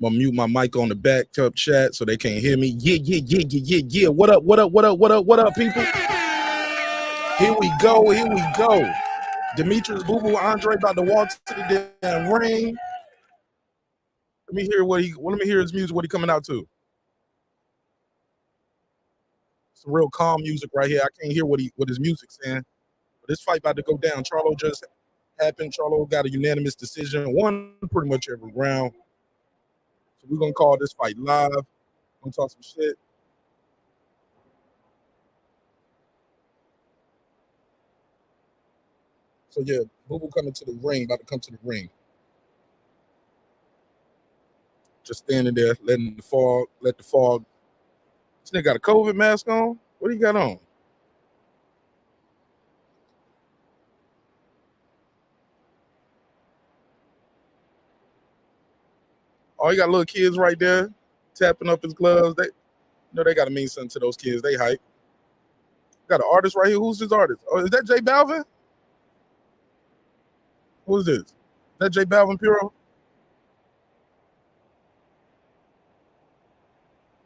I'm gonna mute my mic on the back up chat so they can't hear me. Yeah. What up, people? Here we go. Demetrius Boo Andre about to walk to the damn ring. Let me hear his music, what he coming out to. Some real calm music right here. I can't hear what his music's saying. But this fight about to go down. Charlo just happened. Charlo got a unanimous decision, won pretty much every round. So we're gonna call this fight live. Gonna talk some shit. So yeah, Boo coming to the ring, about to come to the ring. Just standing there, let the fog. This nigga got a COVID mask on? What do you got on? Oh, you got little kids right there tapping up his gloves. They gotta mean something to those kids. They hype. Got an artist right here. Who's this artist? Oh, is that J Balvin? Who's this? Is that J Balvin Puro?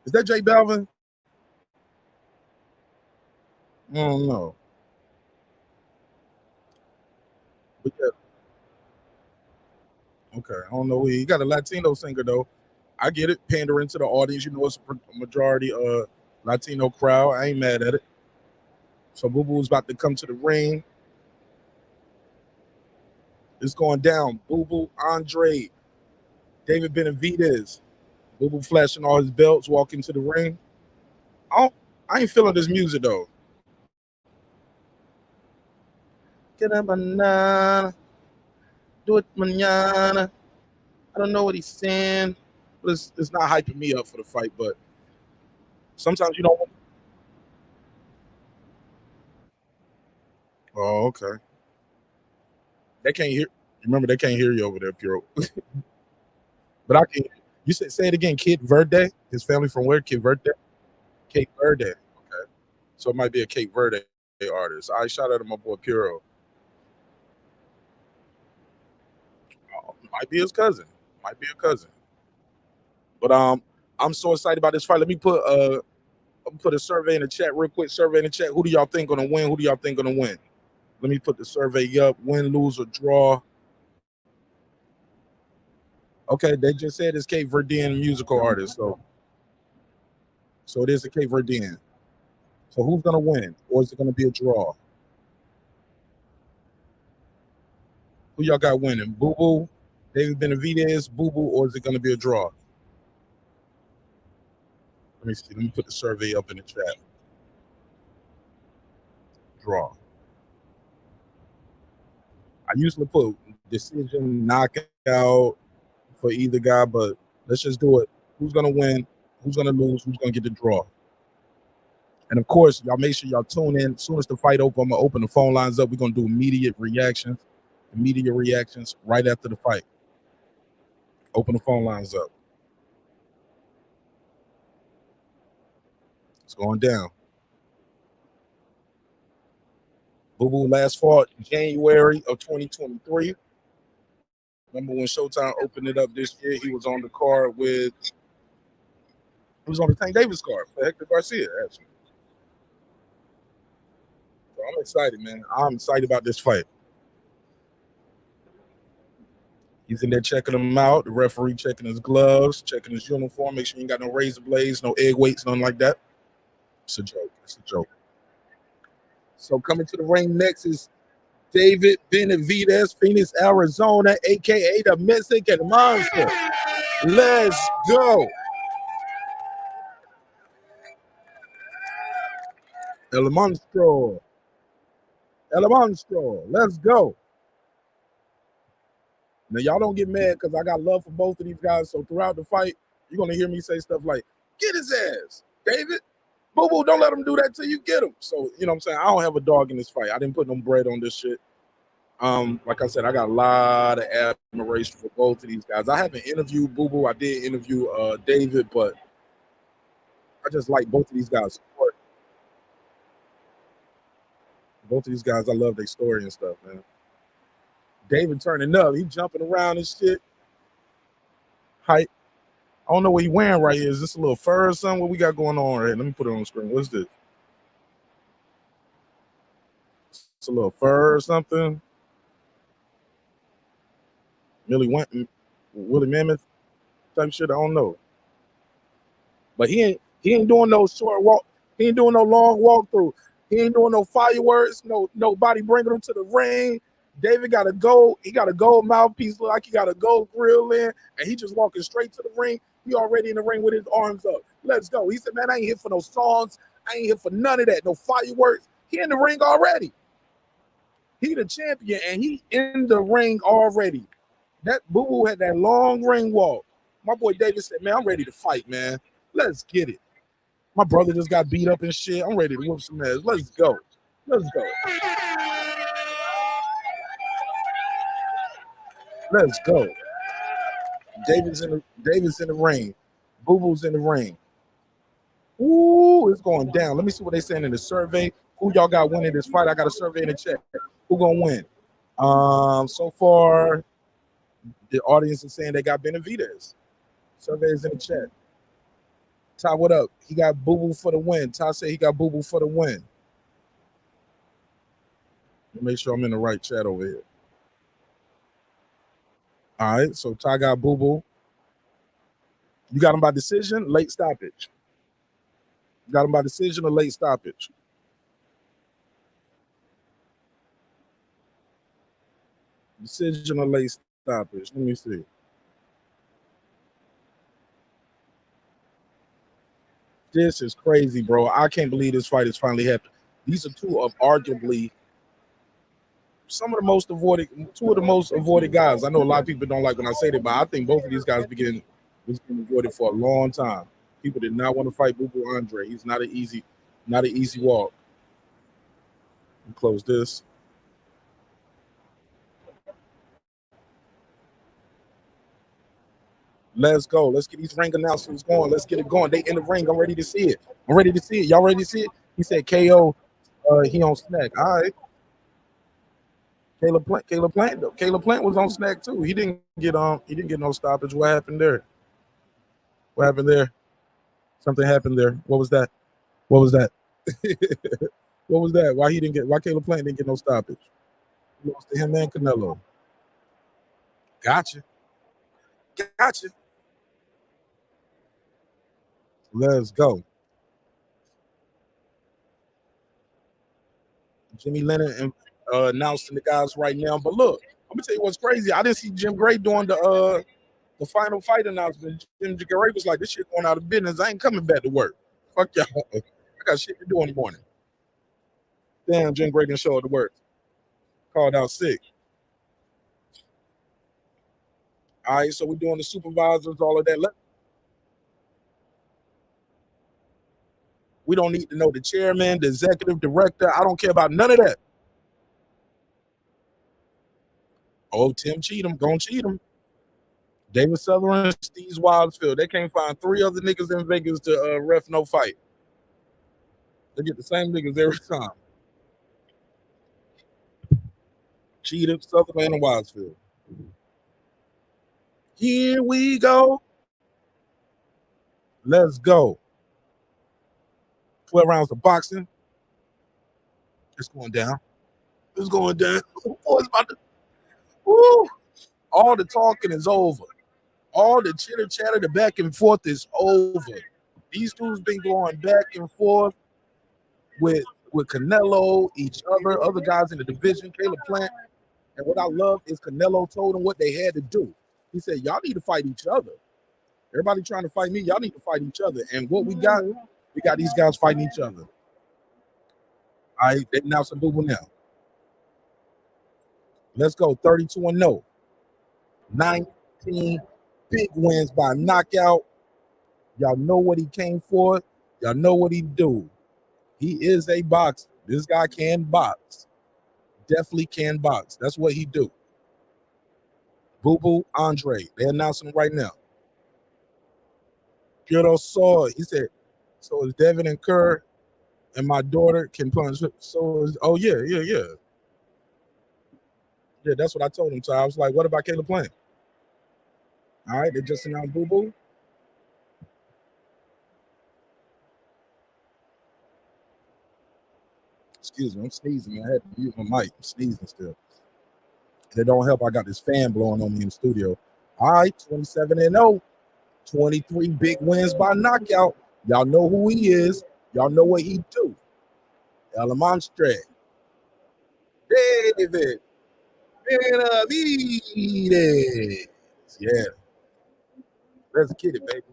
Is that J Balvin? I don't know. But yeah. Okay, I don't know. He got a Latino singer though. I get it. Pandering to the audience. You know, it's a majority Latino crowd. I ain't mad at it. So Boo Boo's about to come to the ring. It's going down. Boo Andrade, David Benavidez. Boo flashing all his belts, walking to the ring. I ain't feeling this music though. Get a banana, do it mañana. I don't know what he's saying. But it's not hyping me up for the fight, but sometimes you don't. Oh, okay. They can't hear. Remember, they can't hear you over there, Puro. But I can. You say it again. Kid Verde. His family from where? Kid Verde. Cape Verde. Okay. So it might be a Cape Verde artist. I shout out to my boy Puro. Might be his cousin. Might be a cousin. But I'm so excited about this fight. Let me put a survey in the chat real quick. Survey in the chat. Who do y'all think gonna win? Who do y'all think gonna win? Let me put the survey up. Win, lose, or draw. Okay, they just said it's Cape Verdean musical artist. So it is a Cape Verdean. So who's gonna win? Or is it gonna be a draw? Who y'all got winning? Boo Boo, David Benavidez, Boo Boo, or is it gonna be a draw? Let me see. Let me put the survey up in the chat. Draw. I usually put decision, knockout for either guy, but let's just do it. Who's gonna win? Who's gonna lose? Who's gonna get the draw? And of course, y'all make sure y'all tune in. As soon as the fight open, I'm gonna open the phone lines up. We're gonna do immediate reactions right after the fight. Open the phone lines up. It's going down. Boo Boo last fought January of 2023. Remember when Showtime opened it up this year? He was on the card with. He was on the Tank Davis card for Hector Garcia, actually. So I'm excited, man. I'm excited about this fight. He's in there checking him out. The referee checking his gloves, checking his uniform, make sure you ain't got no razor blades, no egg weights, nothing like that. It's a joke. It's a joke. So coming to the ring next is David Benavidez, Phoenix, Arizona, a.k.a. the Mexican Monster. Let's go. El Monstro. Let's go. Now, y'all don't get mad because I got love for both of these guys. So throughout the fight, you're going to hear me say stuff like, get his ass, David. Boo Boo, don't let him do that till you get him. So, you know what I'm saying? I don't have a dog in this fight. I didn't put no bread on this shit. Like I said, I got a lot of admiration for both of these guys. I haven't interviewed Boo Boo. I did interview David, but I just like both of these guys' support. Both of these guys, I love their story and stuff, man. David turning up. He jumping around and shit. Hype. I don't know what he wearing right here. Is this a little fur or something? What we got going on right here? Let me put it on the screen. What's this? It's a little fur or something. Willie Mammoth type shit. I don't know. But he ain't doing no short walk. He ain't doing no long walkthrough. He ain't doing no fireworks. Nobody bringing him to the ring. David got a gold. He got a gold mouthpiece, look like he got a gold grill in, and he just walking straight to the ring. He already in the ring with his arms up. Let's go. He said, "Man, I ain't here for no songs. I ain't here for none of that. No fireworks. He in the ring already. He the champion, and he in the ring already." That Boo-Boo had that long ring walk. My boy David said, "Man, I'm ready to fight, man. Let's get it. My brother just got beat up and shit. I'm ready to whoop some ass. Let's go. Let's go. Let's go." David's in the ring. Boo-Boo's in the ring. Ooh, it's going down. Let me see what they saying in the survey. Who y'all got winning this fight? I got a survey in the chat. Who gonna win? So far, the audience is saying they got Benavidez. Survey is in the chat. Ty, what up? He got Boo-Boo for the win. Ty said he got Boo-Boo for the win. Let me make sure I'm in the right chat over here. All right, so Ty got Boo-Boo. You got him by decision, late stoppage. You got him by decision or late stoppage? Decision or late stoppage? Let me see. This is crazy, bro. I can't believe this fight is finally happening. These are two of arguably two of the most avoided guys. I know a lot of people don't like when I say that, but I think both of these guys was getting avoided for a long time. People did not want to fight Boo-Boo Andre. He's not an easy walk. Close this. Let's go. Let's get these ring announcements going. Let's get it going. They in the ring. I'm ready to see it. Y'all ready to see it? He said KO. He on snack. All right. Caleb Plant was on snack too. He didn't get no stoppage. What happened there? Something happened there. What was that? What was that? Why Caleb Plant didn't get no stoppage? He lost to him and Canelo. Gotcha. Let's go. Jimmy Lennon announcing the guys right now. But look, let me tell you what's crazy. I didn't see Jim Gray doing the final fight announcement. Jim Gray was like, "This shit going out of business. I ain't coming back to work. Fuck y'all. I got shit to do in the morning." Damn, Jim Gray didn't show up to work. Called out sick. All right, so we're doing the supervisors, all of that. We don't need to know the chairman, the executive director. I don't care about none of that. Oh, Tim Cheatham, gonna cheat him. David Sutherland, Steve Wildsfield. They can't find three other niggas in Vegas to ref no fight. They get the same niggas every time. Cheatham, Sutherland, and Wildsfield. Here we go. Let's go. 12 rounds of boxing. It's going down. It's going down. Oh, it's about to. Woo. All the talking is over. All the chitter chatter, the back and forth is over. These dudes been going back and forth with Canelo, each other guys in the division, Caleb Plant. And what I love is Canelo told them what they had to do. He said, "Y'all need to fight each other. Everybody trying to fight me, y'all need to fight each other." And what we got these guys fighting each other. All right, they announced some Boo-Boo now. Let's go, 32-0. 19 big wins by knockout. Y'all know what he came for. Y'all know what he do. He is a boxer. This guy can box. Definitely can box. That's what he do. Boo-Boo Andre. They're announcing him right now. Piero saw it. He said, "So is Devin and Kerr and my daughter can punch." So is, oh yeah. Yeah, that's what I told him. So I was like, "What about Caleb Plant?" All right, they just announced Boo-Boo. Excuse me, I'm sneezing, man. I had to use my mic. I'm sneezing still. It don't help. I got this fan blowing on me in the studio. All right, 27-0. 23 big wins by knockout. Y'all know who he is. Y'all know what he do. Lamont. David Benavidez. Yeah. Let's get it, baby.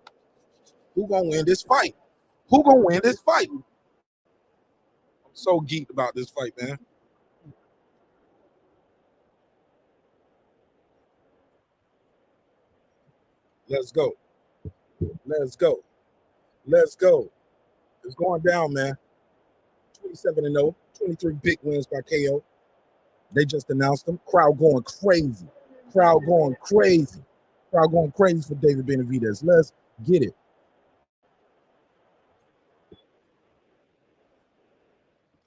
Who gonna win this fight? Who gonna win this fight? I'm so geeked about this fight, man. Let's go. Let's go. Let's go. It's going down, man. 27-0. 23 big wins by KO. They just announced them. Crowd going crazy. Crowd going crazy. Crowd going crazy for David Benavidez. Let's get it.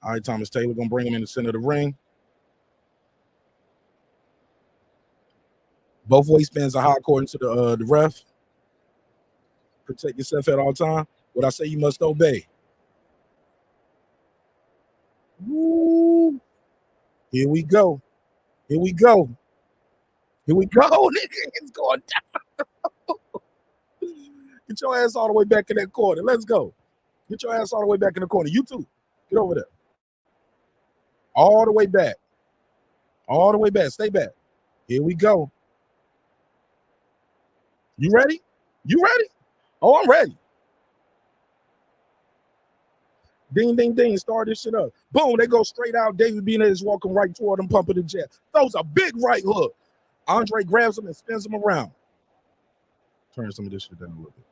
All right, Thomas Taylor gonna bring him in the center of the ring. Both waistbands are high according to the ref. Protect yourself at all time. What I say, you must obey. Woo. Here we go. Here we go. Here we go, nigga. It's going down. Get your ass all the way back in that corner. Let's go. Get your ass all the way back in the corner. You too. Get over there. All the way back. All the way back. Stay back. Here we go. You ready? You ready? Oh, I'm ready. Ding, ding, ding. Start this shit up. Boom. They go straight out. David Benavidez is walking right toward him, pumping the jet. Throws a big right hook. Andre grabs him and spins him around. Turn some of this shit down a little bit.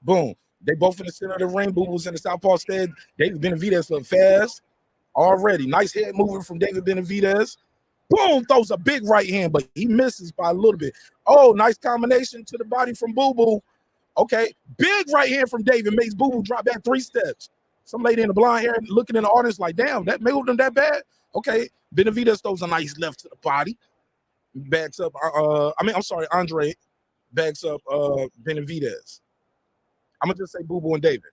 Boom. They both in the center of the ring. Boo Boo's in the southpaw stand. David Benavidez look fast already. Nice head movement from David Benavidez. Boom, throws a big right hand, but he misses by a little bit. Oh, nice combination to the body from Boo Boo. Okay, big right hand from David makes Boo Boo drop back 3 steps. Some lady in the blonde hair looking in the audience like, damn, that moved him that bad? Okay, Benavidez throws a nice left to the body. Backs up, Andre backs up Benavidez. I'm going to just say Boo Boo and David.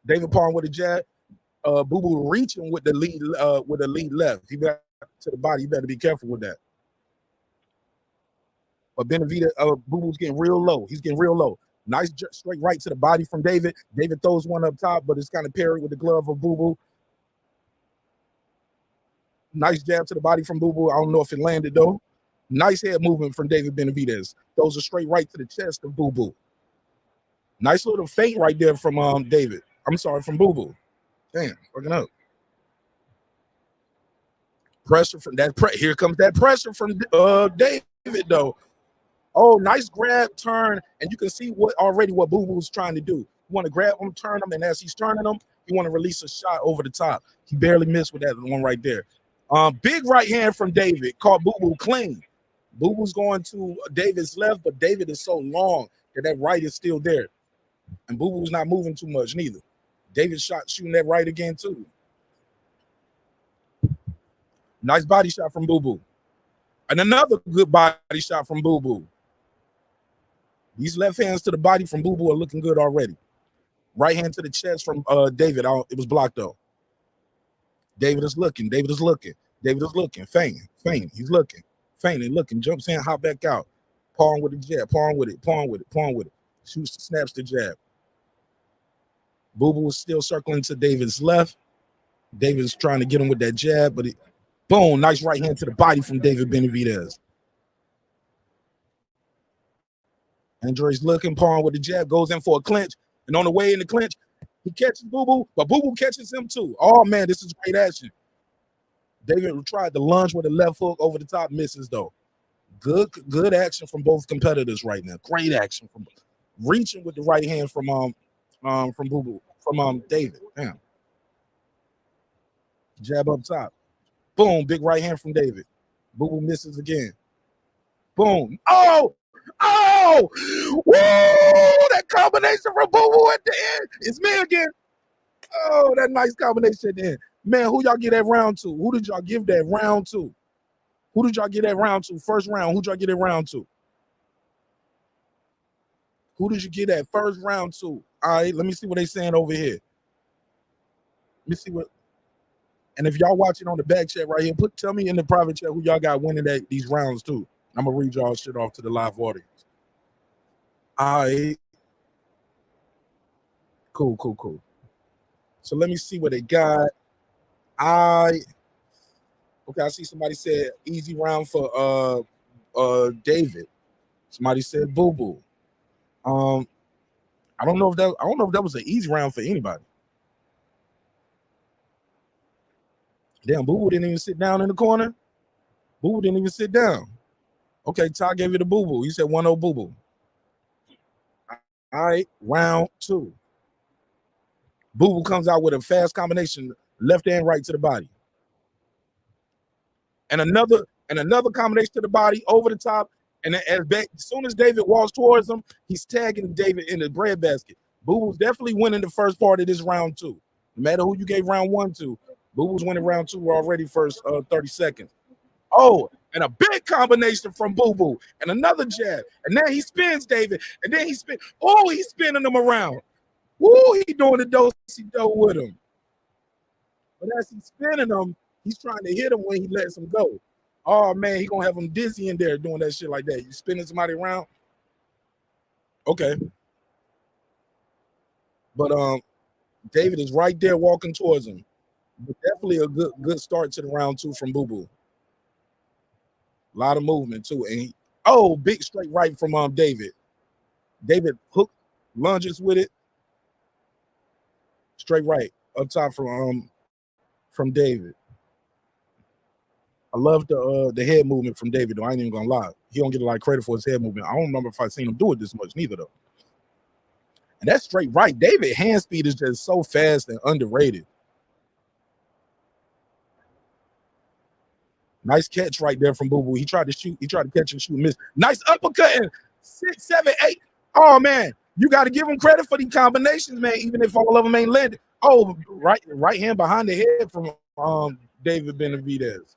David pawing with a jab. Boo Boo reaching with the lead left. He got to the body. You better be careful with that. But Benavidez, Boo Boo's getting real low. He's getting real low. Nice straight right to the body from David. David throws one up top, but it's kind of parried with the glove of Boo Boo. Nice jab to the body from Boo Boo. I don't know if it landed though. Nice head movement from David Benavidez. Throws a straight right to the chest of Boo Boo. Nice little feint right there from David. I'm sorry, from Boo Boo. Damn, fucking up. Pressure from that. Here comes that pressure from David though. Oh, nice grab, turn, and you can see what Boo Boo's trying to do. You want to grab him, turn him, and as he's turning him, you want to release a shot over the top. He barely missed with that one right there. Big right hand from David, caught Boo Boo clean. Boo Boo's going to David's left, but David is so long that right is still there. And Boo Boo's not moving too much neither. David shooting that right again too. Nice body shot from Boo Boo. And another good body shot from Boo Boo. These left hands to the body from Boo Boo are looking good already. Right hand to the chest from David. It was blocked though. David is looking. David is looking. David is looking. Feigning. He's looking. Feigning, looking. Jumps in, hop back out. Pawing with the jab. Pawing with it. Shoots, snaps the jab. Boo Boo is still circling to David's left. David's trying to get him with that jab, but boom, nice right hand to the body from David Benavidez. Andre's looking, pawing with the jab, goes in for a clinch, and on the way in the clinch, he catches Boo Boo, but Boo Boo catches him too. Oh man, this is great action. David tried to lunge with a left hook over the top, misses though. Good action from both competitors right now. Great action from reaching with the right hand from Boo Boo, from David. Damn. Jab up top. Boom, big right hand from David. Boo Boo misses again. Boom. Oh! Woo! That combination from Boo Boo at the end. It's me again. Oh, that nice combination at the end. Man, who y'all get that round to? Who did y'all give that round to? Who did y'all get that round to? First round, who did y'all get that round to? Who did you get that first round to? All right, let me see what they saying over here. Let me see what. And if y'all watching on the back chat right here, tell me in the private chat who y'all got winning these rounds too. I'm gonna read y'all shit off to the live audience. All right. Cool. So let me see what they got. Okay, I see somebody said easy round for David. Somebody said Boo Boo. I don't know if that was an easy round for anybody. Damn, Boo Boo didn't even sit down in the corner. Boo Boo didn't even sit down. Okay, Ty gave you the Boo Boo. He said 1-0 Boo Boo. All right, round 2. Boo Boo comes out with a fast combination, left and right to the body. And another combination to the body over the top. And as soon as David walks towards him, he's tagging David in the breadbasket. Boo Boo's definitely winning the first part of this round 2. No matter who you gave round 1 to, Boo Boo's winning round 2 already first 30 seconds. Oh, and a big combination from Boo Boo and another jab. And then he spins David. And then he's spinning him around. Woo, he doing the do-si-do with him. But as he's spinning him, he's trying to hit him when he lets him go. Oh, man, he going to have him dizzy in there doing that shit like that. You spinning somebody around? Okay. But David is right there walking towards him. But definitely a good start to the round 2 from Boo Boo. A lot of movement, too. And big straight right from David. David hook lunges with it. Straight right up top from David. I love the head movement from David, though. I ain't even gonna lie. He don't get a lot of credit for his head movement. I don't remember if I seen him do it this much, neither though. And that's straight right. David hand speed is just so fast and underrated. Nice catch right there from Boo Boo. He tried to shoot. He tried to catch and shoot, miss. Nice uppercut and 6, 7, 8. Oh man, you got to give him credit for the combinations, man. Even if all of them ain't landed. Oh, right hand behind the head from David Benavidez.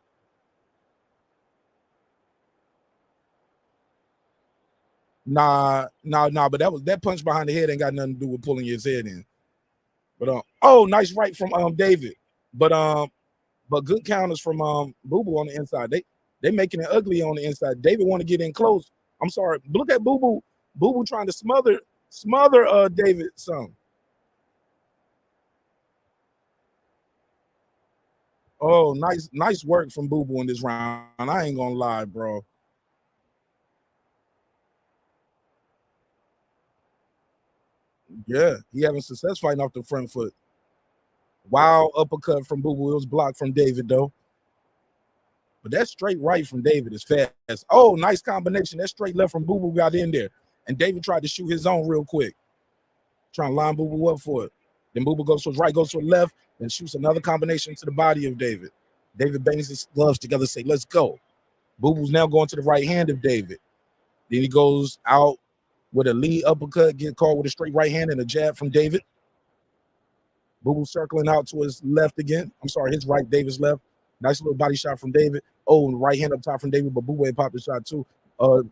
Nah. But that punch behind the head ain't got nothing to do with pulling his head in. But nice right from David. But good counters from Boo Boo on the inside. They making it ugly on the inside. David want to get in close. I'm sorry. Look at Boo Boo. Boo Boo trying to smother David some. Oh, nice work from Boo Boo in this round. I ain't gonna lie, bro. Yeah, he having success fighting off the front foot. Wild uppercut from Boo Boo. It was blocked from David, though. But that straight right from David is fast. Oh, nice combination. That straight left from Boo Boo got in there. And David tried to shoot his own real quick. Trying to line Boo Boo up for it. Then Boo Boo goes to his right, goes to his left, and shoots another combination to the body of David. David bangs his gloves together, say, let's go. Boo Boo's now going to the right hand of David. Then he goes out with a lead uppercut, get caught with a straight right hand and a jab from David. Boo Boo circling out to his left again. I'm sorry, his right, David's left. Nice little body shot from David. Oh, and right hand up top from David, but Boo Boo popped the shot too.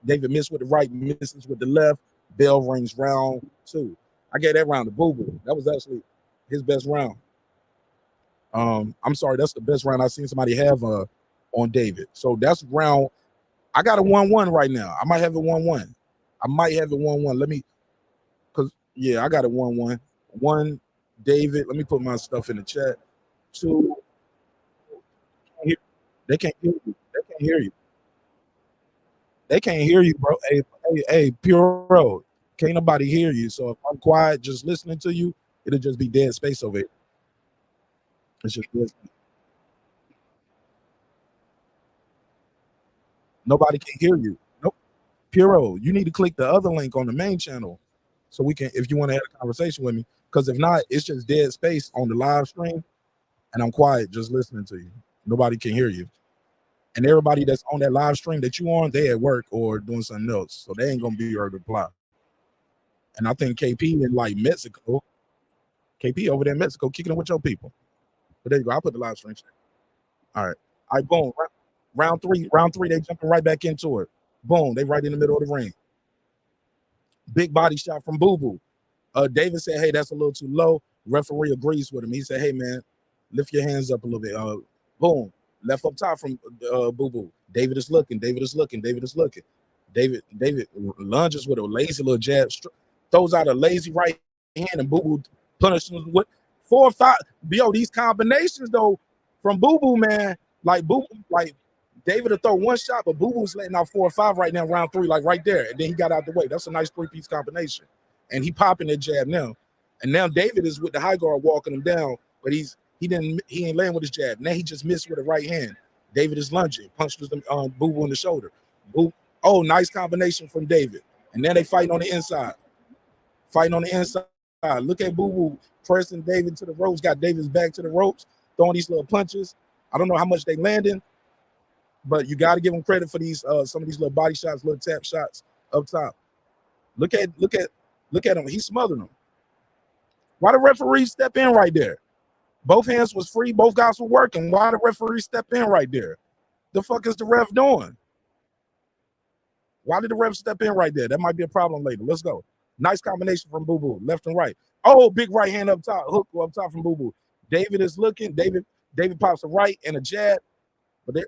David missed with the right, misses with the left. Bell rings round 2. I gave that round to Boo Boo. That was actually his best round. I'm sorry, that's the best round I've seen somebody have on David. So that's round. I got a 1-1 right now. I might have it 1-1. Let me, I got it 1-1. 1, David. Let me put my stuff in the chat. 2. They can't hear you. They can't hear you, bro. Hey, Puro. Can't nobody hear you. So if I'm quiet, just listening to you, it'll just be dead space over here. It's just dead space. Nobody can hear you. Nope. Puro, you need to click the other link on the main channel so we can, if you want to have a conversation with me, because if not, it's just dead space on the live stream, and I'm quiet just listening to you. Nobody can hear you. And everybody that's on that live stream that you on, they at work or doing something else. So they ain't going to be able to reply. And I think KP in like Mexico, KP over there in Mexico kicking it with your people. But there you go. I'll put the live stream. All right, boom. Round three, they jumping right back into it. Boom, they right in the middle of the ring. Big body shot from Boo Boo. David said, hey, that's a little too low. Referee agrees with him. He said, hey, man, lift your hands up a little bit. Boom. Left up top from Boo Boo. David is looking. David is looking. David is looking. David lunges with a lazy little jab. Throws out a lazy right hand, and Boo Boo punishes him with 4 or 5. Yo, these combinations, though, from Boo Boo, man, like David will throw one shot, but Boo Boo's letting out 4 or 5 right now, round 3, like right there. And then he got out the way. That's a nice 3-piece combination. And he popping that jab now. And now David is with the high guard walking him down, but he ain't laying with his jab. Now he just missed with the right hand. David is lunging, punches Boo Boo in the shoulder. Oh, nice combination from David. And now they fighting on the inside. Fighting on the inside. Look at Boo Boo pressing David to the ropes, got David's back to the ropes, throwing these little punches. I don't know how much they landing, but you got to give him credit for these some of these little body shots, little tap shots up top. Look at him. He's smothering him. Why the referee step in right there? Both hands was free. Both guys were working. Why the referee step in right there? The fuck is the ref doing? Why did the ref step in right there? That might be a problem later. Let's go. Nice combination from Boo Boo, left and right. Oh, big right hand up top, hook up top from Boo Boo. David is looking. David pops a right and a jab, but they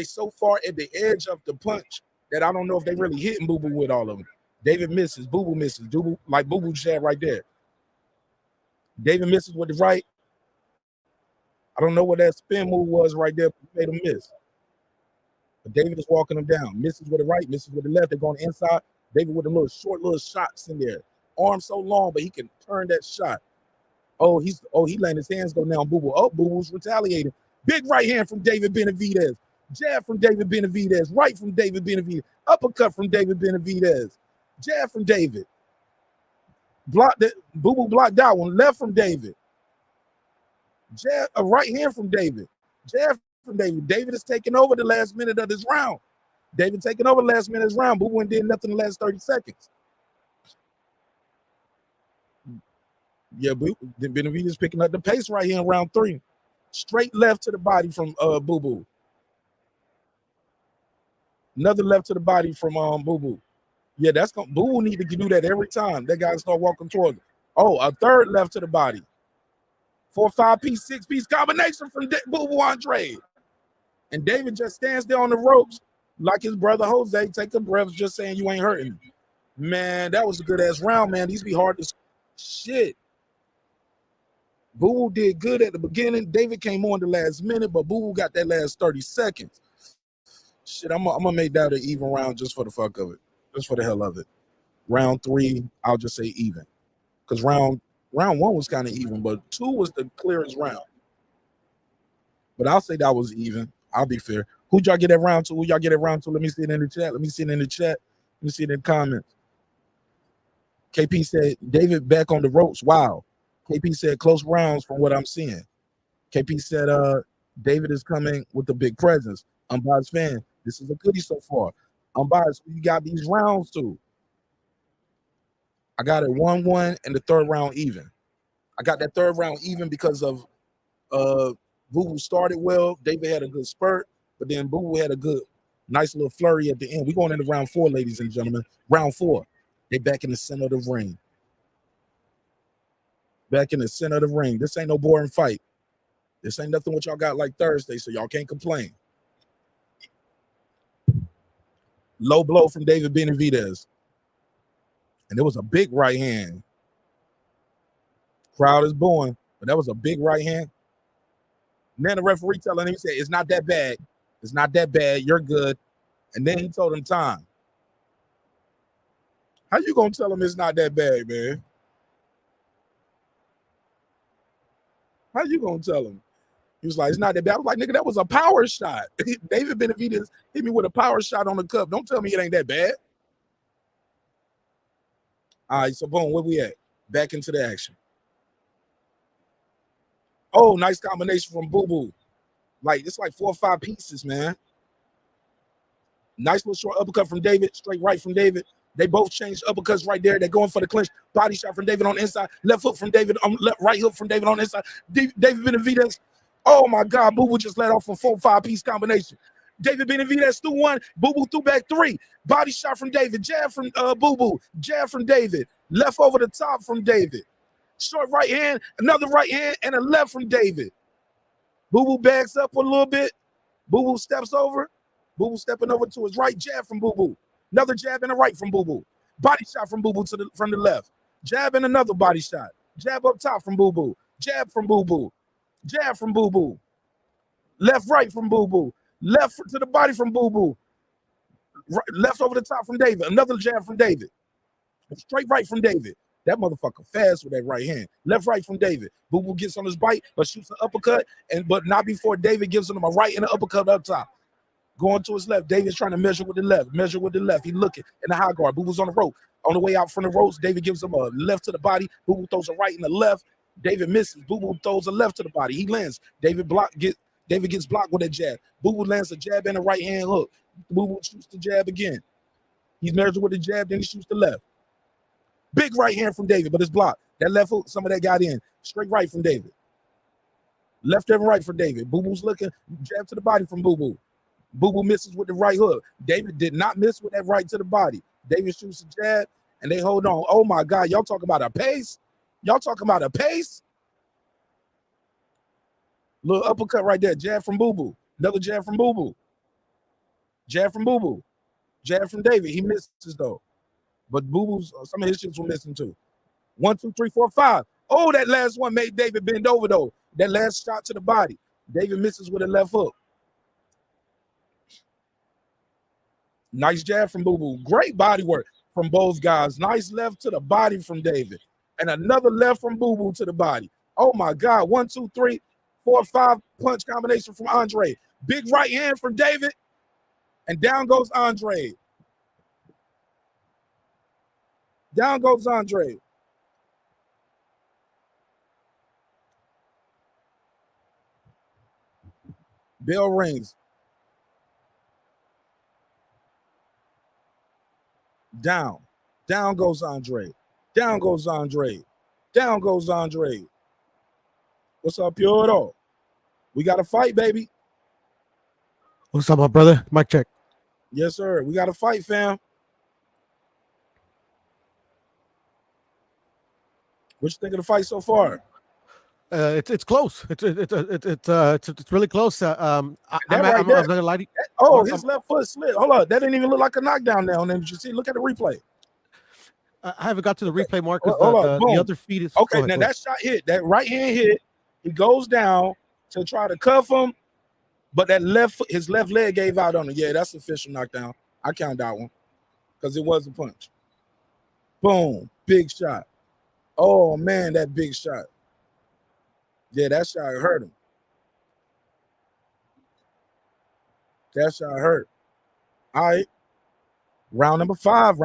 so far at the edge of the punch that I don't know if they really hitting Boo Boo with all of them. David misses, Boo Boo misses. Boo Boo jab right there. David misses with the right. I don't know what that spin move was right there, but made him miss. But David is walking him down. Misses with the right, misses with the left. They're going inside. David with the short little shots in there. Arm so long, but he can turn that shot. He letting his hands go now on Boo Boo. Oh, Boo Boo's retaliating. Big right hand from David Benavidez. Jab from David Benavidez. Right from David Benavidez. Uppercut from David Benavidez. Jab from David. Blocked that. Boo Boo blocked that one. Left from David. Jab, a right hand from David. Jab from David. David is taking over the last minute of this round. David taking over the last minute of this round. Boo Boo did nothing in the last 30 seconds. Yeah, Benavidez picking up the pace right here in round 3. Straight left to the body from Boo Boo. Another left to the body from Boo Boo. Yeah, Boo Boo need to do that every time. That guy start walking towards him. Oh, a third left to the body. 4, 5-piece, 6-piece combination from Boo Boo Andrade. And David just stands there on the ropes like his brother Jose. Take a breath, just saying you ain't hurting me. Man, that was a good ass round, man. These be hard to shit. Boo Boo did good at the beginning. David came on the last minute, but Boo Boo got that last 30 seconds. Shit, I'm gonna make that an even round just for the fuck of it. Just for the hell of it. Round 3, I'll just say even. Because round 1 was kind of even, but 2 was the clearest round. But I'll say that was even. I'll be fair. Who'd y'all get that round to? Who y'all get that round to? Let me see it in the chat. Let me see it in the comments. KP said, David back on the ropes. Wow. KP said, close rounds from what I'm seeing. KP said, David is coming with the big presence. Unbiased fan. This is a goodie so far. Unbiased, you got these rounds too. I got it 1-1 and the third round even. I got that third round even because of Boo Boo started well. David had a good spurt, but then Boo Boo had a good, nice little flurry at the end. We're going into round 4, ladies and gentlemen. Round 4. They back in the center of the ring. Back in the center of the ring. This ain't no boring fight. This ain't nothing what y'all got like Thursday, so y'all can't complain. Low blow from David Benavidez. And there was a big right hand. Crowd is booing, but that was a big right hand. And then the referee telling him, he said, it's not that bad. It's not that bad. You're good. And then he told him time. How you gonna tell him it's not that bad, man? How you gonna tell him? He was like, it's not that bad. I was like, nigga, that was a power shot. David Benavidez hit me with a power shot on the cup. Don't tell me it ain't that bad. All right, so boom, where we at? Back into the action. Oh, nice combination from Boo Boo. Like, it's like 4 or 5 pieces, man. Nice little short uppercut from David, straight right from David. They both changed uppercuts right there. They're going for the clinch. Body shot from David on the inside. Left hook from David, right hook from David on the inside. David Benavidez. Oh, my God. Boo Boo just let off a 4 or 5-piece combination. David Benavidez threw one. Boo Boo threw back three. Body shot from David. Jab from Boo Boo. Jab from David. Left over the top from David. Short right hand, another right hand, and a left from David. Boo Boo backs up a little bit. Boo Boo steps over. Boo Boo stepping over to his right. Jab from Boo Boo. Another jab and a right from Boo Boo. Body shot from Boo Boo from the left. Jab and another body shot. Jab up top from Boo Boo. Jab from Boo Boo. Jab from Boo Boo. Left right from Boo Boo. Left to the body from Boo Boo. Right, left over the top from David. Another jab from David. Straight right from David. That motherfucker fast with that right hand. Left right from David. Boo Boo gets on his bite, but shoots an uppercut, but not before David gives him a right and an uppercut up top. Going to his left. David's trying to measure with the left. Measure with the left. He looking in the high guard. Boo Boo's on the rope. On the way out from the ropes, David gives him a left to the body. Boo Boo throws a right and a left. David misses. Boo Boo throws a left to the body. He lands. David gets blocked with a jab. Boo Boo lands a jab and a right hand hook. Boo Boo shoots the jab again. He's measured with the jab, then he shoots the left. Big right hand from David, but it's blocked. That left hook, some of that got in. Straight right from David. Left and right from David. Boo Boo's looking. Jab to the body from Boo Boo. Boo Boo misses with the right hook. David did not miss with that right to the body. David shoots a jab, and they hold on. Oh, my God. Y'all talking about a pace? Y'all talking about a pace? Little uppercut right there. Jab from Boo Boo. Another jab from Boo Boo. Jab from Boo Boo. Jab from David. He misses, though. But Boo Boo's, some of his shits were missing, too. 1, 2, 3, 4, 5. Oh, that last one made David bend over, though. That last shot to the body. David misses with a left hook. Nice jab from Boo Boo. Great body work from both guys. Nice left to the body from David. And another left from Boo Boo to the body. Oh, my God. 1, 2, 3, 4, 5 punch combination from Andre. Big right hand from David. And down goes Andre. Down goes Andre. Bell rings. Down. Down goes Andre. Down goes Andre. Down goes Andre. What's up, Piotr? We got to fight, baby. What's up, my brother? Mic check. Yes, sir. We got to fight, fam. What you think of the fight so far? It's close. It's really close. I'm not gonna lie to you. His left foot slid. Hold on, that didn't even look like a knockdown now. And then you see, look at the replay. I haven't got to the replay mark because the other feet is okay. Now that shot hit. That right hand hit. He goes down to try to cuff him, but that his left leg gave out on him. Yeah, that's official knockdown. I count that one because it was a punch. Boom, big shot. Oh man, that big shot. Yeah, that shot hurt him. That shot hurt. All right. Round number 5.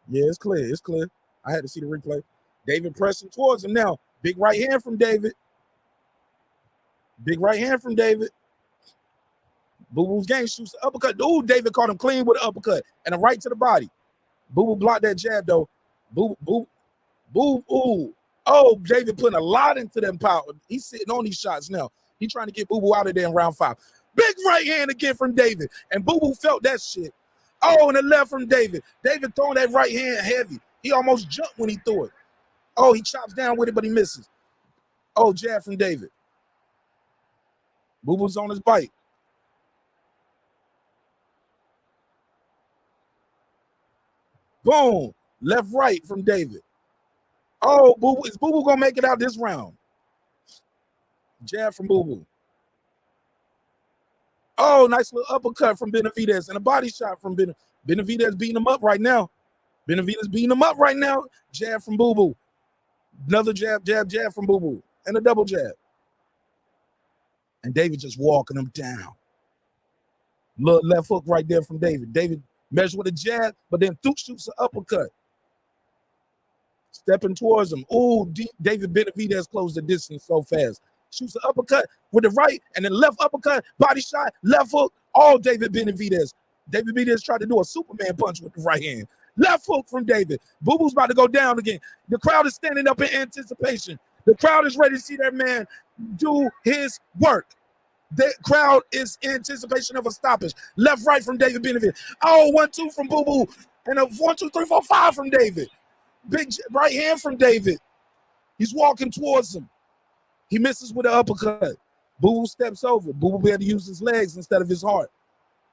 Yeah, it's clear. It's clear. I had to see the replay. David pressing towards him now. Big right hand from David. Big right hand from David. Boo Boo's game shoots the uppercut. Ooh, David caught him clean with an uppercut and a right to the body. Boo Boo blocked that jab, though. Boo. Ooh. Oh, David putting a lot into them power. He's sitting on these shots now. He's trying to get Boo Boo out of there in round 5. Big right hand again from David. And Boo Boo felt that shit. Oh, and the left from David. David throwing that right hand heavy. He almost jumped when he threw it. Oh, he chops down with it, but he misses. Oh, jab from David. Boo Boo's on his bite. Boom. Left, right from David. Oh, is Boo Boo gonna make it out this round? Jab from Boo Boo. Oh, nice little uppercut from Benavidez and a body shot from Benavidez beating him up right now. Jab from Boo Boo. Another jab from Boo Boo. And a double jab. And David just walking him down. Little left hook right there from David. David measures with a jab, but then shoots an uppercut. Stepping towards him. Ooh, David Benavidez closed the distance so fast. Shoots an uppercut with the right and then left uppercut, body shot, left hook. All David Benavidez. David Benavidez tried to do a Superman punch with the right hand. Left hook from David. Boo Boo's about to go down again. The crowd is standing up in anticipation. The crowd is ready to see that man do his work. The crowd is in anticipation of a stoppage. Left, right from David Benavidez. Oh, 1-2 from Boo Boo. And a 1, 2, 3, 4, 5 from David. Big right hand from David. He's walking towards him. He misses with an uppercut. Boo Boo steps over. Boo Boo had to use his legs instead of his heart.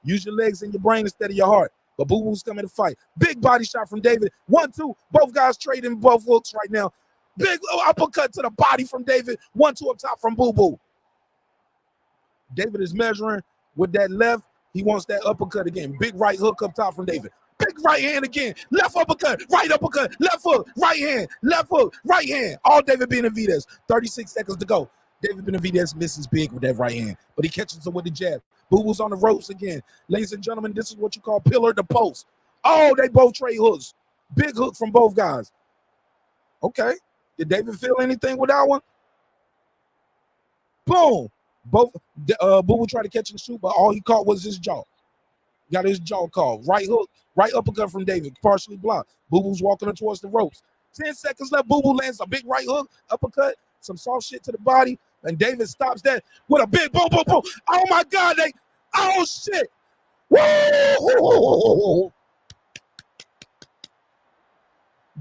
Use your legs and your brain instead of your heart. But Boo Boo's coming to fight. Big body shot from David. 1, 2. Both guys trading both hooks right now. Big uppercut to the body from David. 1, 2 up top from Boo Boo. David is measuring with that left. He wants that uppercut again. Big right hook up top from David. Big right hand again. Left uppercut, right uppercut, left hook, right hand, left hook, right hand. All David Benavidez. 36 seconds to go. David Benavidez misses big with that right hand, but he catches him with the jab. Boo Boo's on the ropes again. Ladies and gentlemen, this is what you call pillar to post. Oh, they both trade hooks. Big hook from both guys. Okay. Did David feel anything with that one? Boom. Both Boo Boo tried to catch and shoot, but all he caught was his jaw. Got his jaw called. Right hook, right uppercut from David, partially blocked. Boo Boo's walking towards the ropes. 10 seconds left. Boo Boo lands a big right hook, uppercut, some soft shit to the body, and David stops that with a big boom, boom, boom. Oh my God, oh shit. Woo!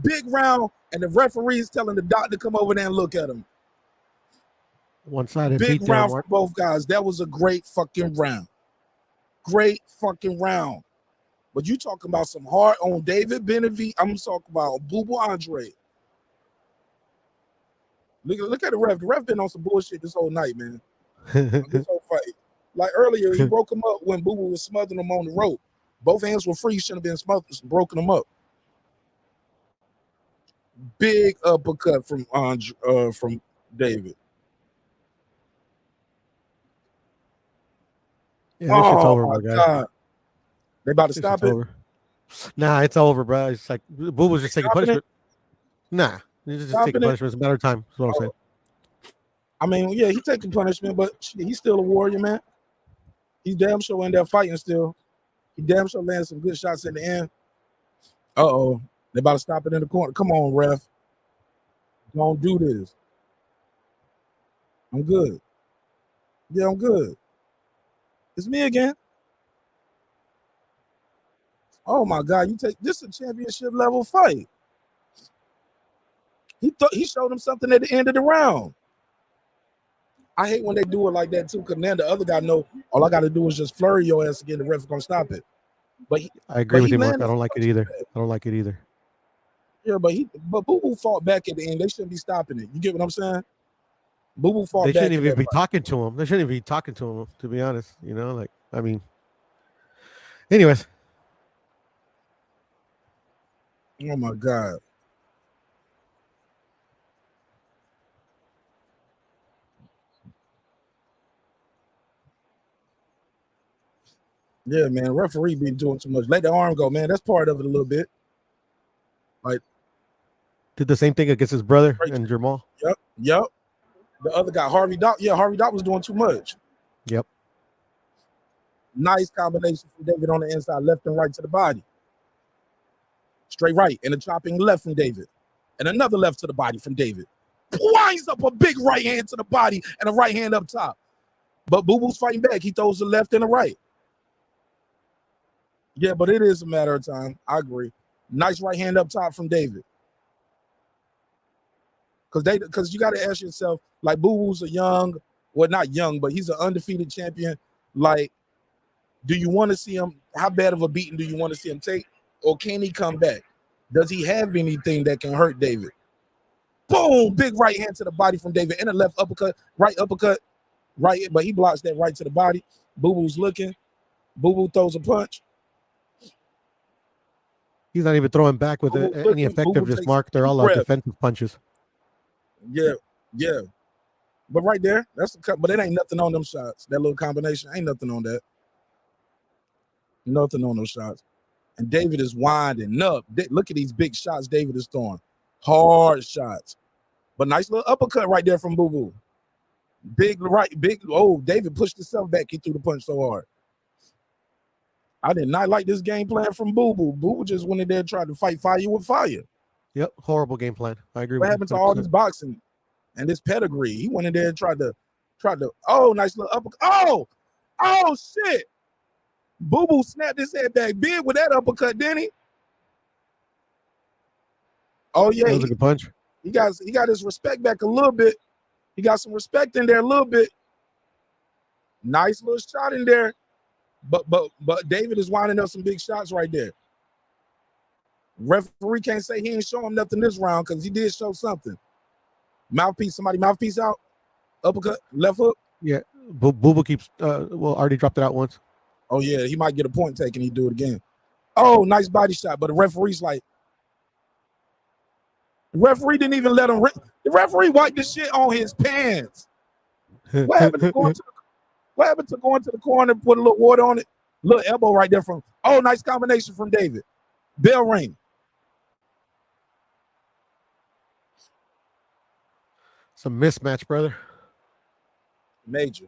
Big round, and the referee's telling the doctor to come over there and look at him. One-sided big beat round there, for both guys. That was a great fucking round. Great fucking round. But you talking about some hard on David Benavidez. I'm talking about Boo Boo Andrade. Look at the ref. The ref been on some bullshit this whole night, man. This whole fight. Like earlier, he broke him up when Boo Boo was smothering him on the rope. Both hands were free. Shouldn't have been smothered. Broken him up. Big uppercut from David. Yeah, this shit's over, my guy. God. They about to stop it? Over. Nah, it's over, bro. It's like Boo Boo's just taking punishment. Nah, he's just taking punishment. It's a matter of time. That's what I'm saying. I mean, yeah, he's taking punishment, but he's still a warrior, man. He's damn sure in there fighting still. He damn sure landed some good shots in the end. Uh-oh. They about to stop it in the corner. Come on, ref. Don't do this. I'm good. Yeah, I'm good. It's me again. Oh my God, this is a championship level fight. He showed him something at the end of the round. I hate when they do it like that too, because then the other guy know all I got to do is just flurry your ass again. The ref is gonna stop it. But I agree with you, Mark. I don't like it either. I don't like it either. Yeah, but Boo Boo fought back at the end. They shouldn't be stopping it. You get what I'm saying? Boo Boo fought back. They shouldn't even be talking to him. They shouldn't even be talking to him, to be honest. You know, like, I mean, anyways. Oh my God. Yeah, man. Referee been doing too much. Let the arm go, man. That's part of it a little bit. Like, did the same thing against his brother and Jermall. Yep. The other guy, Harvey Dock. Yeah, Harvey Dock was doing too much. Yep. Nice combination from David on the inside, left and right to the body. Straight right, and a chopping left from David. And another left to the body from David. Winds up a big right hand to the body and a right hand up top. But Boo Boo's fighting back. He throws the left and the right. Yeah, but it is a matter of time. I agree. Nice right hand up top from David. Because you got to ask yourself, like, Boo Boo's not young, but he's an undefeated champion. Like, do you want to see him? How bad of a beating do you want to see him take? Or can he come back? Does he have anything that can hurt David? Boom! Big right hand to the body from David. And a left uppercut, right, but he blocks that right to the body. Boo Boo's looking. Boo Boo throws a punch. He's not even throwing back with any effective, just Mark. They're all defensive punches. Yeah. But right there, that's the cut. But it ain't nothing on them shots. That little combination ain't nothing on that. Nothing on those shots. And David is winding up. Look at these big shots David is throwing. Hard shots. But nice little uppercut right there from Boo Boo. David pushed himself back. He threw the punch so hard. I did not like this game plan from Boo Boo. Boo Boo just went in there and tried to fight fire with fire. Yep, horrible game plan. I agree. What happened to all this boxing and this pedigree? He went in there and tried Tried to, nice little uppercut. Oh, shit. Boo Boo snapped his head back big with that uppercut, didn't he? Oh, yeah. That was a good punch. He got his respect back a little bit. He got some respect in there a little bit. Nice little shot in there. But David is winding up some big shots right there. Referee can't say he ain't show him nothing this round because he did show something. Mouthpiece, somebody mouthpiece out. Uppercut, left hook. Yeah. Boo Boo keeps, already dropped it out once. Oh, yeah. He might get a point taken. He do it again. Oh, nice body shot. But the referee's like, the referee didn't even let him. The referee wiped the shit on his pants. What happened to going to the corner, put a little water on it? Little elbow right there from. Oh, nice combination from David. Bell ring. Some mismatch, brother. Major.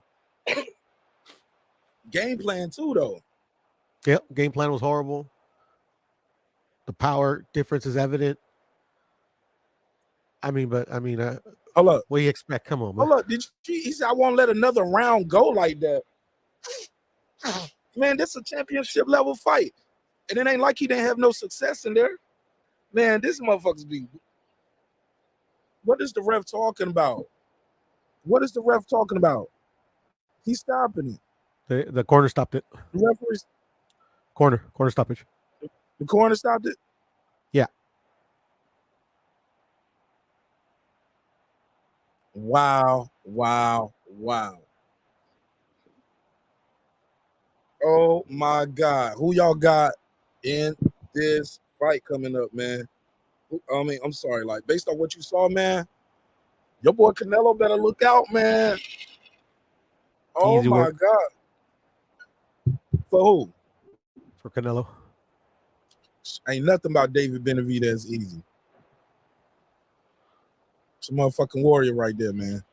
Game plan too, though. Yep. Game plan was horrible. The power difference is evident. Hold up. What do you expect? Come on, man. Hold up. He said I won't let another round go like that. Man, this is a championship level fight. And it ain't like he didn't have no success in there. Man, this motherfuckers be. What is the ref talking about? What is the ref talking about? He's stopping it. The corner stopped it. The referee's corner stoppage. The corner stopped it? Yeah. Wow. Oh my God. Who y'all got in this fight coming up, man? I'm sorry, like based on what you saw, man, your boy Canelo better look out, man. Oh Easy my work. God. For who? For Canelo. Ain't nothing about David Benavidez easy. It's a motherfucking warrior right there, man.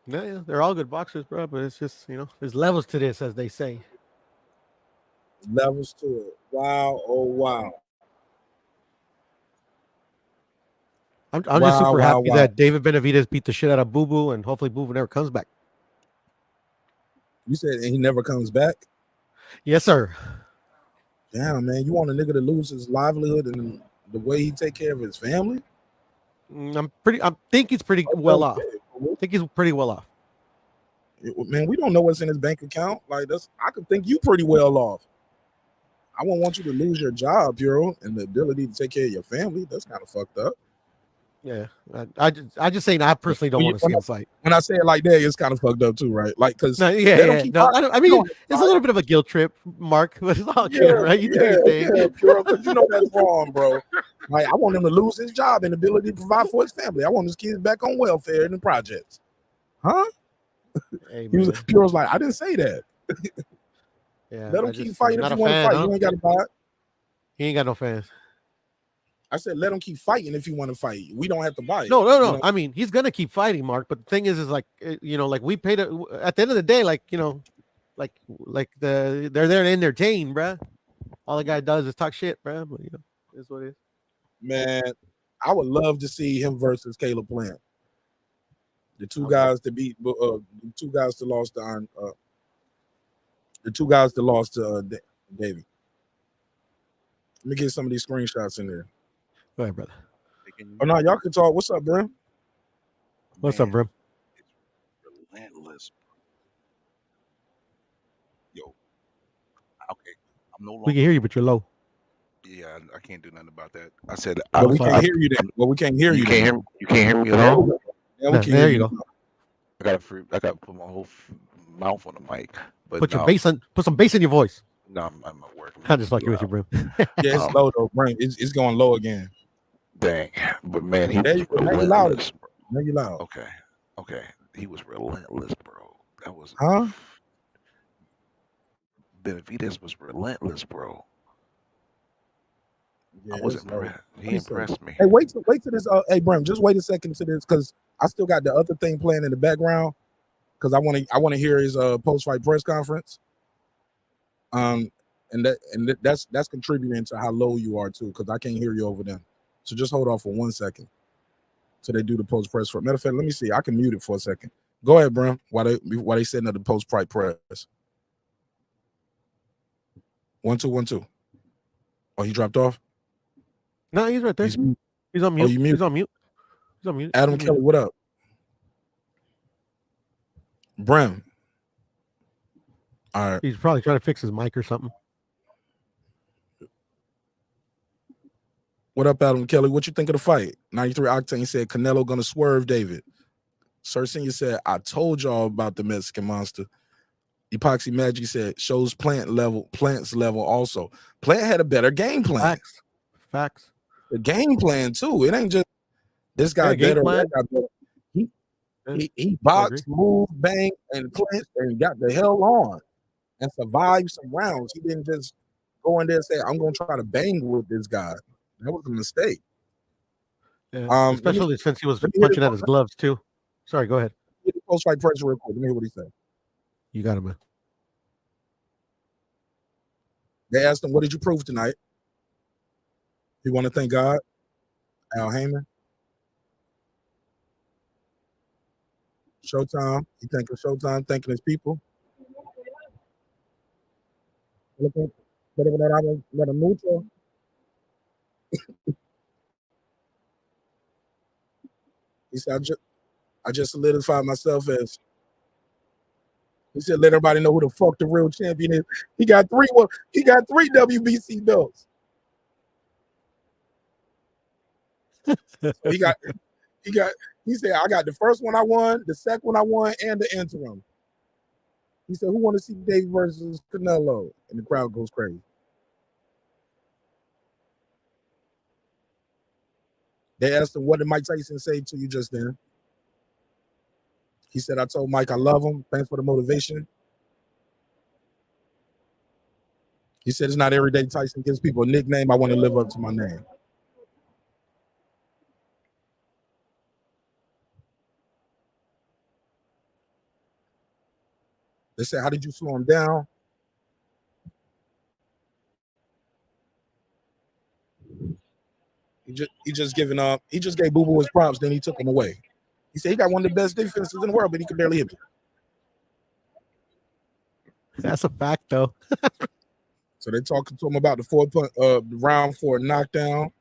Yeah, they're all good boxers, bro, but it's just, there's levels to this, as they say. Levels to it. Wow. Oh, wow. I'm just super happy that David Benavidez beat the shit out of Boo Boo, and hopefully Boo Boo never comes back. You said he never comes back? Yes, sir. Damn, man. You want a nigga to lose his livelihood and the way he take care of his family? I think he's pretty well off. I think he's pretty well off. Man, we don't know what's in his bank account. Like I could think you pretty well off. I won't want you to lose your job, Bureau, and the ability to take care of your family. That's kind of fucked up. Yeah, I just saying I personally don't want to see him fight. When I say it like that, it's kind of fucked up too, right? Like, because it's a little bit of a guilt trip, Mark, but it's all good, right? You do your thing, Bureau, because you know that's wrong, bro. Like, I want him to lose his job and ability to provide for his family. I want his kids back on welfare in the projects. Huh? Hey, Bureau's like, I didn't say that. Yeah, let him keep fighting if you want to fight. You ain't got to buy it. He ain't got no fans. I said, let him keep fighting if you want to fight. We don't have to buy it. No. I mean, he's gonna keep fighting, Mark. But the thing is like, like we paid it at the end of the day, like, they're there to entertain, bruh. All the guy does is talk shit, bruh. But it's what it is. Man, I would love to see him versus Caleb Plant. The two guys to beat, the two guys that lost to David. Let me get some of these screenshots in there. Go ahead, brother. Oh no, y'all can talk. What's up, Brim? What's up, Brim? It's relentless. Yo, okay. I'm no longer. We can hear you, but you're low. Yeah, I can't do nothing about that. I said, we can't hear you then. Well, we can't hear you. You can't hear me at all. Yeah, we can hear you. I got to put my whole mouth on the mic. But put some bass in your voice. No, I'm at work. I'm just fucking with you, Brim. Yeah, it's low though, Brim. It's going low again. Dang, but man, he was relentless. Make it loud. Okay, he was relentless, bro. That was Benavidez was relentless, bro. Yeah, I was impressed. He impressed me. Hey, wait to this. Hey, Brim, just wait a second to this because I still got the other thing playing in the background because I want to hear his post-fight press conference. And that's contributing to how low you are too because I can't hear you over them. So just hold on for 1 second till they do the post press. Matter of fact, let me see. I can mute it for a second. Go ahead, bro. Why they setting up the post-fight press? 1 2 1 2. Oh, he dropped off. No, he's right there. He's on mute. Oh, you mute? He's on mute. He's on mute. Adam Kelly, what up? Brim. All right. He's probably trying to fix his mic or something. What up, Adam Kelly? What you think of the fight? 93 Octane said Canelo gonna swerve David. Sir Senior said, I told y'all about the Mexican monster. Epoxy Magic said shows plants level also. Plant had a better game plan. Facts. The game plan too. It ain't just this guy better. That guy better. He boxed, moved, banged, and clinched and got the hell on and survived some rounds. He didn't just go in there and say, I'm gonna try to bang with this guy. That was a mistake. Yeah, especially since he was punching at his gloves too. Sorry, go ahead. Get the post-fight pressure real quick. Let me hear what he said. You got it, man. They asked him, what did you prove tonight? He want to thank God? Al Heyman? Showtime? He thanking Showtime, thanking his people? He said, I just solidified myself as. He said, let everybody know who the fuck the real champion is. He got three WBC belts. So he said, I got the first one I won, the second one I won, and the interim. He said, who want to see Dave versus Canelo? And the crowd goes crazy. They asked him, what did Mike Tyson say to you just then? He said, I told Mike I love him. Thanks for the motivation. He said, it's not every day Tyson gives people a nickname. I want to live up to my name. They said, how did you slow him down? He just giving up. He just gave Boo Boo his props, then he took him away. He said he got one of the best defenses in the world, but he can barely hit me. That's a fact, though. So they're talking to him about the round 4 knockdown.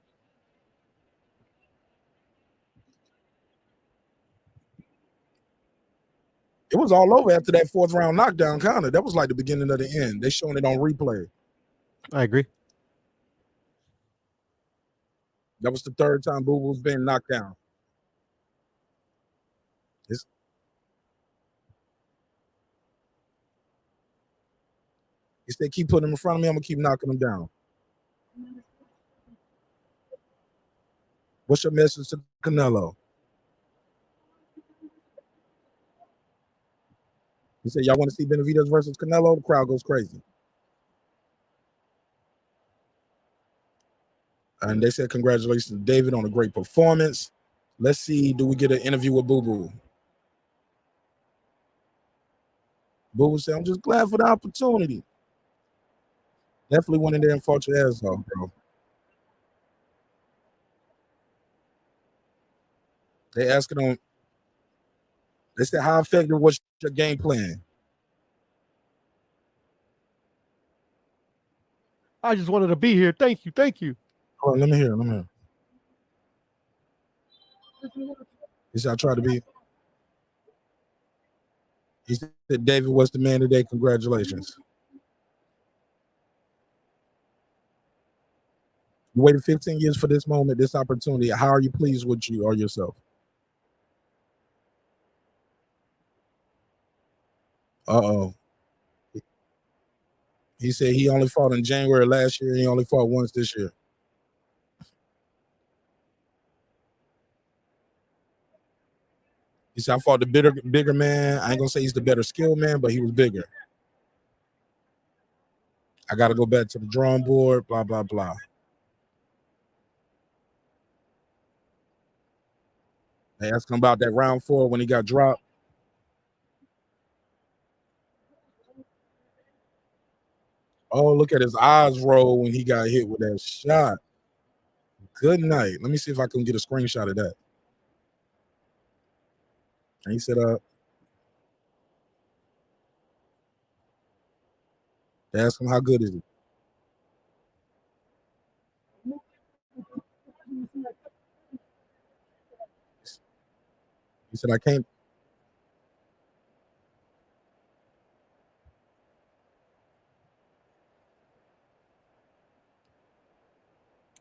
It was all over after that 4th round knockdown, kind of. That was like the beginning of the end. They showing it on replay. I agree. That was the 3rd time Boo Boo's been knocked down. He said, keep putting him in front of me, I'm going to keep knocking him down. What's your message to Canelo? He said, y'all want to see Benavidez versus Canelo? The crowd goes crazy. And they said, congratulations to David on a great performance. Let's see, do we get an interview with Boo Boo? Boo Boo said, I'm just glad for the opportunity. Definitely went in there and fought your ass off, bro. They asking him, they said, how effective was your game plan? I just wanted to be here. Thank you. Thank you. Oh, let me hear. He said, I tried to be. He said, David was the man today. Congratulations. You waited 15 years for this moment, this opportunity. How are you pleased with you or yourself? Uh-oh. He said he only fought in January last year. He only fought once this year. He said, I fought the bigger man. I ain't going to say he's the better skilled man, but he was bigger. I got to go back to the drawing board, blah, blah, blah. They asked him about that round 4 when he got dropped. Oh, look at his eyes roll when he got hit with that shot. Good night. Let me see if I can get a screenshot of that. And he said, They ask him how good is he. He said, I can't.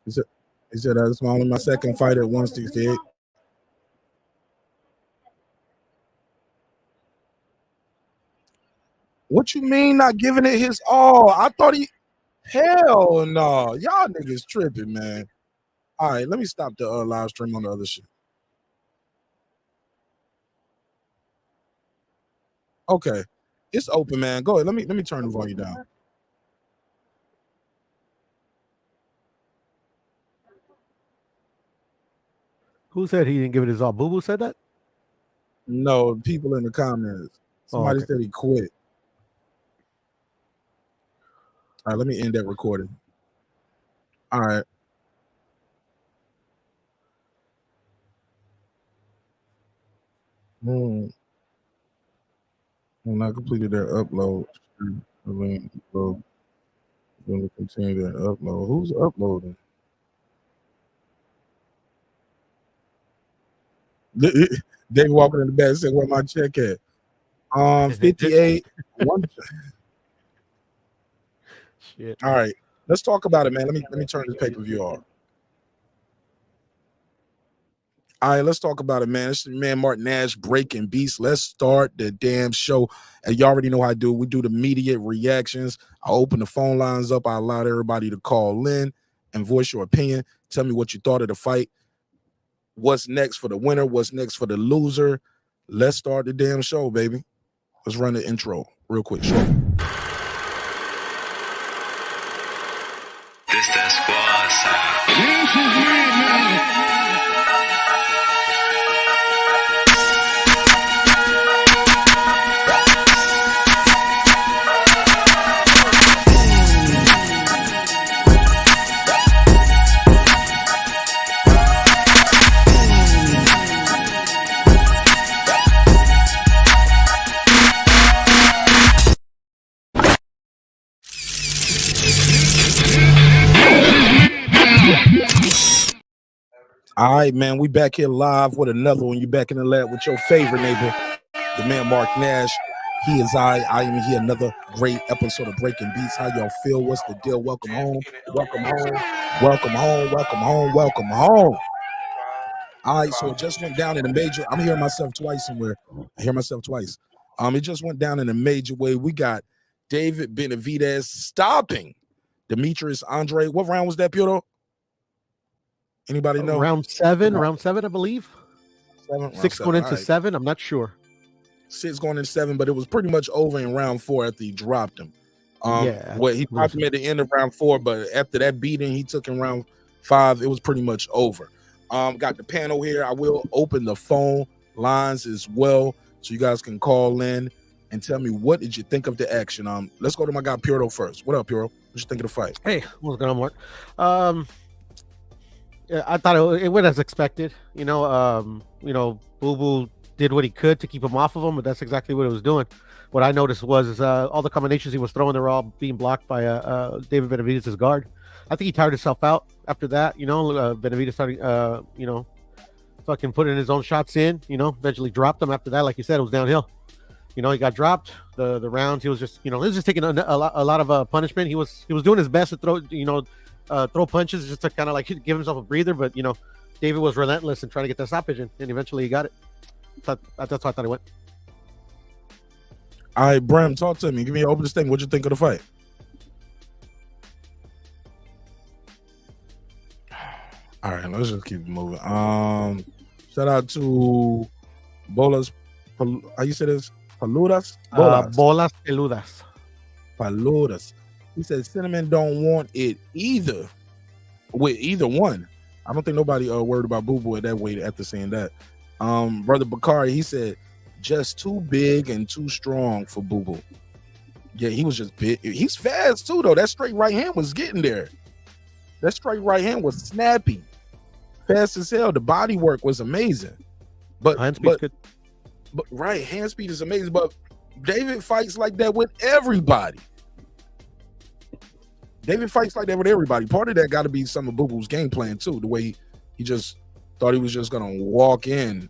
He said that's only my second fight at 168. What you mean not giving it his all? I thought he. Hell no. Y'all niggas tripping, man. All right, let me stop the live stream on the other shit. Okay. It's open, man. Go ahead. Let me turn the volume down. Who said he didn't give it his all? Boo Boo said that? No, people in the comments. Somebody said he quit. All right, let me end that recording. All right. When I completed their upload, when we continue their upload. Who's uploading? David walking in the back and said, "Where my check at?" 58. One. Shit. All right, let's talk about it, man. Let me turn this pay-per-view off. All right, let's talk about it, man. It's the man Mark Nash breaking beats. Let's start the damn show. And you already know how I do. We do the immediate reactions. I open the phone lines up. I allow everybody to call in and voice your opinion. Tell me what you thought of the fight. What's next for the winner? What's next for the loser? Let's start the damn show, baby. Let's run the intro real quick. Show. This that squad side. All right, man, we back here live with another one. You back in the lab with your favorite neighbor, the man Mark Nash. He is I am here. Another great episode of Breaking Beats. How y'all feel? What's the deal? Welcome home. Welcome home. Welcome home. Welcome home. Welcome home. All right, so it just went down in a major. I'm hearing myself twice somewhere. I hear myself twice. It just went down in a major way. We got David Benavidez stopping Demetrius Andrade. What round was that, Piotr? Anybody know? Round seven, I believe. 6 going into 7. I'm not sure. 6 going into 7, but it was pretty much over in round 4 after he dropped him. He dropped him at the end of round 4, but after that beating he took in round 5, it was pretty much over. Got the panel here. I will open the phone lines as well, so you guys can call in and tell me what did you think of the action. Let's go to my guy Piotr first. What up, Piotr? What you think of the fight? Hey, what's going on, Mark? I thought it went as expected. Boo Boo did what he could to keep him off of him, but that's exactly what it was doing. What I noticed was all the combinations he was throwing, they were all being blocked by David Benavidez' guard. I think he tired himself out after that. Benavidez started, fucking putting his own shots in. Eventually dropped him after that. Like you said, it was downhill. He got dropped. The rounds, he was just, he was just taking a lot of punishment. He was doing his best to throw punches just to kind of like give himself a breather, but David was relentless in trying to get that stoppage in, and eventually he got it. That's how I thought it went. All right, Bram, talk to me. Give me an open statement. What'd you think of the fight? All right, let's just keep moving. Shout out to Bolas. How you say this? Paludas? Bolas peludas. Paludas. He said Cinnamon don't want it either with either one. I don't think nobody worried about Boo Boo at that weight after saying that. Brother Bakari, he said just too big and too strong for Boo Boo. Yeah, he was just big. He's fast too, though. That straight right hand was getting there. That straight right hand was snappy. Fast as hell. The body work was amazing. Hand speed's good. But right, hand speed is amazing. But David fights like that with everybody. David fights like that with everybody. Part of that got to be some of Boo Boo's game plan too. The way he just thought he was just gonna walk in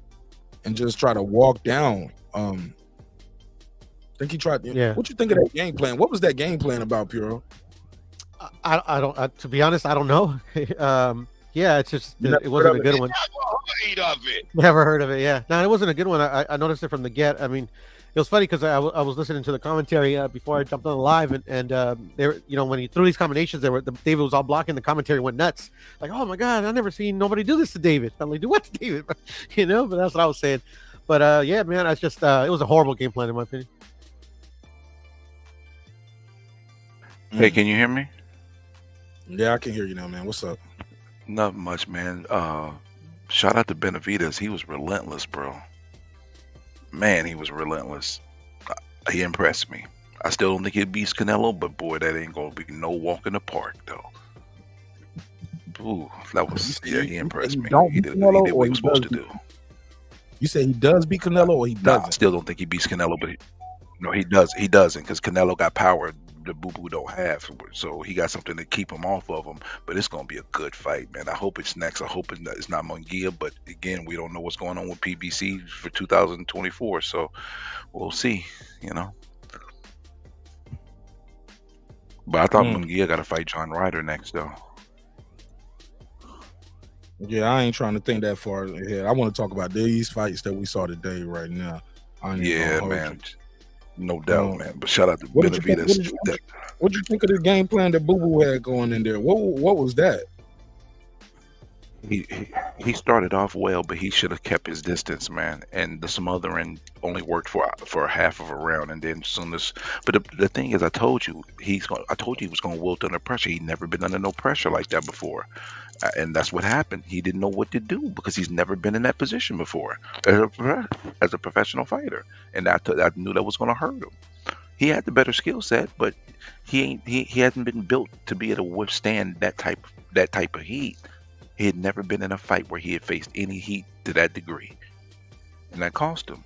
and just try to walk down. I think he tried. Yeah. What you think of that game plan? What was that game plan about, Puro? I don't. To be honest, I don't know. Yeah, it's just it wasn't a good one. Never heard of it. Yeah, no, it wasn't a good one. I noticed it from the get. I mean, it was funny because I was listening to the commentary before I jumped on the live, and they were, when he threw these combinations, David was all blocking. The commentary went nuts, like, "Oh my god, I never seen nobody do this to David." I'm like, "Do what to David?" But that's what I was saying. But yeah, man, it's just it was a horrible game plan in my opinion. Hey, can you hear me? Yeah, I can hear you now, man. What's up? Not much, man. Shout out to Benavidez. He was relentless, bro. Man, he was relentless. He impressed me. I still don't think he beats Canelo, but boy, that ain't gonna be no walk in the park, though. Ooh, that was he impressed me. He did what he was supposed to do. You say he does beat Canelo, or he doesn't? I still don't think he beats Canelo, but he does. He doesn't, because Canelo got power the Boo Boo don't have, so he got something to keep him off of him. But it's gonna be a good fight, man. I hope it's next. I hope it's not Munguia, but again, we don't know what's going on with PBC for 2024, so we'll see. But I thought Munguia got to fight John Ryder next, though. Yeah, I ain't trying to think that far ahead. I want to talk about these fights that we saw today, right now. Yeah, man. No doubt, man. But shout out to Benavidez. What you think of the game plan that Boo Boo had going in there? What was that? He started off well, but he should have kept his distance, man. And the smothering only worked for half of a round, and then soon as. But the thing is, I told you he was going to wilt under pressure. He'd never been under no pressure like that before, and that's what happened. He didn't know what to do because he's never been in that position before as a professional fighter, and I knew that was going to hurt him. He had the better skill set, but he hasn't been built to be able to withstand that type of heat. He had never been in a fight where he had faced any heat to that degree. And that cost him.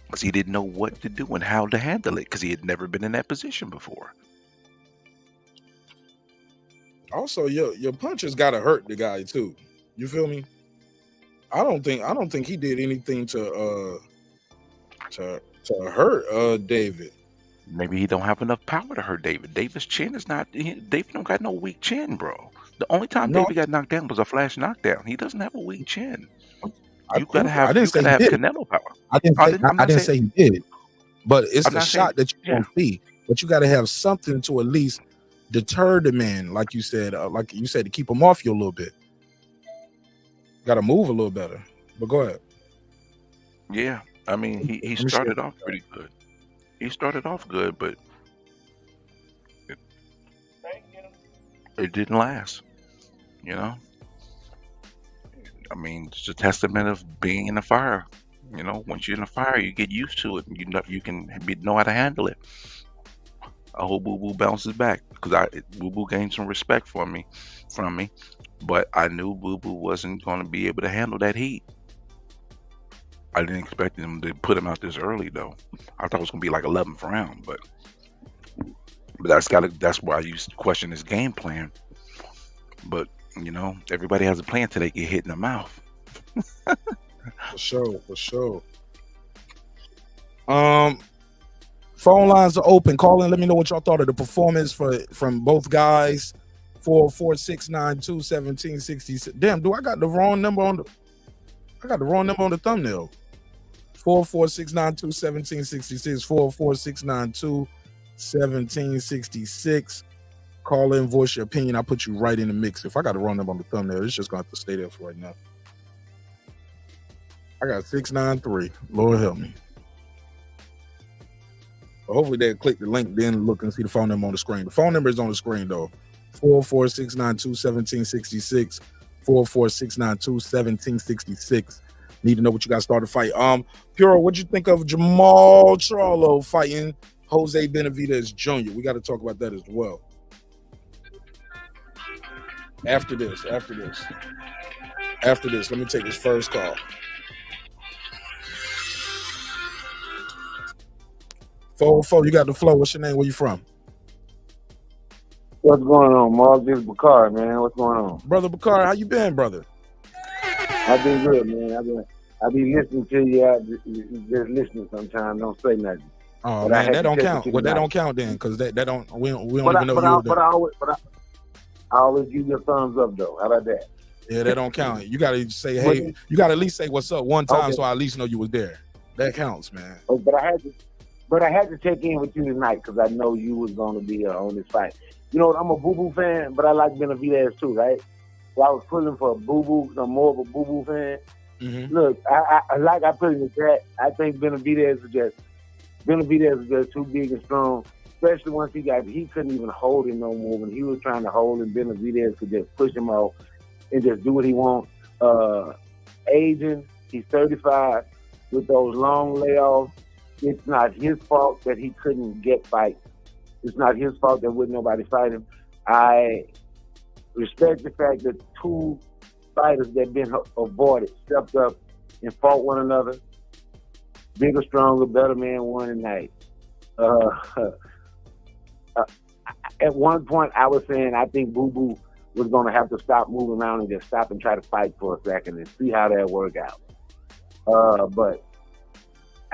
Because he didn't know what to do and how to handle it, because he had never been in that position before. Also, your punches gotta hurt the guy too. You feel me? I don't think he did anything to hurt David. Maybe he don't have enough power to hurt David. David's chin is not. David don't got no weak chin, bro. The only time David got knocked down was a flash knockdown. He doesn't have a weak chin. You gotta have Canelo power. I didn't say he did, but it's the shot that you don't see. But you got to have something to at least deter the man, like you said, to keep him off you a little bit. Got to move a little better. But go ahead. Yeah, I mean, he started off pretty good. He started off good, but it didn't last. I mean, it's a testament of being in the fire. Once you're in the fire, you get used to it, and you can know how to handle it. I hope Boo Boo bounces back, because Boo Boo gained some respect from me, but I knew Boo Boo wasn't going to be able to handle that heat. I didn't expect him to put him out this early, though. I thought it was going to be like 11th round, but that's why I used to question his game plan. But everybody has a plan till they get hit in the mouth. For sure. Phone lines are open. Call in. Let me know what y'all thought of the performance from both guys. 446921766. Damn, I got the wrong number on the thumbnail. 446921766. 446921766. Call in, voice your opinion. I'll put you right in the mix. If I got the wrong number on the thumbnail, it's just gonna have to stay there for right now. I got 693. Lord help me. But hopefully they'll click the link, then look and see the phone number on the screen. The phone number is on the screen though. 446921766. 446921766. Need to know what you got started fight. Puro, what'd you think of Jermall Charlo fighting Jose Benavidez Jr.? We got to talk about that as well. After this, let me take this first call. Fo, you got the flow. What's your name? Where you from? What's going on, Mark? This is Bakar, man. What's going on? Brother Bakar, how you been, brother? I've been good, man. I be listening to you. Just listening sometimes. Don't say nothing. Oh, but man, that don't count. Well, that don't count then, because that don't, we don't even know but I always give you a thumbs up, though. How about that? Yeah, that don't count. You got to say, hey, you got to at least say what's up one time so I at least know you was there. That counts, man. Oh, but I had to check in with you tonight because I know you was going to be on this fight. You know what? I'm a Boo-Boo fan, but I like Benavidez too, right? So I was pulling for a Boo-Boo. I'm more of a Boo-Boo fan. Mm-hmm. Look, I put in the chat, I think Benavidez is just too big and strong, especially once he couldn't even hold him no more. When he was trying to hold him, Benavidez could just push him off and just do what he wants. Aging, he's 35 with those long layoffs. It's not his fault that he couldn't get fights. It's not his fault that wouldn't nobody fight him. I respect the fact that two fighters that been avoided stepped up and fought one another. Bigger, stronger, better man won tonight. At one point, I was saying I think Boo Boo was going to have to stop moving around and just stop and try to fight for a second and see how that worked out. But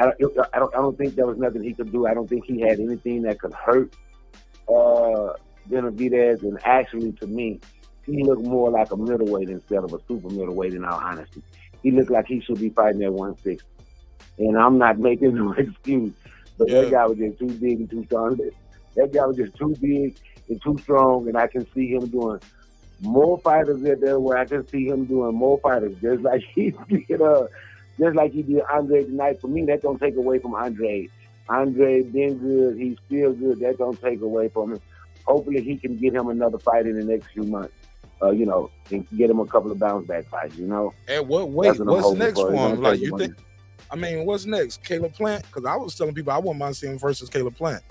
I don't think there was nothing he could do. I don't think he had anything that could hurt Benavidez. And actually, to me, he looked more like a middleweight instead of a super middleweight, in all honesty. He looked like he should be fighting at 160. And I'm not making no excuse, but that guy was just too big and too strong. That guy was just too big and too strong, and I can see him doing more fighters there where I can see him doing more fighters, just like he did Andre tonight. For me, that don't take away from Andre. Andre been good. He's still good. That don't take away from him. Hopefully, he can get him another fight in the next few months. And get him a couple of bounce back fights. And what's next for him? Like you think? I mean, what's next? Caleb Plant? Because I was telling people I wouldn't mind seeing him versus Caleb Plant.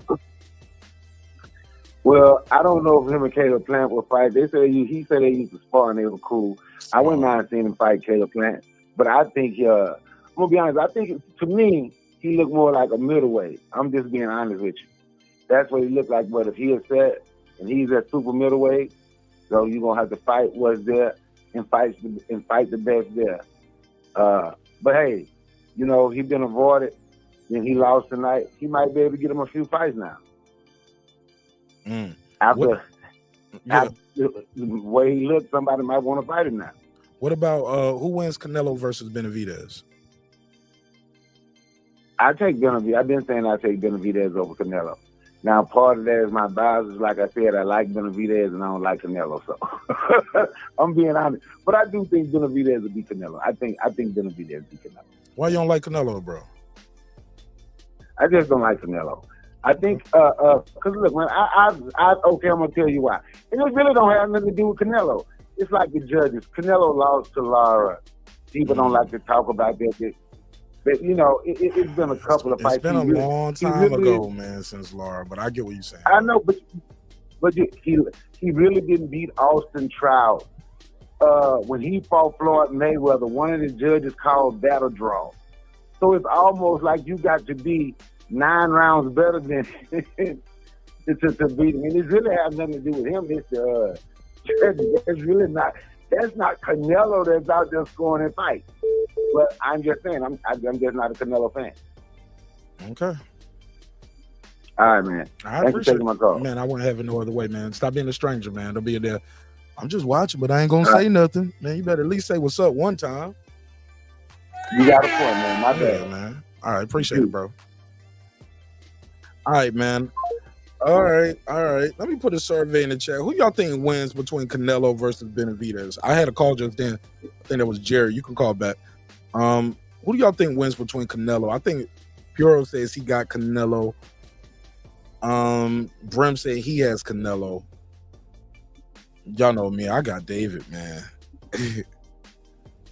Well, I don't know if him and Caleb Plant will fight. He said they used to spar and they were cool. I wouldn't mind seeing him fight Caleb Plant. But I think, I'm going to be honest, I think to me, he looked more like a middleweight. I'm just being honest with you. That's what he looked like. But if he is set and he's at super middleweight, so you're going to have to fight what's there and fight the best there. But hey, he's been avoided and he lost tonight. He might be able to get him a few fights now. After the way he looked, somebody might want to fight him now. What about who wins Canelo versus Benavidez? I take Benavidez. I've been saying I take Benavidez over Canelo. Now, part of that is my bias. Like I said, I like Benavidez and I don't like Canelo. So I'm being honest. But I do think Benavidez will beat Canelo. I think Benavidez will beat Canelo. Why you don't like Canelo, bro? I just don't like Canelo. I think, because look, man, I'm gonna tell you why. And it really don't have nothing to do with Canelo. It's like the judges. Canelo lost to Lara. People don't like to talk about that. But it's been a couple of fights. It's been a long time ago, man, since Lara. But I get what you're saying. I know, but he really didn't beat Austin Trout. When he fought Floyd Mayweather, one of the judges called that a draw. So it's almost like you got to be 9 rounds better than to beat him. And it really has nothing to do with him. It's really not. That's not Canelo that's out there scoring in fights. But I'm just saying, I'm just not a Canelo fan. Okay. All right, man. I Thanks for taking my call. Man, I wouldn't have it no other way, man. Stop being a stranger, man. Don't be there. I'm just watching, but I ain't gonna say nothing. Man, you better at least say what's up one time. You got a point, man. My bad, man. All right, appreciate it, bro. All right, man. All right. Let me put a survey in the chat. Who y'all think wins between Canelo versus Benavidez? I had a call just then. I think that was Jerry. You can call back. Who do y'all think wins between Canelo? I think Puro says he got Canelo. Brim said he has Canelo. Y'all know me. I got David, man.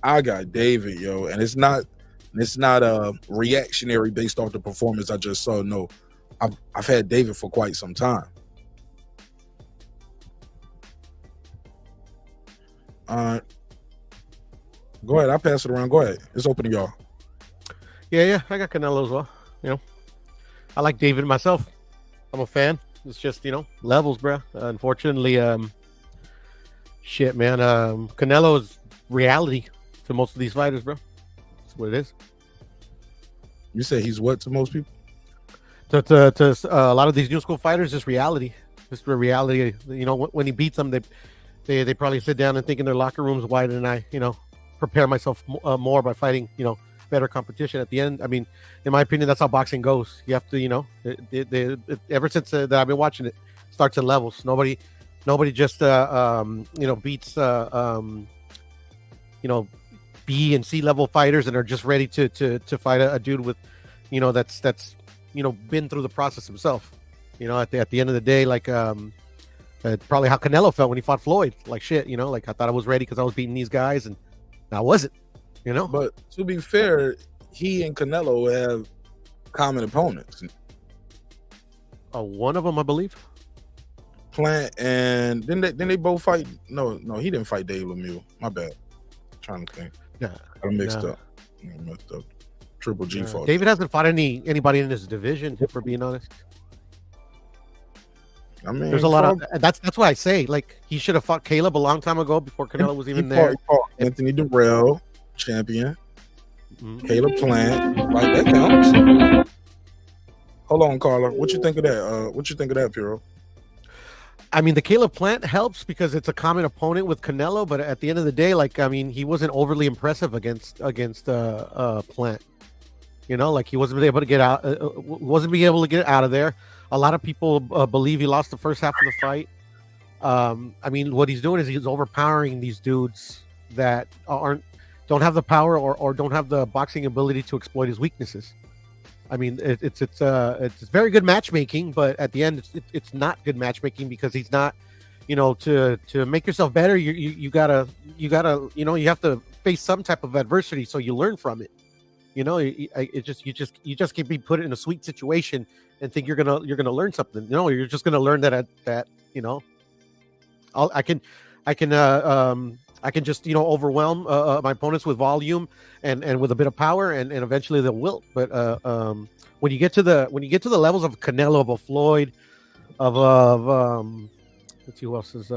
I got David, yo. And it's not reactionary based off the performance I just saw. No. I've had David for quite some time. Go ahead. I'll pass it around. Go ahead. It's open to y'all. Yeah. I got Canelo as well. I like David myself. I'm a fan. It's just, you know, levels, bro. Unfortunately, shit, man. Canelo is reality to most of these fighters, bro. That's what it is. You say he's what to most people? To a lot of these new school fighters, just reality. Just the reality. You know, when he beats them, they probably sit down and think in their locker rooms, why didn't I, you know, prepare myself more by fighting, you know, better competition at the end. I mean, in my opinion, that's how boxing goes. You have to, you know, ever since that I've been watching it, starts in levels. Nobody just you know, beats you know, B and C level fighters and are just ready to fight a dude with, you know, that's you know, been through the process himself. You know, at the end of the day, like probably how Canelo felt when he fought Floyd. Like shit, you know, like I thought I was ready because I was beating these guys and I wasn't. You know, but to be fair, he and Canelo have common opponents. One of them, I believe. Plant and didn't they both fight? No, he didn't fight Dave Lemieux. My bad. I'm trying to think. Yeah, I mixed up. Triple G fought. David hasn't fought anybody in his division, for being honest. I mean, there's a lot of that's why I say, like, he should have fought Caleb a long time ago before Canelo was even there. He fought Anthony Durrell, champion. Caleb Plant, like that counts. Hold on, Carla. What you think of that? What you think of that, Piro? I mean, the Caleb Plant helps because it's a common opponent with Canelo, but at the end of the day, like, I mean, he wasn't overly impressive against Plant. You know, like he wasn't able to get out, of there. A lot of people believe he lost the first half of the fight. I mean, what he's doing is he's overpowering these dudes that don't have the power or don't have the boxing ability to exploit his weaknesses. I mean, it's very good matchmaking, but at the end, it's not good matchmaking because he's not, you know, to make yourself better, you gotta, you know, you have to face some type of adversity so you learn from it. You know, you just can't be put in a sweet situation and think you're gonna learn something. You know, you're just gonna learn that you know, I can just, you know, overwhelm my opponents with volume and with a bit of power, and eventually they'll wilt. But when you get to the levels of Canelo, of a Floyd, of let's see who else is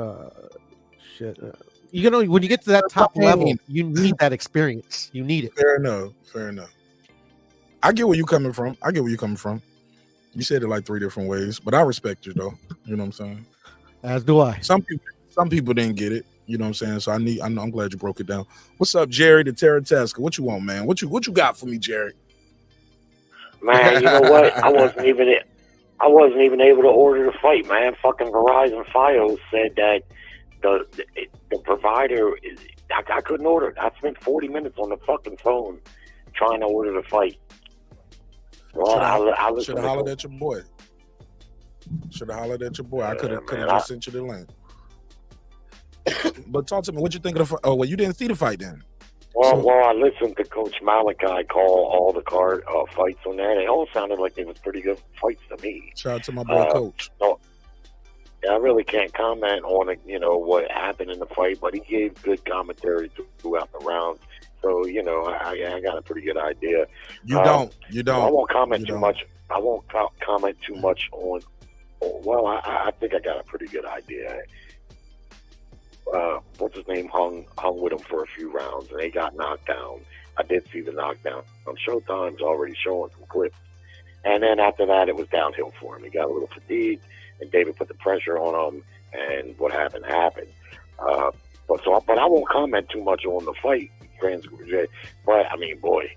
you know, when you get to that top level, you need that experience. You need it. Fair enough. I get where you're coming from. You said it like 3 different ways, but I respect you though. You know what I'm saying? As do I. Some people didn't get it. You know what I'm saying? So I'm glad you broke it down. What's up, Jerry the Terrataska? What you want, man? What you got for me, Jerry? Man, you know what? I wasn't even able to order the fight, man. Fucking Verizon Fios said that the provider I couldn't order it. I spent 40 minutes on the fucking phone trying to order the fight. Well, I should have hollered at your boy. I could have just sent you the link. But talk to me. What you think of the fight? Oh, well, you didn't see the fight then. Well, I listened to Coach Malachi call all the card fights on there. They all sounded like they was pretty good fights to me. Shout out to my boy, Coach. So, I really can't comment on it, you know, what happened in the fight, but he gave good commentary throughout the rounds. So, you know, I got a pretty good idea. You don't. I won't comment too much. I won't comment too much on. Well, I think I got a pretty good idea. What's his name hung with him for a few rounds, and they got knocked down. I did see the knockdown. Showtime's already showing some clips. And then after that, it was downhill for him. He got a little fatigued, and David put the pressure on him, and what happened. But I won't comment too much on the fight, but I mean, boy,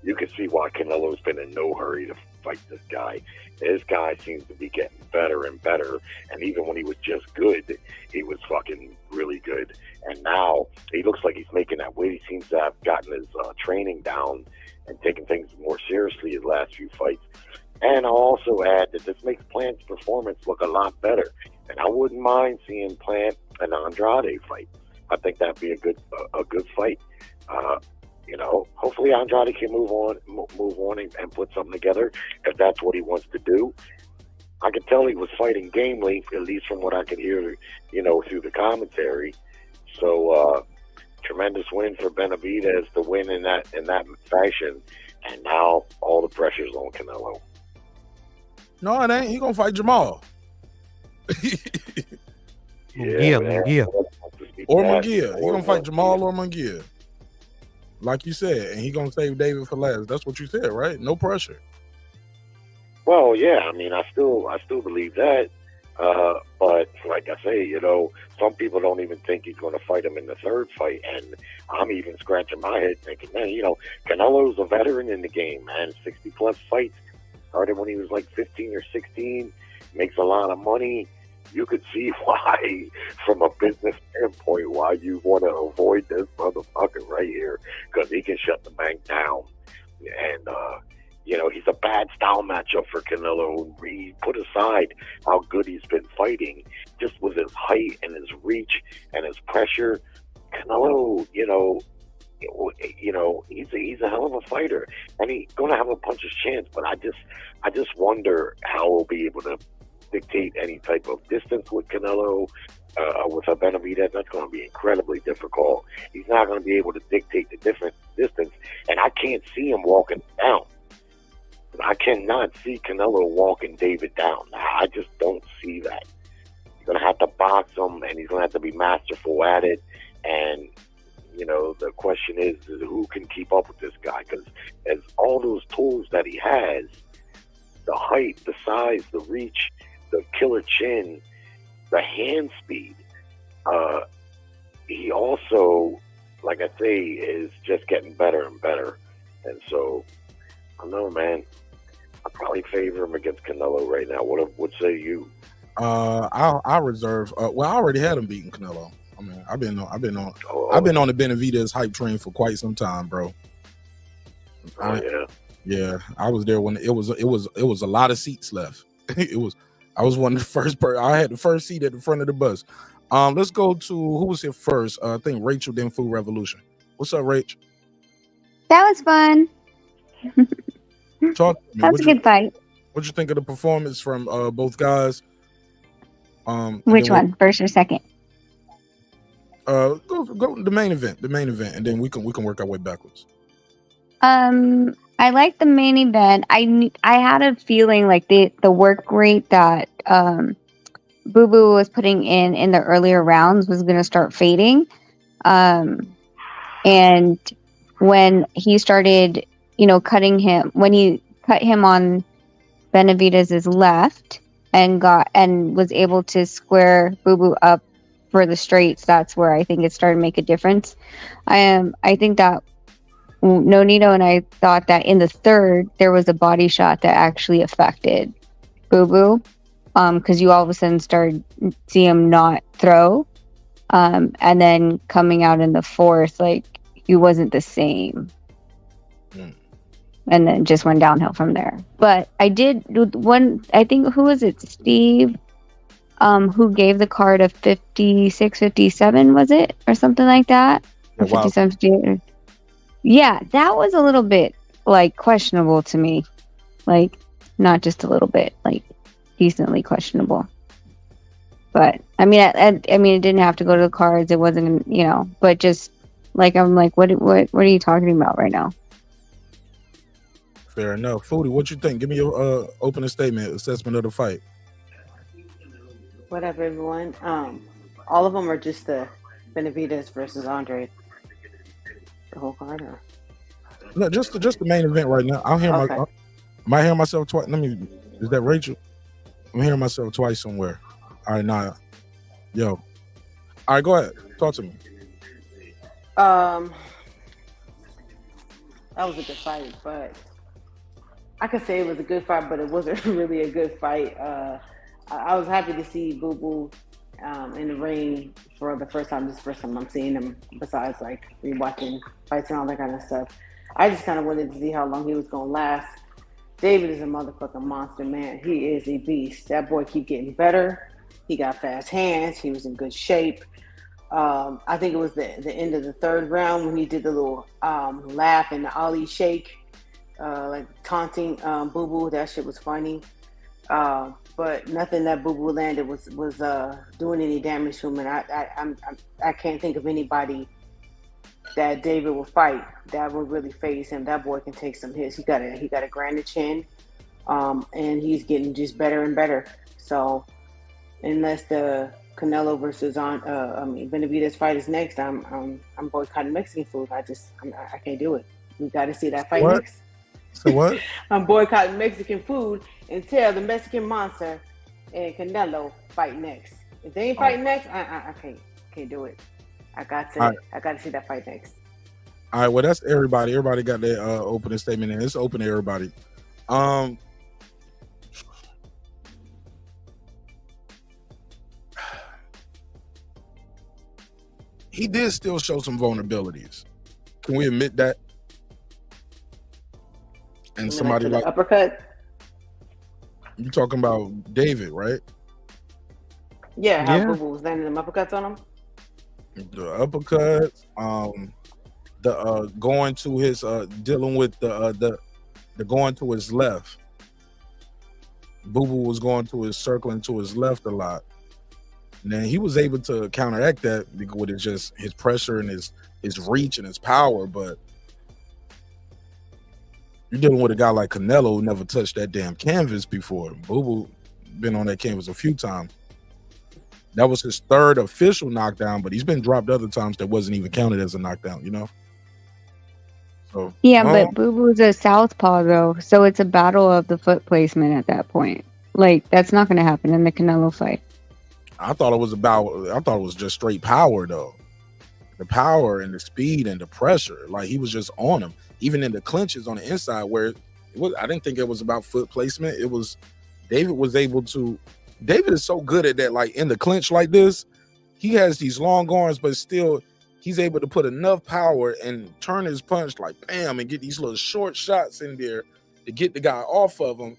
you can see why Canelo's been in no hurry to fight this guy. This guy seems to be getting better and better, and even when he was just good, he was fucking really good. And now he looks like he's making that weight. He seems to have gotten his training down and taking things more seriously his last few fights. And I'll also add that this makes Plant's performance look a lot better. And I wouldn't mind seeing Plant and Andrade fight. I think that'd be a good fight. You know, hopefully Andrade can move on and put something together, if that's what he wants to do. I could tell he was fighting gamely, at least from what I could hear, you know, through the commentary. So tremendous win for Benavidez to win in that fashion, and now all the pressure's on Canelo. No, it ain't. He gonna fight Jermall. Munguia. Or Munguia. He gonna fight Jermall or Munguia. Like you said, and he gonna save David for last. That's what you said, right? No pressure. Well, yeah, I mean, I still believe that. But like I say, some people don't even think he's going to fight him in the third fight, and I'm even scratching my head thinking, man, Canelo's a veteran in the game, man. 60+ fights. Started when he was like 15 or 16. Makes a lot of money. You could see why, from a business standpoint, why you want to avoid this motherfucker right here, because he can shut the bank down. And, he's a bad style matchup for Canelo. He put aside how good he's been fighting, just with his height and his reach and his pressure. Canelo, he's a hell of a fighter, and he's going to have a puncher's chance. But I just wonder how he'll be able to dictate any type of distance with Canelo. With a Benavidez, that's going to be incredibly difficult. He's not going to be able to dictate the different distance, and I can't see him walking down. I cannot see Canelo walking David down. I just don't see that. He's going to have to box him, and he's going to have to be masterful at it. And, the question is who can keep up with this guy? Because as all those tools that he has, the height, the size, the reach, the killer chin, the hand speed, he also, like I say, is just getting better and better. And so, I don't know, man. I probably favor him against Canelo right now. What say you? I'll reserve. Well, I already had him beating Canelo. I mean, I've been on the Benavidez hype train for quite some time, bro. Yeah. I was there when it was a lot of seats left. I was one of the first. I had the first seat at the front of the bus. Let's go to who was here first. I think Rachel, then Food Revolution. What's up, Rach? That was fun. Talk to me. That was a good fight. What'd you think of the performance from both guys? Which one, first or second? Go the main event, and then we can work our way backwards. I like the main event. I had a feeling like the work rate that Boo Boo was putting in the earlier rounds was going to start fading. And when he started, cutting him, when he cut him on Benavidez's left and was able to square Boo Boo up for the straights, that's where I think it started to make a difference. I think that Nonito and I thought that in the third there was a body shot that actually affected Boo Boo, because you all of a sudden started see him not throw, and then coming out in the fourth, like he wasn't the same, and then just went downhill from there. But I did one. I think who was it, Steve, who gave the card of 56, 57, was it, or something like that, or 57, 58. Yeah, that was a little bit like questionable to me. Like, not just a little bit, like decently questionable. But I mean, it didn't have to go to the cards. It wasn't, but just like I'm like, what are you talking about right now? Fair enough. Foodie, what you think? Give me your opening statement, assessment of the fight. What up, everyone? All of them are just the Benavidez versus Andrade. The whole card, or? No, just the main event right now. I'm hearing am I hearing myself twice? Is that Rachel? I'm hearing myself twice somewhere. All right, now, yo. All right, go ahead. Talk to me. That was a good fight, but I could say it was a good fight, but it wasn't really a good fight. I was happy to see Boo Boo in the ring for the first time. This is the first time I'm seeing him, besides like rewatching fights and all that kind of stuff. I just kind of wanted to see how long he was going to last. David is a motherfucking monster, man. He is a beast. That boy keep getting better. He got fast hands. He was in good shape. I think it was the end of the third round when he did the little laugh and the Ali shake, like taunting Boo Boo. That shit was funny. But nothing that Boo Boo landed was doing any damage to him, and I can't think of anybody that David will fight that will really phase him. That boy can take some hits. He got a granite chin. and he's getting just better and better. So unless the Canelo versus Benavidez fight is next, I'm boycotting Mexican food. I can't do it. We got to see that fight next. So what? I'm boycotting Mexican food until the Mexican Monster and Canelo fight next. If they ain't fighting next, I can't do it. I got to see that fight next. All right, well, that's everybody. Everybody got their opening statement, and it's open to everybody. He did still show some vulnerabilities. Can we admit that? And somebody like uppercut. You talking about David, right? Yeah, how Boo was landing them uppercuts on him. The uppercuts, the going to his dealing with the going to his left. Boo Boo was going to his circling to his left a lot. And then he was able to counteract that with just his pressure and his reach and his power, but you're dealing with a guy like Canelo who never touched that damn canvas before. Boo Boo been on that canvas a few times. That was his third official knockdown, but he's been dropped other times that wasn't even counted as a knockdown, you know? So yeah, but Boo Boo's a southpaw though, so it's a battle of the foot placement at that point. Like, that's not going to happen in the Canelo fight. I thought it was just straight power though. The power and the speed and the pressure. Like, he was just on him. Even in the clinches on the inside where I didn't think it was about foot placement. It was David is so good at that, like in the clinch like this. He has these long arms, but still he's able to put enough power and turn his punch like bam and get these little short shots in there to get the guy off of him.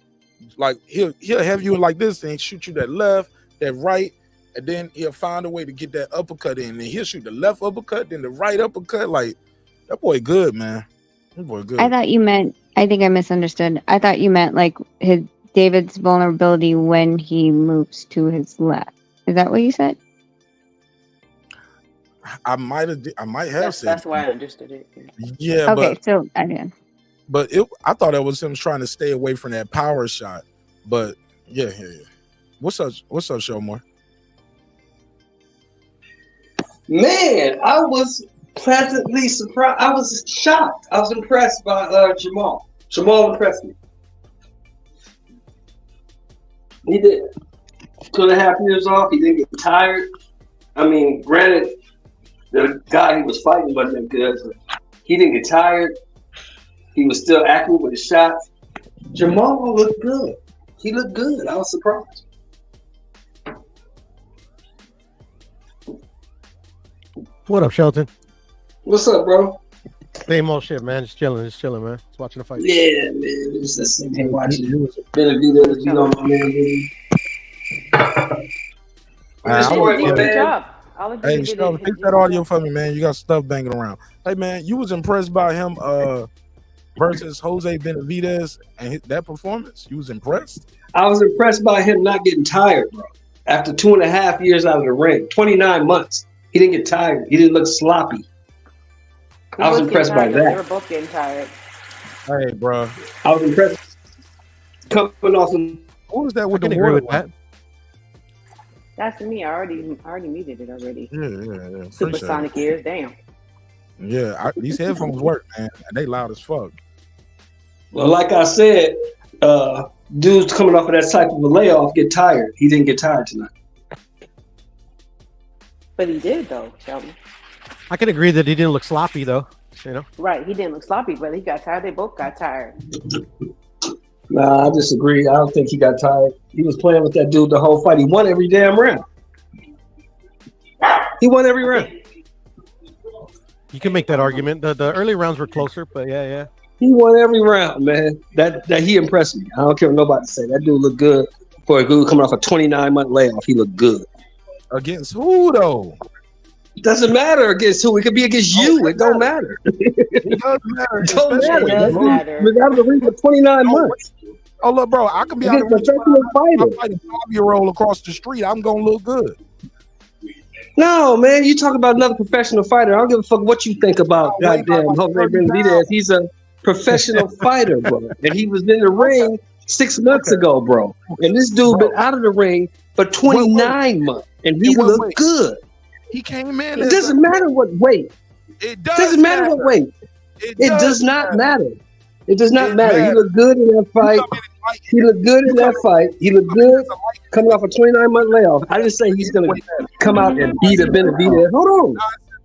Like he'll have you like this and shoot you that left, that right, and then he'll find a way to get that uppercut in. And he'll shoot the left uppercut, then the right uppercut. Like, that boy good, man. That boy good. I think I misunderstood. I thought you meant like David's vulnerability when he moves to his left. Is that what you said? I might have said. That's why I understood it. Yeah. Okay, so I did. But I thought it was him trying to stay away from that power shot. But yeah. What's up, Showmore? Man, I was pleasantly surprised. I was shocked. I was impressed by Jermall. Jermall impressed me. He did 2.5 years off. He didn't get tired. I mean, granted, the guy he was fighting wasn't good, but he didn't get tired. He was still accurate with his shots. Jermall looked good. He looked good. I was surprised. What up, Shelton? What's up, bro? Same old shit, man. Just chilling, man. Just watching the fight. Yeah, man. It's the same thing watching. Benavidez, you know, man. Good job. Hey, Shelton, fix that audio for me, man. You got stuff banging around. Hey, man, you was impressed by him versus Jose Benavidez and that performance? You was impressed? I was impressed by him not getting tired, bro. After 2.5 years out of the ring, 29 months. He didn't get tired. He didn't look sloppy. I was impressed by that. They were both getting tired. Hey, bro. I was impressed. Coming off of what was that with the agree with that? That's me. I already muted it already. Yeah. Supersonic ears, damn. Yeah, these headphones work, man, and they loud as fuck. Well, like I said, dudes coming off of that type of a layoff get tired. He didn't get tired tonight. But he did, though, Shelton. I can agree that he didn't look sloppy, though. You know, right? He didn't look sloppy, but he got tired. They both got tired. Nah, I disagree. I don't think he got tired. He was playing with that dude the whole fight. He won every damn round. He won every round. You can make that argument. The early rounds were closer, but yeah. He won every round, man. That he impressed me. I don't care what nobody say. That dude looked good for a dude coming off a 29-month layoff. He looked good. Against who though? Doesn't matter against who. It could be against you. It don't matter. It does matter. It don't matter. We're out of the ring for 29 months. Oh look, bro, I can be out of the ring. I'm fighting a 5-year-old across the street. I'm gonna look good. No, man, you talk about another professional fighter. I don't give a fuck what you think about goddamn Jose Benavidez. He's a professional fighter, bro. And he was in the ring 6 months ago, bro. And this dude been out of the ring for 29 months, and he looked good. He came in. It doesn't matter what weight. It doesn't matter what weight. It does not matter. It does not matter. He looked good in that fight. He looked good in that fight. He looked good coming off a 29-month layoff. I didn't say he's going to come out and beat a Benavidez. Hold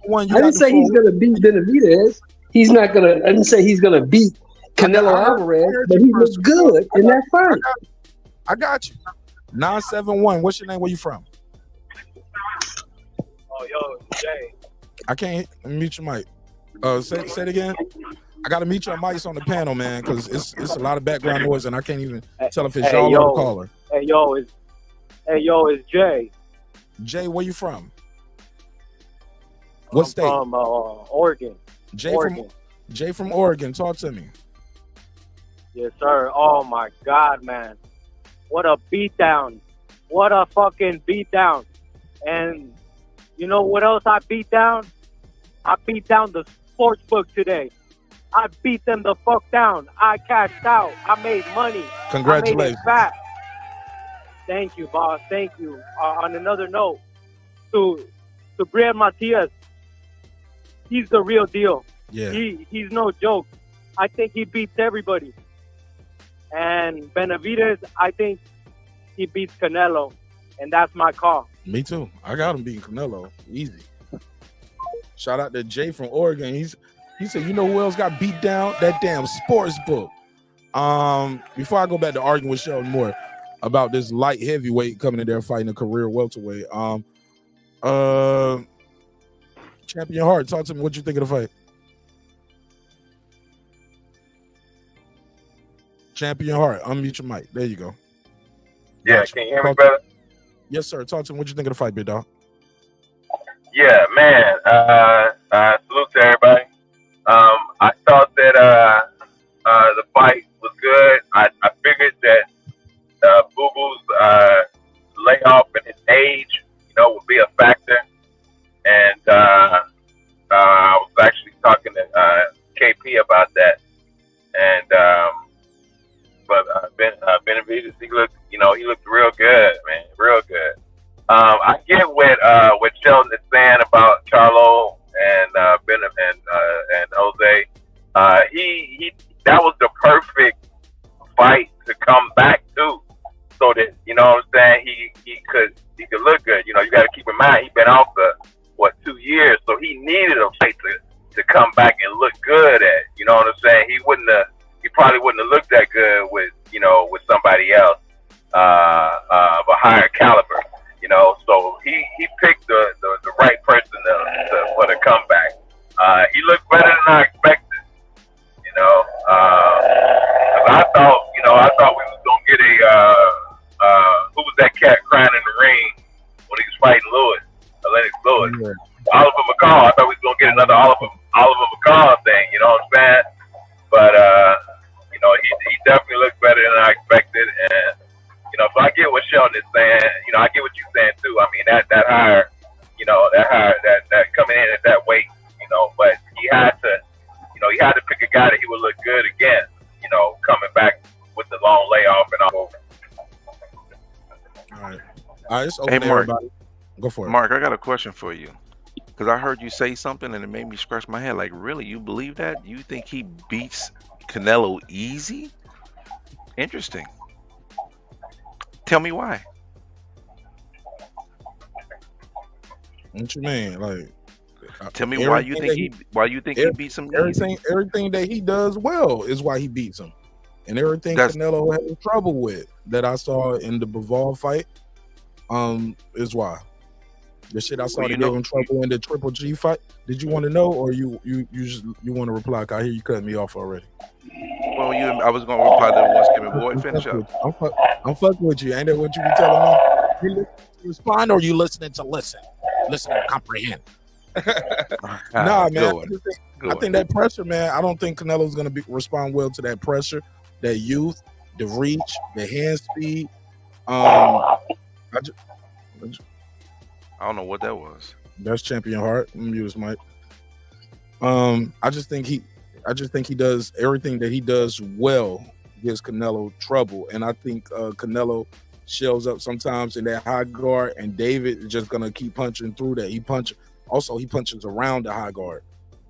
on. I didn't say he's going to beat Benavidez. He's not going to. I didn't say he's going to beat Canelo Alvarez, but he looked good in that fight. I got you. 971. What's your name? Where you from? Oh, yo, Jay. I can't mute your mic. Say it again. I got to mute your mics on the panel, man, because it's a lot of background noise, and I can't even tell if it's y'all or the caller. Hey, it's Jay. Jay, where you from? What state? From Oregon. Jay from Oregon. Talk to me. Yes, sir. Oh, my God, man. What a beatdown. What a fucking beatdown. And you know what else I beat down? I beat down the sports book today. I beat them the fuck down. I cashed out. I made money. Congratulations. I made it back. Thank you, boss. Thank you. On another note, to Subriel Matias, he's the real deal. Yeah. He's no joke. I think he beats everybody. And Benavidez, I think he beats Canelo. And that's my call. Me too. I got him beating Canelo. Easy. Shout out to Jay from Oregon. He said, you know who else got beat down? That damn sports book. Before I go back to arguing with Sheldon more about this light heavyweight coming in there fighting a career welterweight. Champion Hart, talk to me. What you think of the fight? Champion Hart, unmute your mic. There you go. Yeah, Gotcha. can you hear me better? Yes, sir. Talk to me. What you think of the fight, big dog? Yeah, man. Salute to everybody. I thought that the fight was good. I figured that Boo Boo's layoff and his age, would be a factor. And I was actually talking to KP about that. And Benavidez, he looked real good, man, real good. I get what Sheldon is saying about Charlo and Ben and Jose. That was the perfect fight to come back to, so that what I'm saying, he could look good. You got to keep in mind he's been out for 2 years, so he needed a fight to come back and look good at. You know what I'm saying? He probably wouldn't have looked that good with somebody else of a higher caliber. So he picked the right person for the comeback. He looked better than I expected. I thought we was gonna get who was that cat crying in the ring when he was fighting Lennox Lewis? Yeah. Oliver McCall. I thought we was gonna get another Oliver McCall thing. You know what I'm saying? But he definitely looked better than I expected, and so I get what Sheldon is saying. I get what you're saying too. I mean that higher, that coming in at that weight, but he had to pick a guy that he would look good against, coming back with the long layoff and all. All right, it's open. Hey, Mark. Everybody. Go for it. Mark, I got a question for you. Because I heard you say something and it made me scratch my head. Like, really? You believe that? You think he beats Canelo easy? Interesting. Tell me why. What you mean? Like, tell me why you think he beats him easy. Everything that he does well is why he beats him, and everything Canelo had trouble with that I saw in the Bivol fight, is why. The shit I saw that gave him trouble in the Triple G fight. Did you want to know, or you want to reply? I hear you cutting me off already. Well, I was gonna reply to the one skimming boy. Finish up. I'm fucking with you. Ain't that what you be telling me? You listening to respond, or you listening to listen? Listening to comprehend. Nah, man. I think that pressure, man. I don't think Canelo's gonna respond well to that pressure, that youth, the reach, the hand speed. I don't know what that was. That's Champion Hart. I'm gonna use Mike. I just think he does everything that he does well gives Canelo trouble. And I think Canelo shells up sometimes in that high guard, and David is just gonna keep punching through that. He punches around the high guard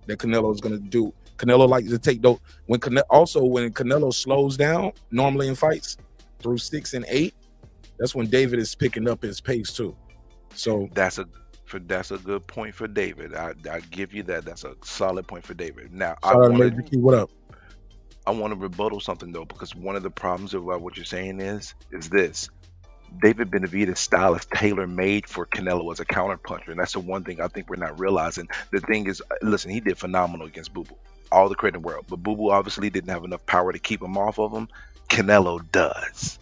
that Canelo is gonna do. Canelo likes to take those when Canelo slows down normally in fights through 6 and 8. That's when David is picking up his pace too. So that's a good point for David. I give you that. That's a solid point for David. Now what up? I want to rebuttal something though, because one of the problems about what you're saying is this. David Benavidez' style is tailor-made for Canelo as a counterpuncher, and that's the one thing I think we're not realizing. The thing is, listen, he did phenomenal against Boo Boo. All the credit in the world. But Boo Boo obviously didn't have enough power to keep him off of him. Canelo does.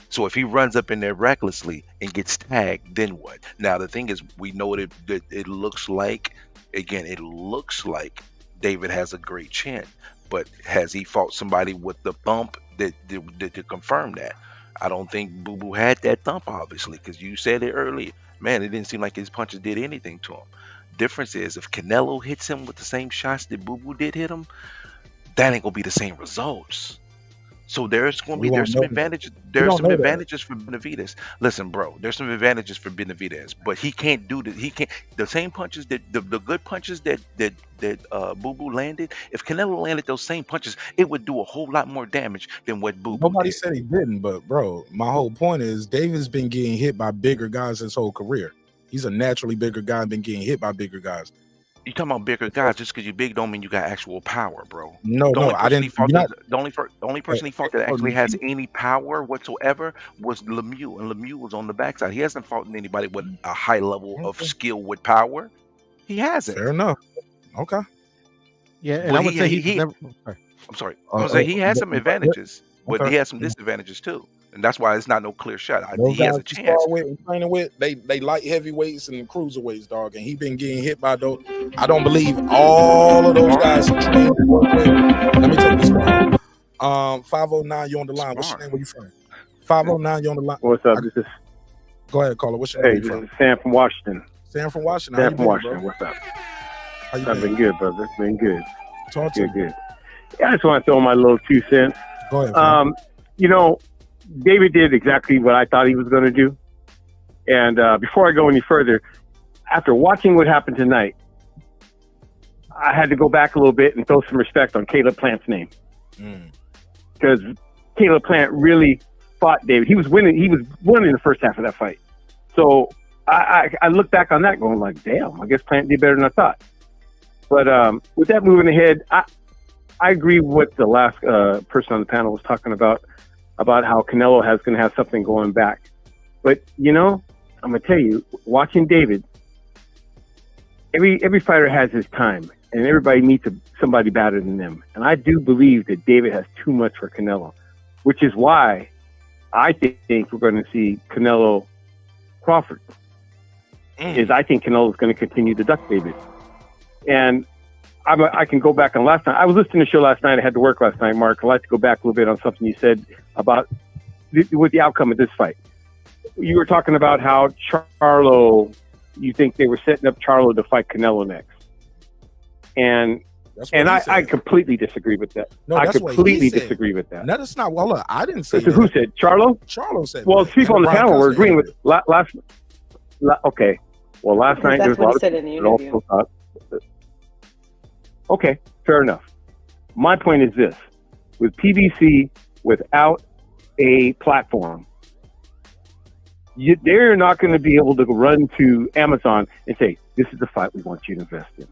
So if he runs up in there recklessly and gets tagged, then what? Now, the thing is, we know that it looks like, again, it looks like David has a great chin. But has he fought somebody with the thump to confirm that? I don't think Boo Boo had that thump, obviously, because you said it earlier. Man, it didn't seem like his punches did anything to him. Difference is, if Canelo hits him with the same shots that Boo Boo did hit him, that ain't gonna be the same results. So there's some advantages. There's some advantages for Benavidez. Listen, bro, there's some advantages for Benavidez, but he can't do that. He can't the same punches that the good punches that Boo Boo landed. If Canelo landed those same punches, it would do a whole lot more damage than what Boo Boo did. Nobody said he didn't, but bro, my whole point is David's been getting hit by bigger guys his whole career. He's a naturally bigger guy and been getting hit by bigger guys. You talking about bigger guys? Just because you're big don't mean you got actual power, bro. No, I didn't. The only person he fought that actually has any power whatsoever was Lemieux, and Lemieux was on the backside. He hasn't fought anybody with a high level of skill with power. He hasn't. Fair enough. Okay. Yeah, and I would say I'm sorry. I would say he has some advantages, but he has some disadvantages too. And that's why it's not no clear shot. He has a chance. Training with they light heavyweights and cruiserweights, dog, and he been getting hit by those. I don't believe all of those guys he trained to work with. Let me take this call. 509, you on the line. What's your name? Where you from? 509, you on the line. What's up? This is. Go ahead, caller. What's your name? Hey, this is Sam from Washington. Sam from Washington. Sam from Washington. What's up? How you I've been good, brother. It's been good. Talk to good. Yeah, I just want to throw my little 2 cents. Go ahead. You know, David did exactly what I thought he was going to do. And before I go any further, after watching what happened tonight, I had to go back a little bit and throw some respect on Caleb Plant's name. Because Caleb Plant really fought David. He was winning the first half of that fight. So I look back on that going like, damn, I guess Plant did better than I thought. But with that moving ahead, I agree with what the last person on the panel was talking about how Canelo is going to have something going back. But, you know, I'm going to tell you, watching David, every fighter has his time, and everybody needs somebody better than them. And I do believe that David has too much for Canelo, which is why I think we're going to see Canelo Crawford. I think Canelo is going to continue to duck David. And I can go back on last night. I was listening to the show last night. I had to work last night, Mark. I'd like to go back a little bit on something you said about with the outcome of this fight. You were talking about how Charlo, you think they were setting up Charlo to fight Canelo next. And I completely disagree with that. No, I completely disagree with that. No, that's not. Well, look, I didn't say that. Who said? Charlo? Charlo said well, that. people on the panel were agreeing with last. Okay. Well, last night there was a lot of said in the interview. Okay, fair enough. My point is this. With PBC, without a platform, they're not going to be able to run to Amazon and say, this is the fight we want you to invest in.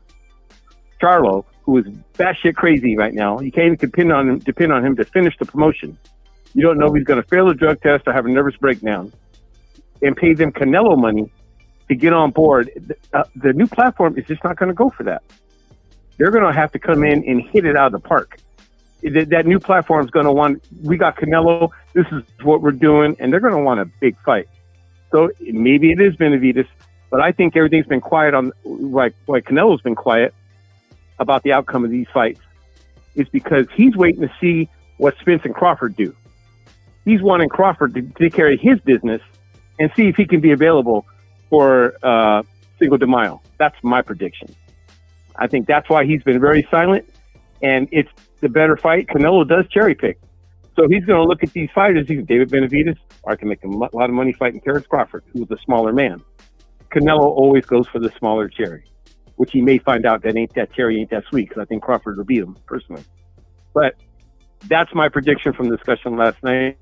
Charlo, who is batshit crazy right now, you can't even depend on him to finish the promotion. You don't know if he's going to fail a drug test or have a nervous breakdown, and pay them Canelo money to get on board. The new platform is just not going to go for that. They're going to have to come in and hit it out of the park. That new platform is going to want, we got Canelo, this is what we're doing, and they're going to want a big fight. So maybe it is Benavidez, but I think everything's been quiet on, like Canelo's been quiet about the outcome of these fights. It's because he's waiting to see what Spence and Crawford do. He's wanting Crawford to take care of his business and see if he can be available for Cinco de Mayo. That's my prediction. I think that's why he's been very silent, and it's the better fight. Canelo does cherry pick. So he's going to look at these fighters. He's David Benavidez, or I can make a lot of money fighting Terrence Crawford, who's a smaller man. Canelo always goes for the smaller cherry, which he may find out that cherry ain't that sweet, because I think Crawford will beat him personally. But that's my prediction from the discussion last night.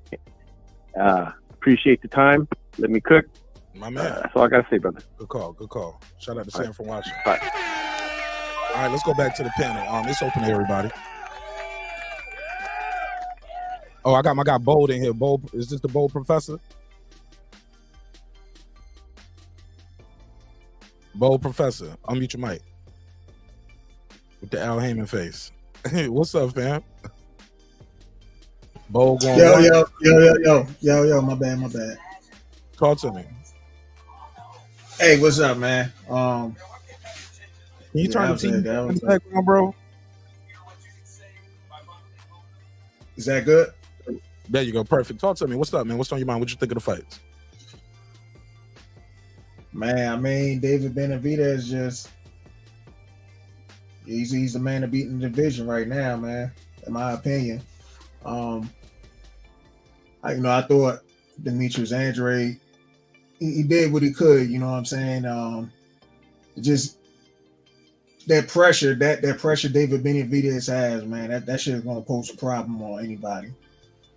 Appreciate the time. Let me cook. My man. That's all I got to say, brother. Good call. Good call. Shout out to Sam from watching. Bye. All right, let's go back to the panel. It's open to everybody. Oh, I got my guy Bold in here. Bold, is this the Bold Professor? Bold Professor, unmute your mic. With the Al Heyman face. What's up, fam? Bold going Yo, my bad. Talk to me. Hey, what's up, man? Can you turn the TV in the background, bro? Is that good? There you go. Perfect. Talk to me. What's up, man? What's on your mind? What you think of the fights? Man, I mean, David Benavidez just he's the man to beat in the division right now, man, in my opinion. I thought Demetrius Andrade, he did what he could, you know what I'm saying? Just that pressure David Benavidez has, man, that shit is gonna pose a problem on anybody,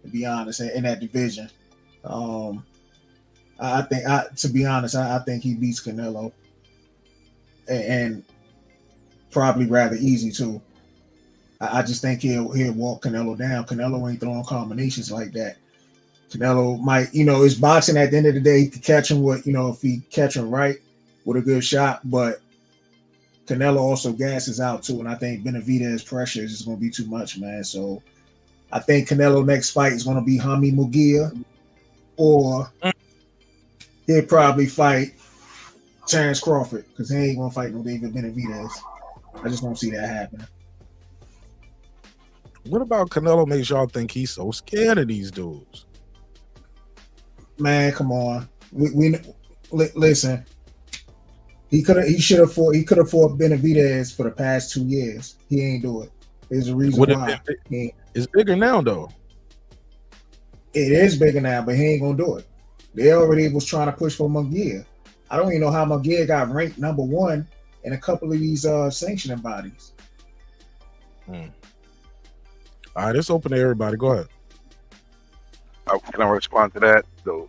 to be honest, in that division. I think he beats Canelo, and probably rather easy too. I just think he'll walk Canelo down. Canelo ain't throwing combinations like that. Canelo might, it's boxing at the end of the day. He could catch him if he catch him right with a good shot, but Canelo also gasses out too, and I think Benavidez pressure is going to be too much, man. So I think Canelo next fight is going to be Jaime Munguia, or he'll probably fight Terrence Crawford, because he ain't going to fight no David Benavidez. I just don't see that happening. What about Canelo makes y'all think he's so scared of these dudes? Man, come on. We listen. He could have fought Benavidez for the past 2 years. He ain't do it. There's a reason why. It's bigger now, though. It is bigger now, but he ain't gonna do it. They already was trying to push for Munguia. I don't even know how Munguia got ranked number 1 in a couple of these sanctioning bodies. All right, it's open to everybody. Go ahead. Can I respond to that? So,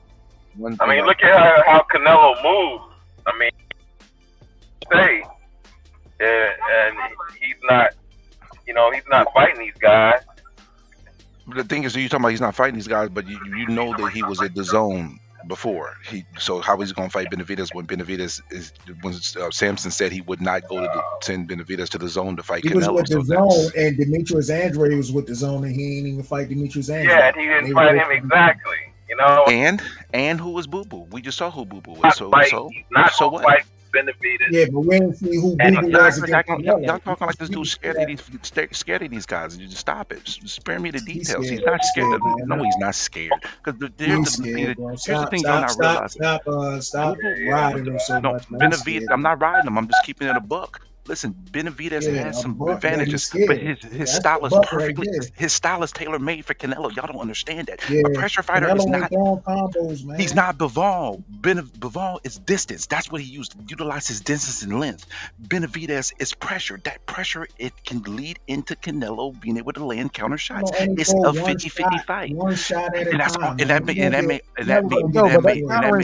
look at how Canelo moves. I mean, and he's not, he's not fighting these guys. The thing is, you're talking about he's not fighting these guys, but you know that he was at the zone before. So how is he going to fight Benavidez when Samson said he would not go to send Benavidez to the zone to fight Canelo? He was with the zone, and Demetrius Andrade was with the zone, and he ain't even fight Demetrius Andrade. Yeah, he didn't fight him exactly. And who was Boo Boo? We just saw who Boo Boo was. So what? Fight Benavidez. Yeah, but we didn't see who Boo Boo was. Y'all talking like this dude's scared of these guys. You just stop it. Spare me the details. He's not scared of them. No, he's not scared. Because here's the thing y'all not realizing. Stop riding him so much. Benavidez, I'm not riding him. I'm just keeping it a buck. Listen, Benavidez has some advantages, but his style is perfectly. His style is tailor made for Canelo. Y'all don't understand that. A pressure fighter is not. Combos, he's not Bivol. Bivol is distance. That's what he used to utilize his distance and length. Benavidez is pressure. That pressure, it can lead into Canelo being able to land counter shots. It's a 50-50 fight. One shot at a time. And that may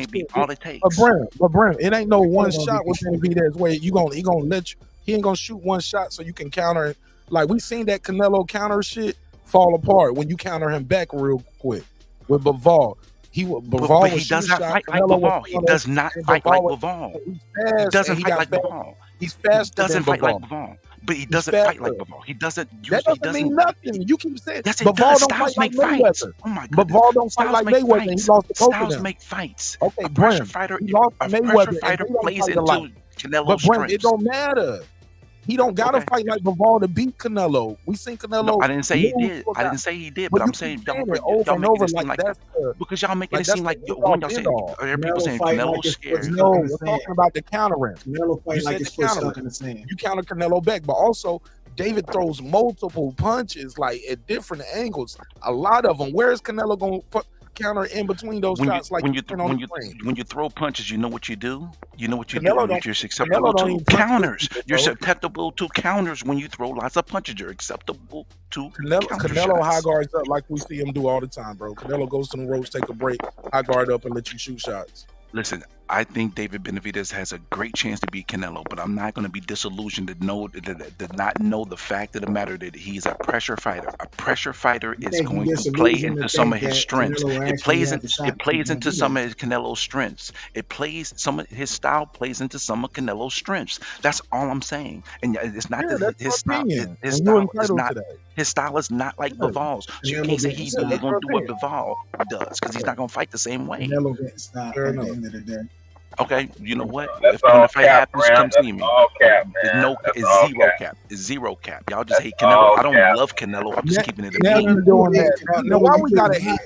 be all it takes. But Brent, it ain't no one shot with Benavidez where he gonna let you. He ain't gonna shoot one shot so you can counter it. Like we seen that Canelo counter shit fall apart when you counter him back real quick with Bivol. He does not fight like Bivol. He does not fight like Bivol. He doesn't fight like Bivol. He's fast. He doesn't fight like Bivol. But he doesn't fight like Bivol. He doesn't. That doesn't mean nothing. You keep saying Bivol don't fight like Mayweather. Oh my God. Bivol don't fight like Mayweather. He lost to both of them. Styles make fights. Okay, a pressure fighter plays into Canelo's strengths. It don't matter. He don't gotta fight like Bivol to beat Canelo. We seen Canelo. No, I didn't say he did. But I'm saying y'all making it seem like because y'all making it seem like when y'all say people saying Canelo's scared. No, we're talking about the countering. Canelo fight like it's stuck in the sand. You counter Canelo back, but also David throws multiple punches like at different angles. A lot of them. Where is Canelo going to counter in between those shots? When you throw punches, you know what you do. You know what you do. You're susceptible to counters. You're susceptible to counters when you throw lots of punches. You're acceptable to Canelo high guards up like we see him do all the time, bro. Canelo goes to the ropes, take a break, high guard up, and let you shoot shots. Listen, I think David Benavidez has a great chance to beat Canelo, but I'm not going to be disillusioned to not know the fact of the matter that he's a pressure fighter. A pressure fighter is going to play into some of his strengths. It plays into some of his Canelo's strengths. It plays some of his style plays into some of Canelo's strengths. That's all I'm saying. And it's not that his style is not like Bival's. So you can't say he's going to do what Bival does because he's not going to fight the same way. Canelo gets stopped at the end of the day. Okay, you know what? If when the fight happens, come see me. It's zero cap. It's zero cap. Y'all just hate Canelo. I don't love Canelo. I'm just keeping it. Now, why we gotta hate?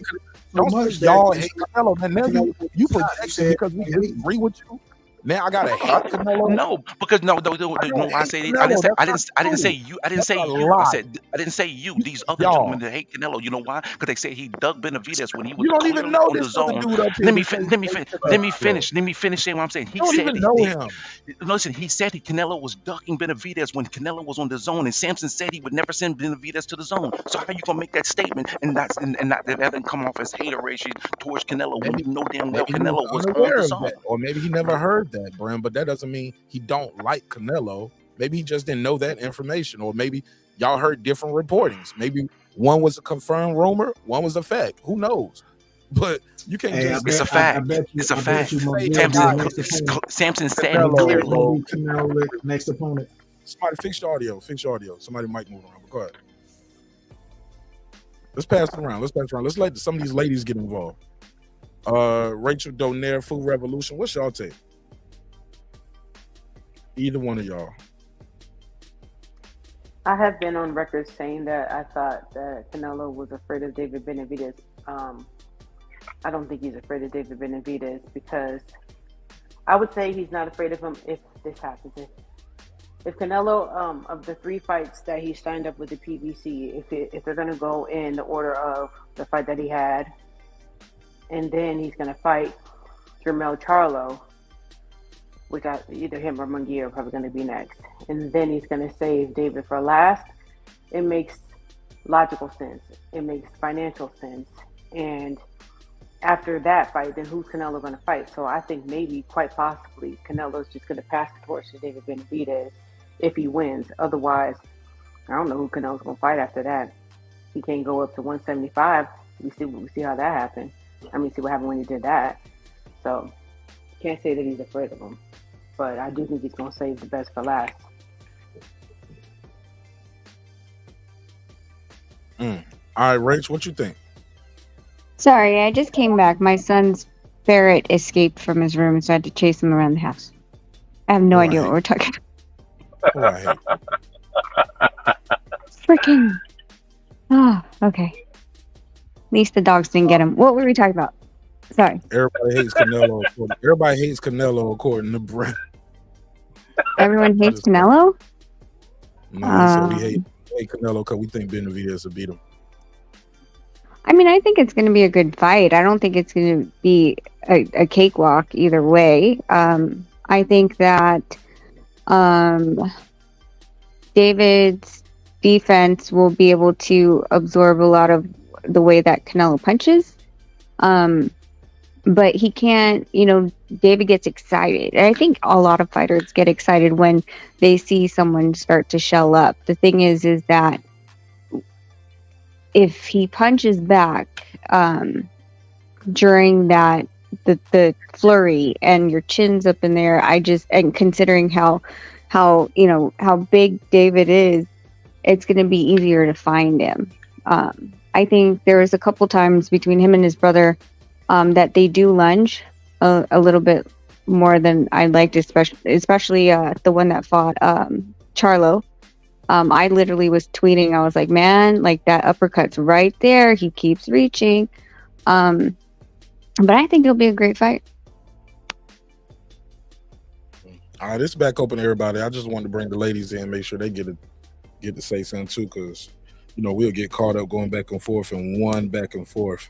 Don't y'all hate Canelo? Man, now you project it because we disagree with you. Now I gotta hate Canelo. No, because no. I say I didn't say you. I didn't say you. These other gentlemen that hate Canelo. You know why? Because they say he dug Benavidez when he was on the zone. Let me finish saying what I'm saying. He said him. Listen, he said Canelo was ducking Benavidez when Canelo was on the zone, and Samson said he would never send Benavidez to the zone. So how you gonna make that statement and not that doesn't come off as hateration towards Canelo when you know damn well Canelo was on the zone? Or maybe he never heard that, Bram, but that doesn't mean he don't like Canelo. Maybe he just didn't know that information, or maybe y'all heard different reportings. Maybe one was a confirmed rumor, one was a fact. Who knows? But you can't just. It's a fact. It's a fact. Samson said clearly. Next opponent. Somebody fix your audio. Somebody might move around. Go ahead. Let's pass it around. Let's let some of these ladies get involved. Rachel Donaire, Food Revolution. What's y'all take? Either one of y'all. I have been on record saying that I thought that Canelo was afraid of David Benavidez. I don't think he's afraid of David Benavidez because I would say he's not afraid of him if this happens. If Canelo, of the 3 fights that he signed up with the PBC, if they're going to go in the order of the fight that he had, and then he's going to fight Jermall Charlo, which either him or Munguia are probably going to be next. And then he's going to save David for last. It makes logical sense. It makes financial sense. And after that fight, then who's Canelo going to fight? So I think maybe, quite possibly, Canelo's just going to pass the torch to David Benavidez if he wins. Otherwise, I don't know who Canelo's going to fight after that. He can't go up to 175. We see how that happened. See what happened when he did that. So can't say that he's afraid of him. But I do think he's going to save the best for last. All right, Rach, what you think? Sorry, I just came back. My son's ferret escaped from his room, so I had to chase him around the house. I have no idea what we're talking about. Freaking. Oh, okay. At least the dogs didn't get him. What were we talking about? Sorry. Everybody hates Canelo according to Brent. Everyone hates Canelo? No, we hate Canelo because we think Benavidez will beat him. I think it's going to be a good fight. I don't think it's going to be a cakewalk either way. I think that David's defense will be able to absorb a lot of the way that Canelo punches. But he can't, David gets excited. And I think a lot of fighters get excited when they see someone start to shell up. The thing is that if he punches back during that, the flurry and your chin's up in there, and considering how big David is, it's going to be easier to find him. I think there was a couple times between him and his brother that they do lunge a little bit more than I liked, especially the one that fought Charlo. I literally was tweeting. I was like, man, like that uppercut's right there. He keeps reaching. But I think it'll be a great fight. All right, it's back open to everybody. I just wanted to bring the ladies in, make sure they get get to say something too, because we'll get caught up going back and forth and one back and forth.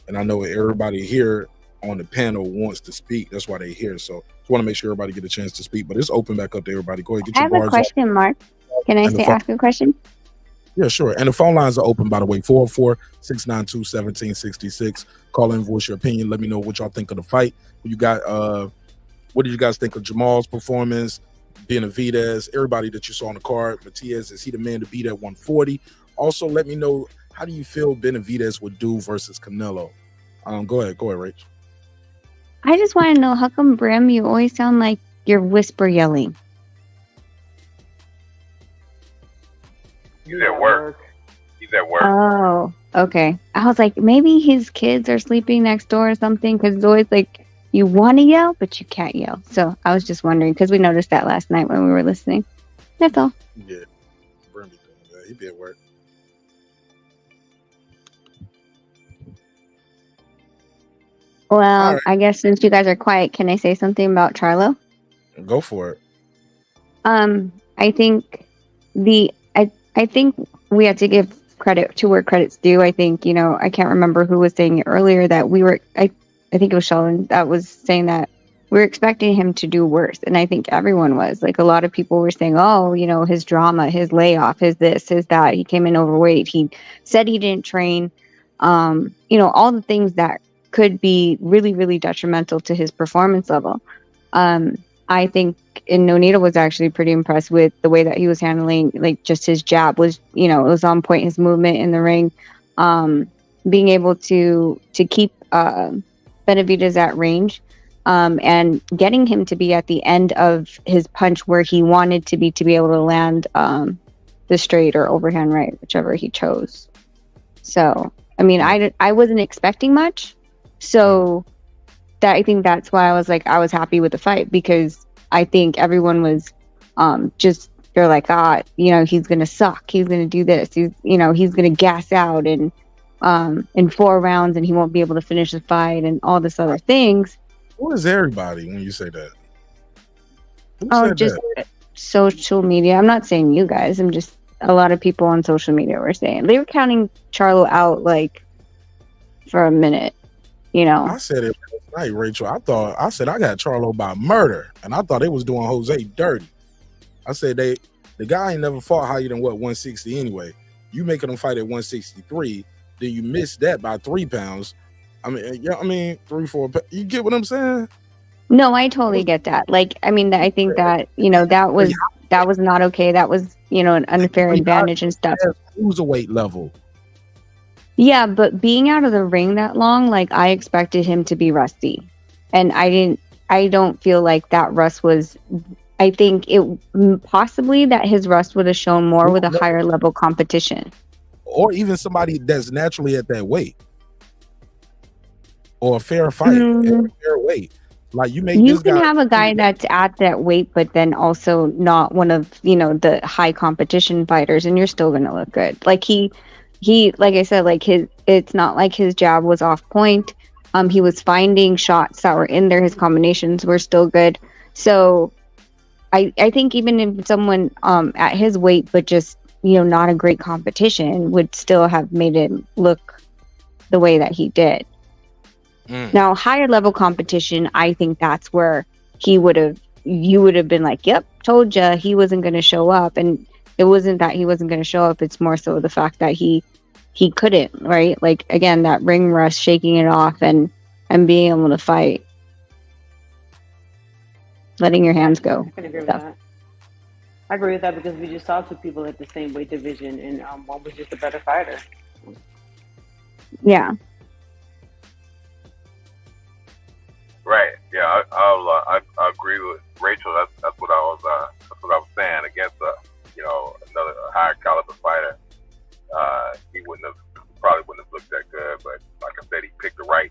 And I know everybody here on the panel wants to speak. That's why they're here. So just want to make sure everybody get a chance to speak. But it's open back up to everybody. Go ahead, get I your have a bars question, Mark. Can I ask a question? Yeah, sure. And the phone lines are open, by the way, 404-692-1766. Call in, voice your opinion. Let me know what y'all think of the fight. You got what did you guys think of Jermall's performance? Benavidez, everybody that you saw on the card. Matias, is he the man to beat at 140? Also, let me know, how do you feel Benavidez would do versus Canelo? Go ahead, Rach. I just want to know, how come, Brim, you always sound like you're whisper yelling? He's at work. Oh, okay. I was like, maybe his kids are sleeping next door or something, because it's always like you want to yell, but you can't yell. So I was just wondering, because we noticed that last night when we were listening. That's all. Yeah. Brim be doing that. He be at work. Well, right. I guess since you guys are quiet, can I say something about Charlo? Go for it. I think I think we have to give credit to where credit's due. I think, I can't remember who was saying it earlier that I think it was Sheldon that was saying that we were expecting him to do worse. And I think everyone was. Like, a lot of people were saying, oh, his drama, his layoff, his this, his that. He came in overweight. He said he didn't train. All the things that could be really, really detrimental to his performance level. I think Nonito was actually pretty impressed with the way that he was handling, like, just his jab was, it was on point, his movement in the ring, being able to keep Benavidez at range, and getting him to be at the end of his punch where he wanted to be able to land the straight or overhand right, whichever he chose. So, I mean, I wasn't expecting much. So that, I think that's why I was happy with the fight, because I think everyone was they're like, he's going to suck. He's going to do this. He's going to gas out in 4 rounds and he won't be able to finish the fight and all this other things. Who is everybody when you say that? Just that? Social media. I'm not saying you guys. I'm just, a lot of people on social media were saying. They were counting Charlo out, like, for a minute. I said it last night, Rachel. I said I got Charlo by murder, and I thought they was doing Jose dirty. I said the guy ain't never fought higher than 160 anyway. You making him fight at 163, then you missed that by 3 pounds. 3, 4. You get what I'm saying? No, I totally get that. Like, I mean, I think that that was not okay. That was an unfair advantage and stuff. Cruiserweight level. Yeah, but being out of the ring that long, like, I expected him to be rusty. And I don't feel like that rust was, I think it possibly that his rust would have shown more with a higher level competition. Or even somebody that's naturally at that weight. Or a fair fight at a fair weight. Like, you can have a guy that's at that weight, but then also not one of, the high competition fighters, and you're still going to look good. Like, he, like I said, like, it's not like his jab was off point. He was finding shots that were in there. His combinations were still good. So I think even if someone at his weight, but just, not a great competition, would still have made it look the way that he did. Now, higher level competition, I think that's where you would have been like, yep, told ya he wasn't going to show up. And it wasn't that he wasn't going to show up. It's more so the fact that he couldn't, right? Like, again, that ring rust, shaking it off and being able to fight. Letting your hands go. I can agree with that. I agree with that because we just saw 2 people at the same weight division, and one was just a better fighter. Yeah. Right. Yeah. I agree with Rachel. That's what I was saying. Against another higher caliber fighter, he probably wouldn't have looked that good. But like I said, he picked the right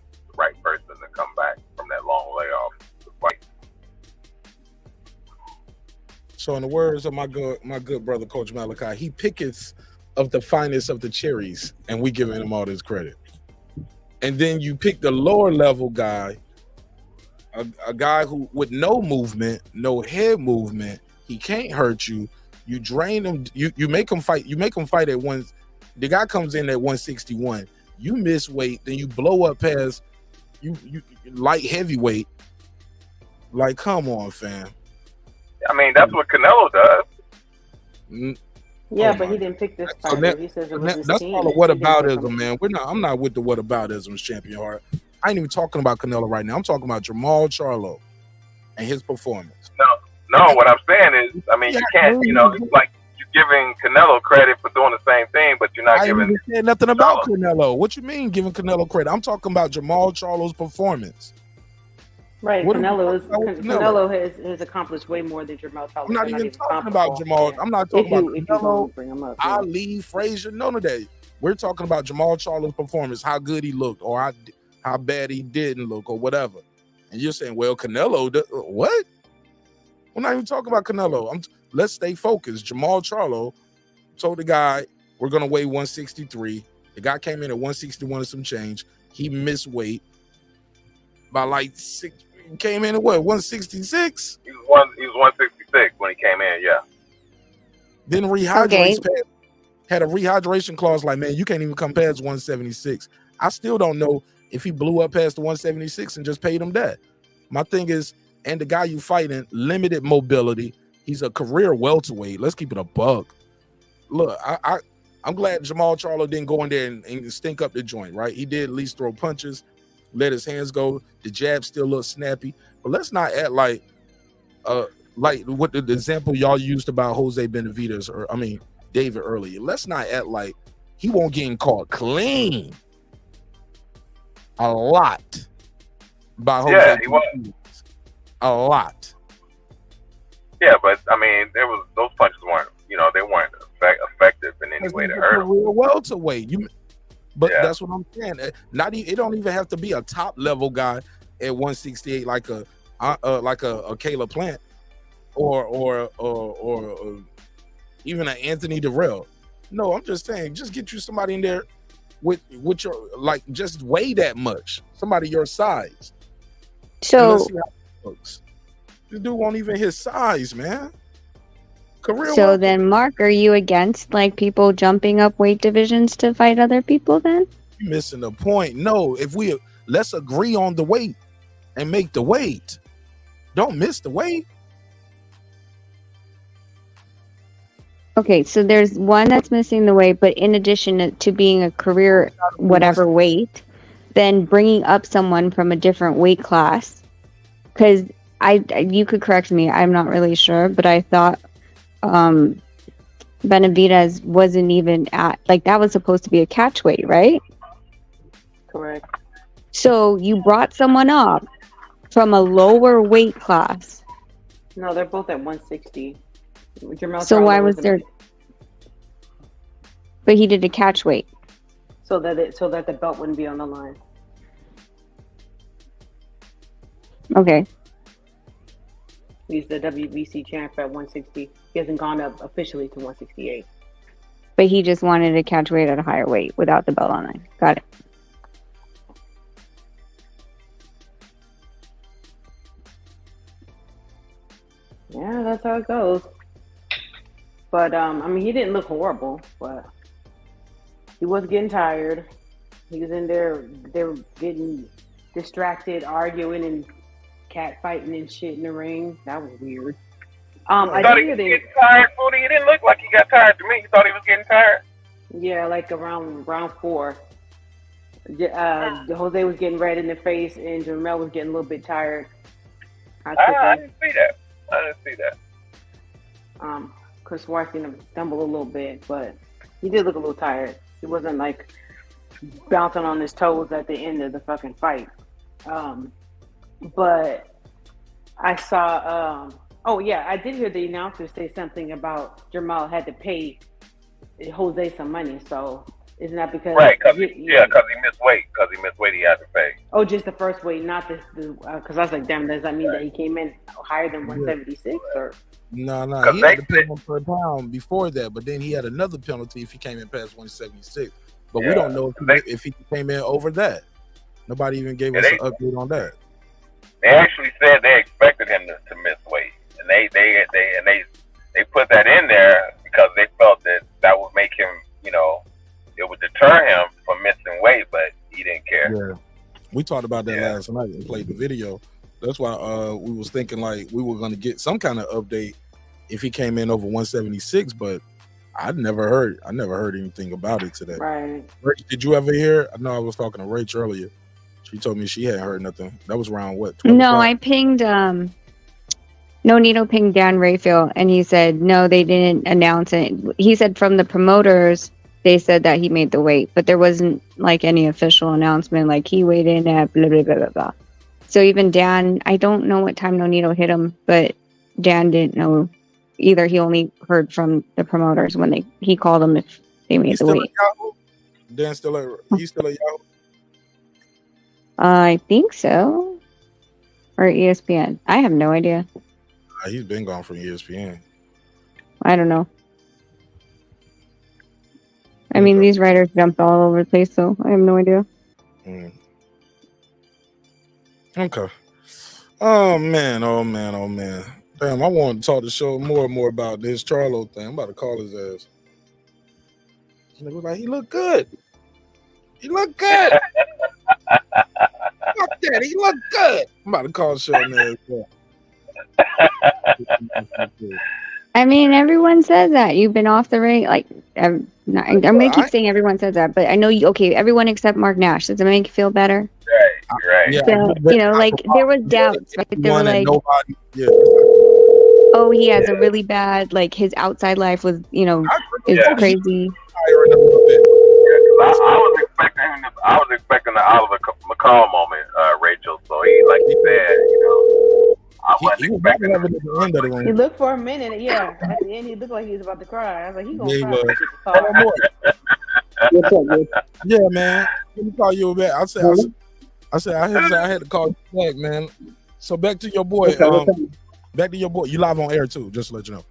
person to come back from that long layoff to fight. So, in the words of my good brother, Coach Malachi, he picketh of the finest of the cherries, and we giving him all this credit. And then you pick the lower level guy, a guy who with no movement, no head movement, he can't hurt you. You drain them. You make them fight. You make them fight at one. The guy comes in at 161. You miss weight, then you blow up past you light heavyweight. Like, come on, fam. I mean, that's what Canelo does. Yeah, but he didn't pick this fight. He says it was his that's team. all the whataboutism, man. I'm not with the whataboutism, Champion Heart. I ain't even talking about Canelo right now. I'm talking about Jermall Charlo and his performance. No, what I'm saying is, I mean, you can't, it's like you're giving Canelo credit for doing the same thing, but you're not giving. I didn't say nothing about Canelo. What you mean giving Canelo credit? I'm talking about Jermall Charlo's performance. Right, Canelo has accomplished way more than Jermall Charlo. I'm not even talking about Jermall. I'm not talking about Canelo, bring him up, Ali, Frazier, none of that. We're talking about Jermall Charlo's performance, how good he looked, or how bad he didn't look, or whatever. And you're saying, well, Canelo, what? We're not even talking about Canelo. Let's stay focused. Jermall Charlo told the guy, we're going to weigh 163. The guy came in at 161 and some change. He missed weight by like 6. He came in at what, 166? He was 166 when he came in, yeah. Then rehydrates had a rehydration clause like, man, you can't even come past 176. I still don't know if he blew up past the 176 and just paid him that. My thing is, and the guy you fighting, limited mobility. He's a career welterweight. Let's keep it a buck. Look, I'm glad Jermall Charlo didn't go in there and stink up the joint, right? He did at least throw punches, let his hands go. The jab still looks snappy. But let's not act like what the example y'all used about Jose Benavidez, David earlier. Let's not act like he won't get caught clean a lot by Jose. Yeah, he was. A lot. Yeah, but I mean, those punches weren't, they weren't effective in any way to hurt him. Welterweight. That's what I'm saying. It don't even have to be a top level guy at 168 like a Caleb Plant or even an Anthony Durrell. No, I'm just saying, just get you somebody in there with your just weigh that much. Somebody your size. So let's see how it looks. This dude won't even his size, man. So then, Mark, are you against people jumping up weight divisions to fight other people? Then you're missing the point. No, let's agree on the weight and make the weight. Don't miss the weight. Okay, so there's one that's missing the weight, but in addition to being a career whatever weight, then bringing up someone from a different weight class, because you could correct me, I'm not really sure, but I thought Benavidez wasn't even at, that was supposed to be a catch weight, right? Correct. So you brought someone up from a lower weight class. No, they're both at 160. So why was there? But he did a catch weight. So that the belt wouldn't be on the line. Okay. He's the WBC champ at 160. He hasn't gone up officially to 168. But he just wanted to catch weight at a higher weight without the belt on it. Got it. Yeah, that's how it goes. But he didn't look horrible, but he was getting tired. He was in there. They were getting distracted, arguing and cat fighting and shit in the ring. That was weird. I thought he was getting tired, Foodie. He didn't look like he got tired to me. You thought he was getting tired? Yeah, around round 4. Jose was getting red in the face, and Jermall was getting a little bit tired. I didn't see that. Chris watching him stumble a little bit, but he did look a little tired. He wasn't bouncing on his toes at the end of the fucking fight. But I saw, I did hear the announcer say something about Jermall had to pay Jose some money. So isn't that because? Right, because he missed weight. Because he missed weight, he had to pay. Oh, just the first weight, not the because I was like, damn, does that mean that he came in higher than 176 or? No, he had to pay him per pound before that, but then he had another penalty if he came in past 176. But we don't know if he came in over that. Nobody even gave us an update on that. They actually said they expected him to miss weight, and they put that in there talked about that last night and played the video. That's why we was thinking like we were going to get some kind of update if he came in over 176, but I never heard anything about it today. Right. Rach, did you ever hear? I know I was talking to Rach earlier. She told me she hadn't heard nothing. That was around what? 12 No, o'clock? I pinged Nonito pinged Dan Rayfield, and he said no, they didn't announce it. He said from the promoters, they said that he made the weight, but there wasn't like any official announcement like he weighed in at blah blah blah blah blah. So even Dan, I don't know what time Nonito hit him, but Dan didn't know either. He only heard from the promoters when he called them if they made He's the still weight. at Yahoo? Dan he's still at Yahoo? I think so, or ESPN. I have no idea. He's been gone from ESPN. I don't know. I mean, these writers jump all over the place, so I have no idea. Okay. Oh man. Damn, I want to talk to show more and more about this Charlo thing. I'm about to call his ass. He was like, he looked good. He looked good. Fuck that. He looked good. I'm about to call Sean ass. I mean, everyone says that you've been off the ring. Like, I'm gonna keep saying everyone says that, but I know you. Okay, everyone except Mark Nash. Does it make you feel better? Right. Yeah, So, like there was doubts, right? They were like, oh, he has a really bad, like his outside life was, is crazy. I was expecting the Oliver McCall moment, Rachel. So like he said, I wasn't expecting it. He looked for a minute, at the end, he looked like he was about to cry. I was like, he gonna cry. Yeah, man. Let me call you back. I said I had to call you back, man. So back to your boy. Back to your boy. You live on air too, just to let you know.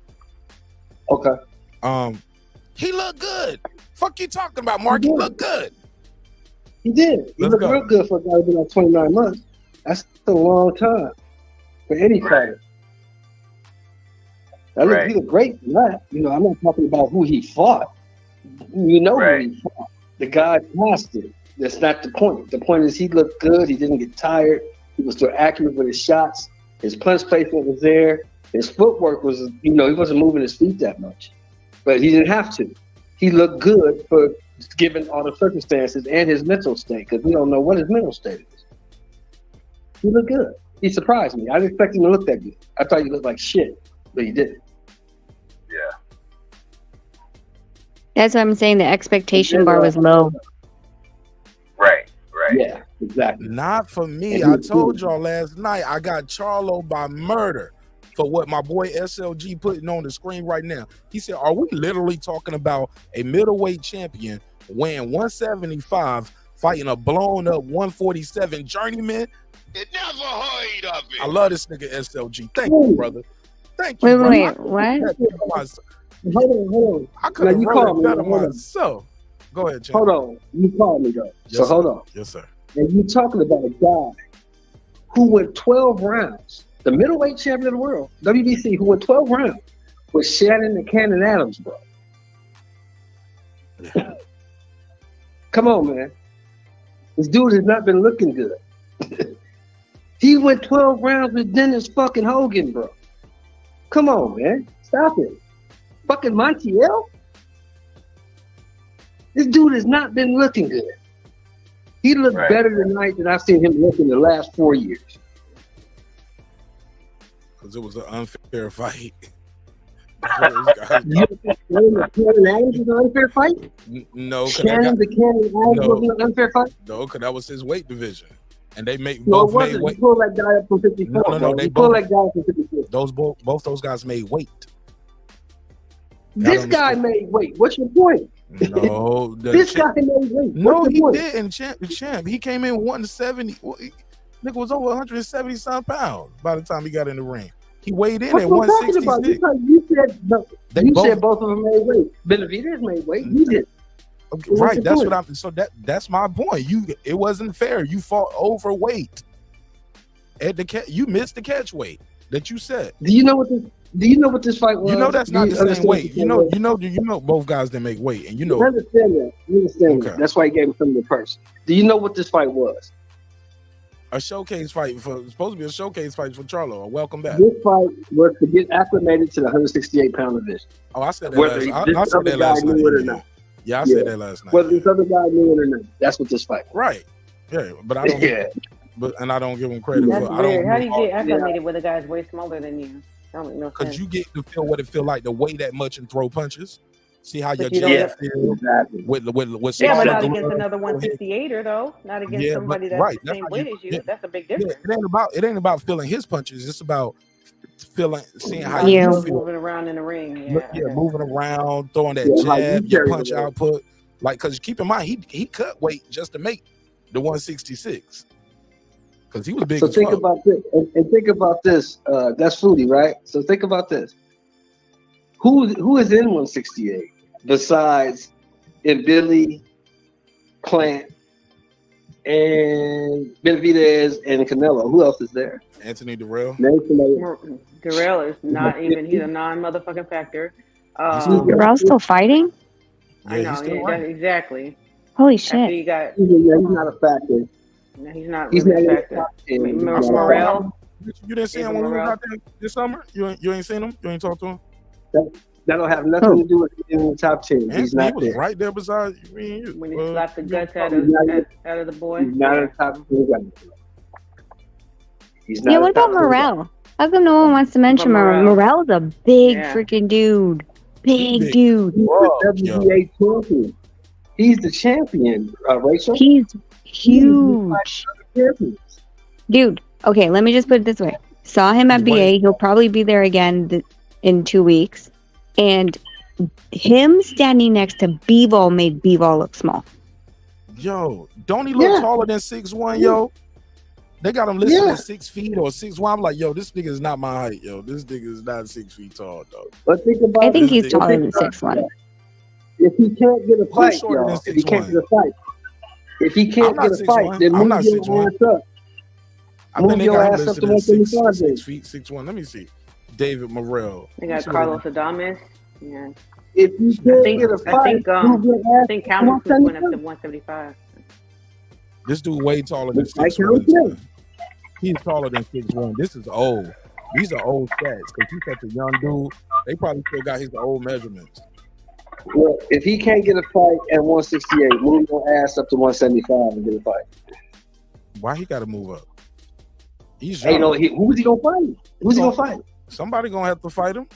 Okay. He looked good. Fuck you talking about, Mark? He looked good. He did. He looked real good for a guy who's been like 29 months. That's a long time for any fighter. He looked great for that. I'm not talking about who he fought. Who he fought. The guy passed it. That's not the point. The point is he looked good. He didn't get tired. He was still accurate with his shots. His punch placement was there. His footwork was, he wasn't moving his feet that much. But he didn't have to. He looked good for given all the circumstances and his mental state, because we don't know what his mental state is. He looked good. He surprised me. I didn't expect him to look that good. I thought he looked like shit, but he didn't. Yeah. That's what I'm saying. The expectation bar was low. Right. Yeah, exactly. Not for me. I told y'all last night I got Charlo by murder for what my boy SLG putting on the screen right now. He said, are we literally talking about a middleweight champion weighing 175 fighting a blown up 147 journeyman? It never heard of it. I love this nigga SLG. Thank you, brother. Thank you. Wait, what? Hold on. I could have wrote it better myself. Go ahead, Champ. Hold on. You called me, though. Yes, hold on. Yes, sir. And you're talking about a guy who went 12 rounds, the middleweight champion of the world, WBC, who went 12 rounds with Shannon and Cannon Adams, bro. Yeah. Come on, man. This dude has not been looking good. He went 12 rounds with Dennis fucking Hogan, bro. Come on, man. Stop it. Fucking Montiel? This dude has not been looking good. He looked better tonight than I've seen him look in the last 4 years. Because it was an unfair fight. You think Cannon Adams was an unfair fight? No. Cannon Adams was an unfair fight? No, because that was his weight division. And they both made weight. You pulled that guy up from 54. No. They pulled that guy up from 54. Both those guys made weight. This guy made weight. What's your point? No, this guy made weight. No, he didn't. Champ. He came in 170. Nigga was over 170 some pounds by the time he got in the ring. He weighed in at 166. You said both of them made weight. Benavidez made weight. You did. Okay, right. That's what I'm. So that's my point. It wasn't fair. You fought overweight. You missed the catch weight that you said. Do you know what this fight was? You know that's not the same weight. You know both guys didn't make weight, and you know. You understand that. You understand that. That's why he gave him some of the purse. Do you know what this fight was? A showcase fight for supposed to be a showcase fight for Charlo. A welcome back. This fight was to get acclimated to the 168-pound division. Oh, I said that Whether last. I said other that guy last night. knew it or not. Yeah, I said that last night. Whether this other guy knew it or not, that's what this fight was. Right. Yeah, but I don't. And I don't give him credit That's for. I weird. don't. How do you get acclimated with a guy's way smaller than you? That don't make no Because sense. you get to feel what it feel like to weigh that much and throw punches. See how your But you jab don't- feel Exactly. with Yeah, but smaller not gloves. against another 168er though. Not against Yeah, somebody but- that's right, the that's same how weight you- as you. yeah. That's a big Yeah, difference. it ain't about feeling his punches. It's about seeing how Yeah. you feel. Moving around in the ring. Yeah. Yeah, moving around, throwing that Yeah, how you jab, your carry punch the weight. output. Like, because keep in mind, he cut weight just to make the 166. Because he was big So as think fuck. about this, and think about this. That's Foodie, right? So think about this. Who is in 168 besides Billy, Plant, and Benavidez and Canelo? Who else is there? Anthony Durrell. Name somebody. Darrell is not even. He's a non-motherfucking factor. Darrell's still fighting? I know. Yeah, exactly. Holy After shit. he got. He's not a factor. No, he's not He's really not a in the factor. top 10. Morrell. You didn't see him when we were out there this summer? You ain't seen him? You ain't talked to him? That don't have nothing to do with being in the top 10. He's Anthony not was there. right there beside me and you. When he slapped the guts out of the boy. He's not in the top 10. He's not Yeah, in what the about top 10. Morrell? How come no one wants to mention Morrell? Morrell's a big Yeah. freaking dude. Big big. dude. He's the WBA champion. He's the champion, Rachel. He's huge. Champions. Dude, okay, let me just put it this way. Saw him at He's BA. white. He'll probably be there again in 2 weeks. And him standing next to Vivo made Vivo look small. Yo, don't he look Yeah. taller than 6'1", yo? They got him listed Yeah. at 6 feet or 6'1". I'm like, yo, this nigga is not my height, yo. This nigga is not 6 feet tall, though. But think about I think this he's nigga- taller than 6'1". if he can't get a fight, shorter than y'all, if he can't 6'1"? get a fight, if he I'm can't not get a 6'1". fight, then I'm move not your 6'1". ass up. I Move think they your got him ass up listed to at 175. 6 feet, 6'1". Let me see. David Morrell. They got Carlos Adames. Yeah. If you can't think- get a I fight, think, move your I ass think to Cameron went up 175. to 175. This dude way taller than Like 6'1". Cameron son. He's taller than 6'1". This is old. These are old stats because he's such a young dude. They probably still got his old measurements. Well, if he can't get a fight at 168, move your ass up to 175 and get a fight. Why he got to move up? He's Hey, young. no, who's he gonna fight? Who's he gonna fight? Somebody gonna have to fight him.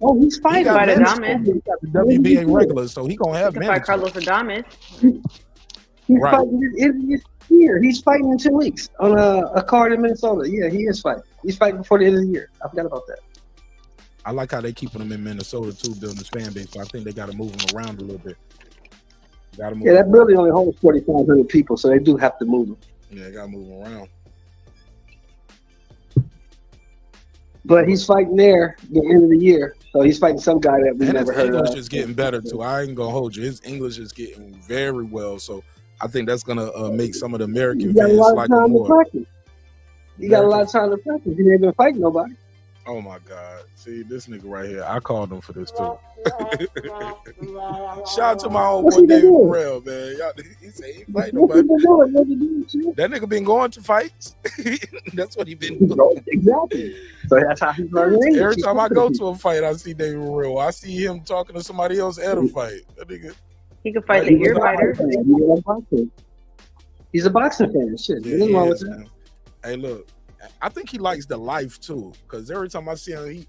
Oh, he's He fighting. got Fight minutes. Adames. He got the WBA regulars, so he gonna have You can fight minutes. Carlos Adames. He's Right. fighting this year. He's fighting in 2 weeks on a card in Minnesota. Yeah, he is fighting. He's fighting before the end of the year. I forgot about that. I like how they keeping him in Minnesota too, building his fan base. So I think they got to move him around a little bit. Got to move. Yeah, that him building only holds 4,500 people, so they do have to move him. Yeah, got to move him around. But he's fighting there at the end of the year, so he's fighting some guy that we And never his heard English of. is getting better too. I ain't gonna hold you. His English is getting very well. So I think that's gonna make some of the He American got a fans lot of like him time to more. practice. He got a lot of time to practice. He ain't been fighting nobody. Oh my God! See this nigga right here. I called him for this too. Shout out to my old What's boy he been David doing? Morrell, man. Y'all, he said he fight What's nobody. he been doing? What's he doing, shit? That nigga been going to fights. That's what he been doing. Exactly. So that's how he's learning English. Every He's time I talking go people. to a fight, I see David Morrell. I see him talking to somebody else at a fight. That nigga. He can fight Like, the he ear was fighter. He's a boxing fan. Shit. Yeah, Nothing he wrong is, with that. man. Hey, look, I think he likes the life too, because every time I see him,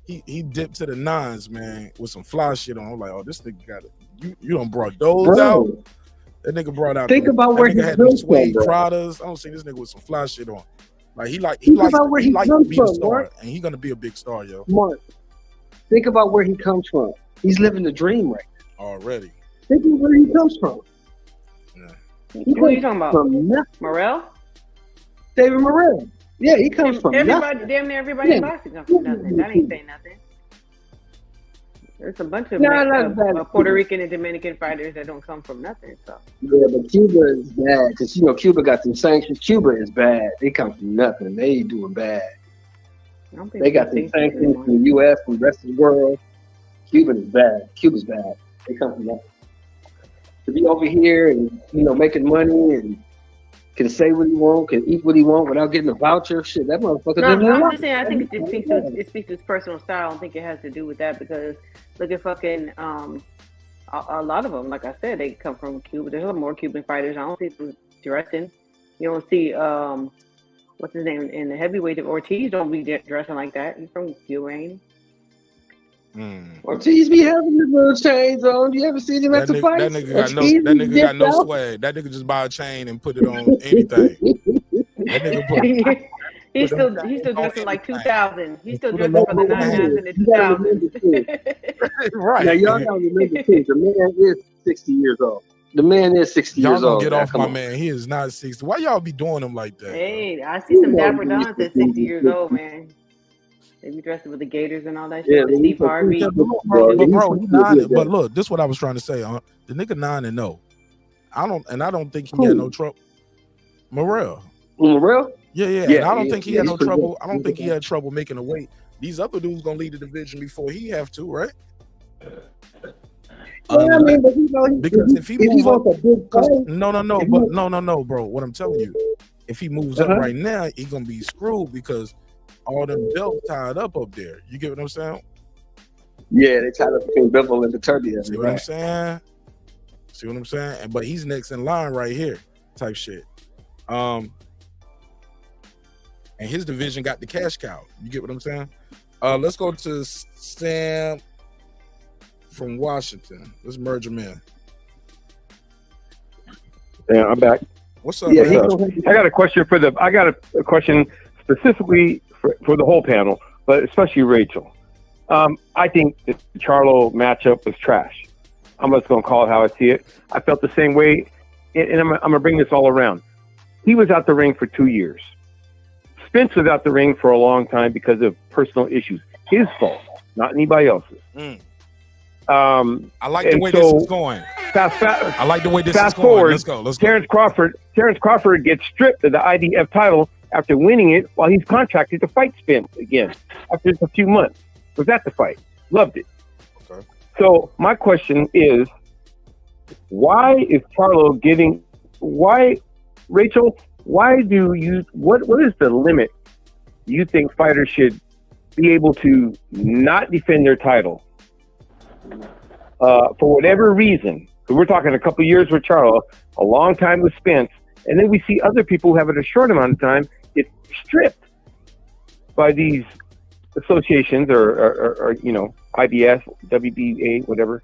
he dipped to the nines, man, with some fly shit on. I'm like, oh, this nigga got it. You done brought those Bro, out. That nigga brought out. think about that where nigga he had them comes suede from, bro. Pradas. I don't see this nigga with some fly shit on. Like he likes Think about where he he likes to comes be the from, star, Mark. and he gonna be a big star, yo. Mark, think about where he comes from. He's living the dream right Already. now. Think of where he comes from. Yeah. He Who are you comes talking about? from nothing. Morrell? David Morrell. Yeah, he comes from Everybody, nothing. damn near everybody in boxing comes from nothing. That ain't saying nothing. There's a bunch of Puerto Rican and Dominican fighters that don't come from nothing. So Yeah, but Cuba is bad because Cuba got some sanctions. Cuba is bad. They come from nothing. They ain't doing bad. I don't think They got some sanctions from the U.S. and the rest of the world. Cuba is bad. Cuba's bad. They come from nothing. To be over here and making money and can say what he want, can eat what he want without getting a voucher. Shit, that motherfucker No, doesn't I'm like just saying. I think it just speaks to his personal style. I don't think it has to do with that because look at fucking a lot of them. Like I said, they come from Cuba. There's a lot more Cuban fighters. I don't see them dressing. You don't see what's his name in the heavyweight. Ortiz don't be dressing like that. He's from Cuba, ain't he? Ortiz be having his little chains on. You ever seen him at the fight? That nigga got no swag. That nigga just buy a chain and put it on anything. That nigga He's still dressing like 2000. He's still dressing for the 99s and the 2000s. Right. Now y'all gotta remember too, the man is 60 years old. The man is 60 years old. Y'all gonna get off my man. He is not 60. Why y'all be doing him like that? Hey, I see some dapper dons at 60 years old, man. They be dressing with the Gators and all that shit. The Steve Harvey. But look, this is what I was trying to say. The nigga 9-0. I don't think he had no trouble. Morrell. Yeah. And I don't think he had no trouble. I don't think he had trouble making a weight. These other dudes gonna lead the division before he have to, right? Because if he moves up, no, bro. What I'm telling you, if he moves up right now, he gonna be screwed because all them belts tied up there. You get what I'm saying? Yeah, they tied up between Bevel and the Turbia. See what I'm saying? But he's next in line right here, type shit. And his division got the cash cow. You get what I'm saying? Let's go to Sam from Washington. Let's merge him in. Yeah, I'm back. What's up? I got a question a question specifically for the whole panel, but especially Rachel. I think the Charlo matchup was trash. I'm just going to call it how I see it. I felt the same way, and I'm going to bring this all around. He was out the ring for 2 years. Spence was out the ring for a long time because of personal issues. His fault, not anybody else's. I like the way this is going. I like the way this is going. Let's go. Terrence Crawford gets stripped of the IDF title after winning it while he's contracted to fight Spence again after just a few months. Was at the fight. Loved it. Okay. So my question is, why is Charlo getting? Why, Rachel? Why do you? What is the limit you think fighters should be able to not defend their title for whatever reason? So we're talking a couple years with Charlo, a long time with Spence, and then we see other people who have it a short amount of time get stripped by these associations or you know, IBS, WBA, whatever.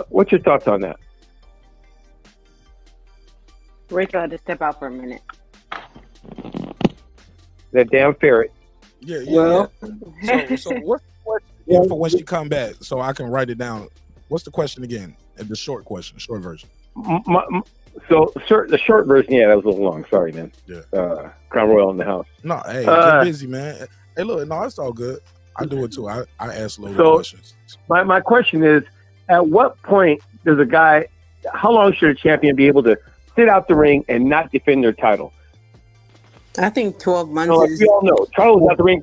What's your thoughts on that? Rachel had to step out for a minute. That damn ferret. Yeah. So what's the question for when she come back so I can write it down? What's the question again? The short question, short version. The short version, yeah, that was a little long. Sorry, man. Yeah. Crown Royal in the house. No, hey, get busy, man. Hey, look, no, it's all good. I do it too. I ask loads of questions. My question is, at what point does a guy, how long should a champion be able to sit out the ring and not defend their title? I think 12 months. Like we all know, Charlo's out the ring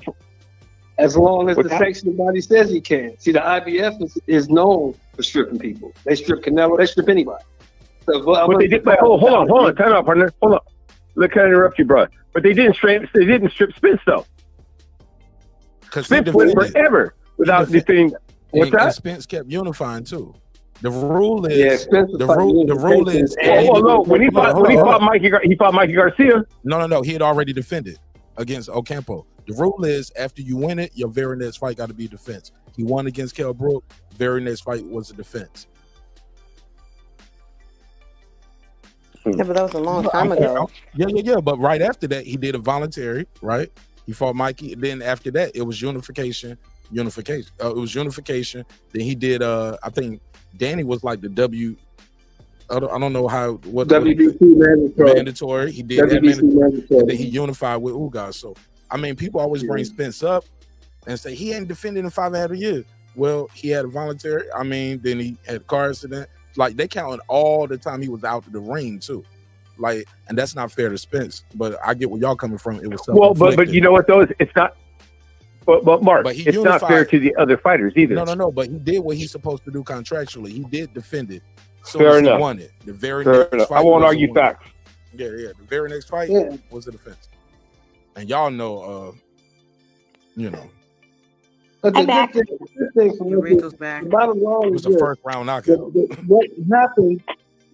as long as the sanctioning body says he can. See, the IBF is known for stripping people. They strip Canelo. They strip anybody. So, but they did. Hold on. Time out, partner. Hold on. Look, can I interrupt you, bro? But they didn't strip Spence though. Spence went forever without defending. What's that? Spence kept unifying too. The rule is the rule is. No. When he fought Mikey Garcia. No. He had already defended against Ocampo. The rule is after you win it, your very next fight got to be a defense. He won against Kell Brook. Very next fight was a defense. Yeah, but that was a long time ago. Yeah. But right after that, he did a voluntary. Right, he fought Mikey. Then after that, it was unification. It was unification. Then he did. I think Danny was like the I don't know what WBC mandatory. He did that mandatory. And then he unified with Ugas. So I mean, people always bring Spence up and say he ain't defended in 5.5 years. Well, he had a voluntary. I mean, then he had a car accident. Like they counted all the time he was out of the ring too. Like, and that's not fair to Spence. But I get where y'all coming from. It was but you know what though? It's not. But Mark, it's not fair to the other fighters either. No. But he did what he's supposed to do contractually. He did defend it. So fair enough. He won it. The very fair enough. I won't argue facts. Yeah. The very next fight was a defense. And y'all know, But the good thing for me, Rachel's back. the bottom line it is was the this. first round knockout.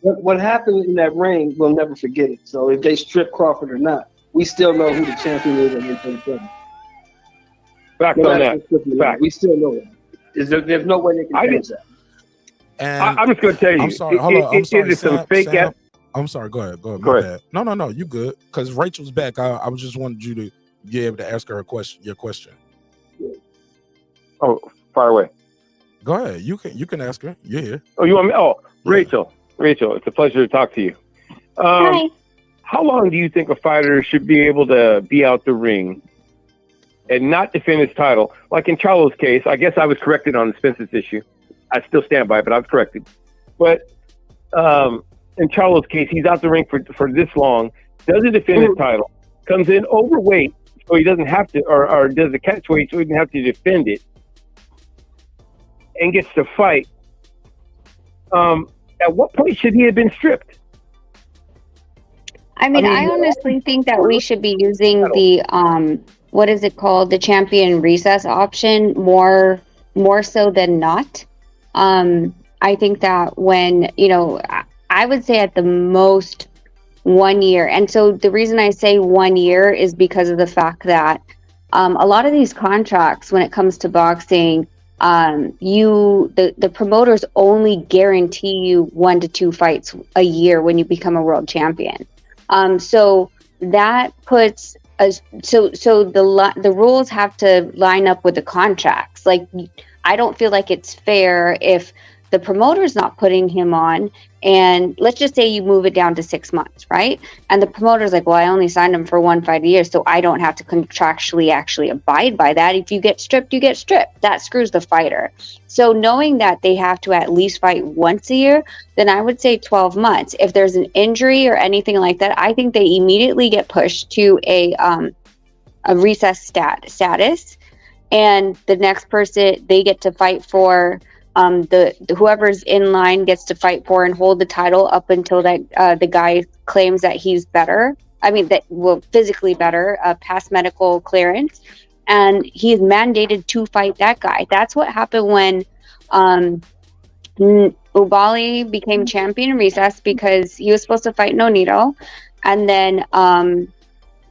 What happened in that ring, we'll never forget it. So if they strip Crawford or not, we still know who the champion is at 137. Back on that. Back. We still know that. There's no way they can change that. And I'm just going to tell you. I'm sorry. Hold on. I'm sorry. Some fake Sam, I'm sorry. Go ahead. My bad. No. You good? Because Rachel's back. I was just wanted you to be able to ask her your question. Oh, far away. Go ahead. You can ask her. You're here. Oh, you want me? Oh, Rachel, it's a pleasure to talk to you. Hi. How long do you think a fighter should be able to be out the ring and not defend his title? Like in Charlo's case, I guess I was corrected on the Spence's issue. I still stand by it, but I was corrected. But in Charlo's case, he's out the ring for this long, doesn't defend his title, comes in overweight, so he doesn't have to, or does a catchweight, so he doesn't have to defend it, and gets to fight. At what point should he have been stripped? I mean, I honestly think that we should be using the what is it called, the champion recess option more so than not. I think that when, I would say at the most 1 year. And so the reason I say 1 year is because of the fact that a lot of these contracts, when it comes to boxing, the promoters only guarantee you 1 to 2 fights a year when you become a world champion. So that puts the rules have to line up with the contracts. Like, I don't feel like it's fair if the promoter's not putting him on, and let's just say you move it down to 6 months, right? And the promoter's like, well, I only signed him for 1 fight a year, so I don't have to contractually actually abide by that. If you get stripped, you get stripped. That screws the fighter. So knowing that they have to at least fight once a year, then I would say 12 months. If there's an injury or anything like that, I think they immediately get pushed to a recess status, and the next person, they get to fight for whoever's in line gets to fight for and hold the title up until that the guy claims that he's better. I mean, physically better, past medical clearance, and he's mandated to fight that guy. That's what happened when Ubali became champion in recess, because he was supposed to fight Nonito, and then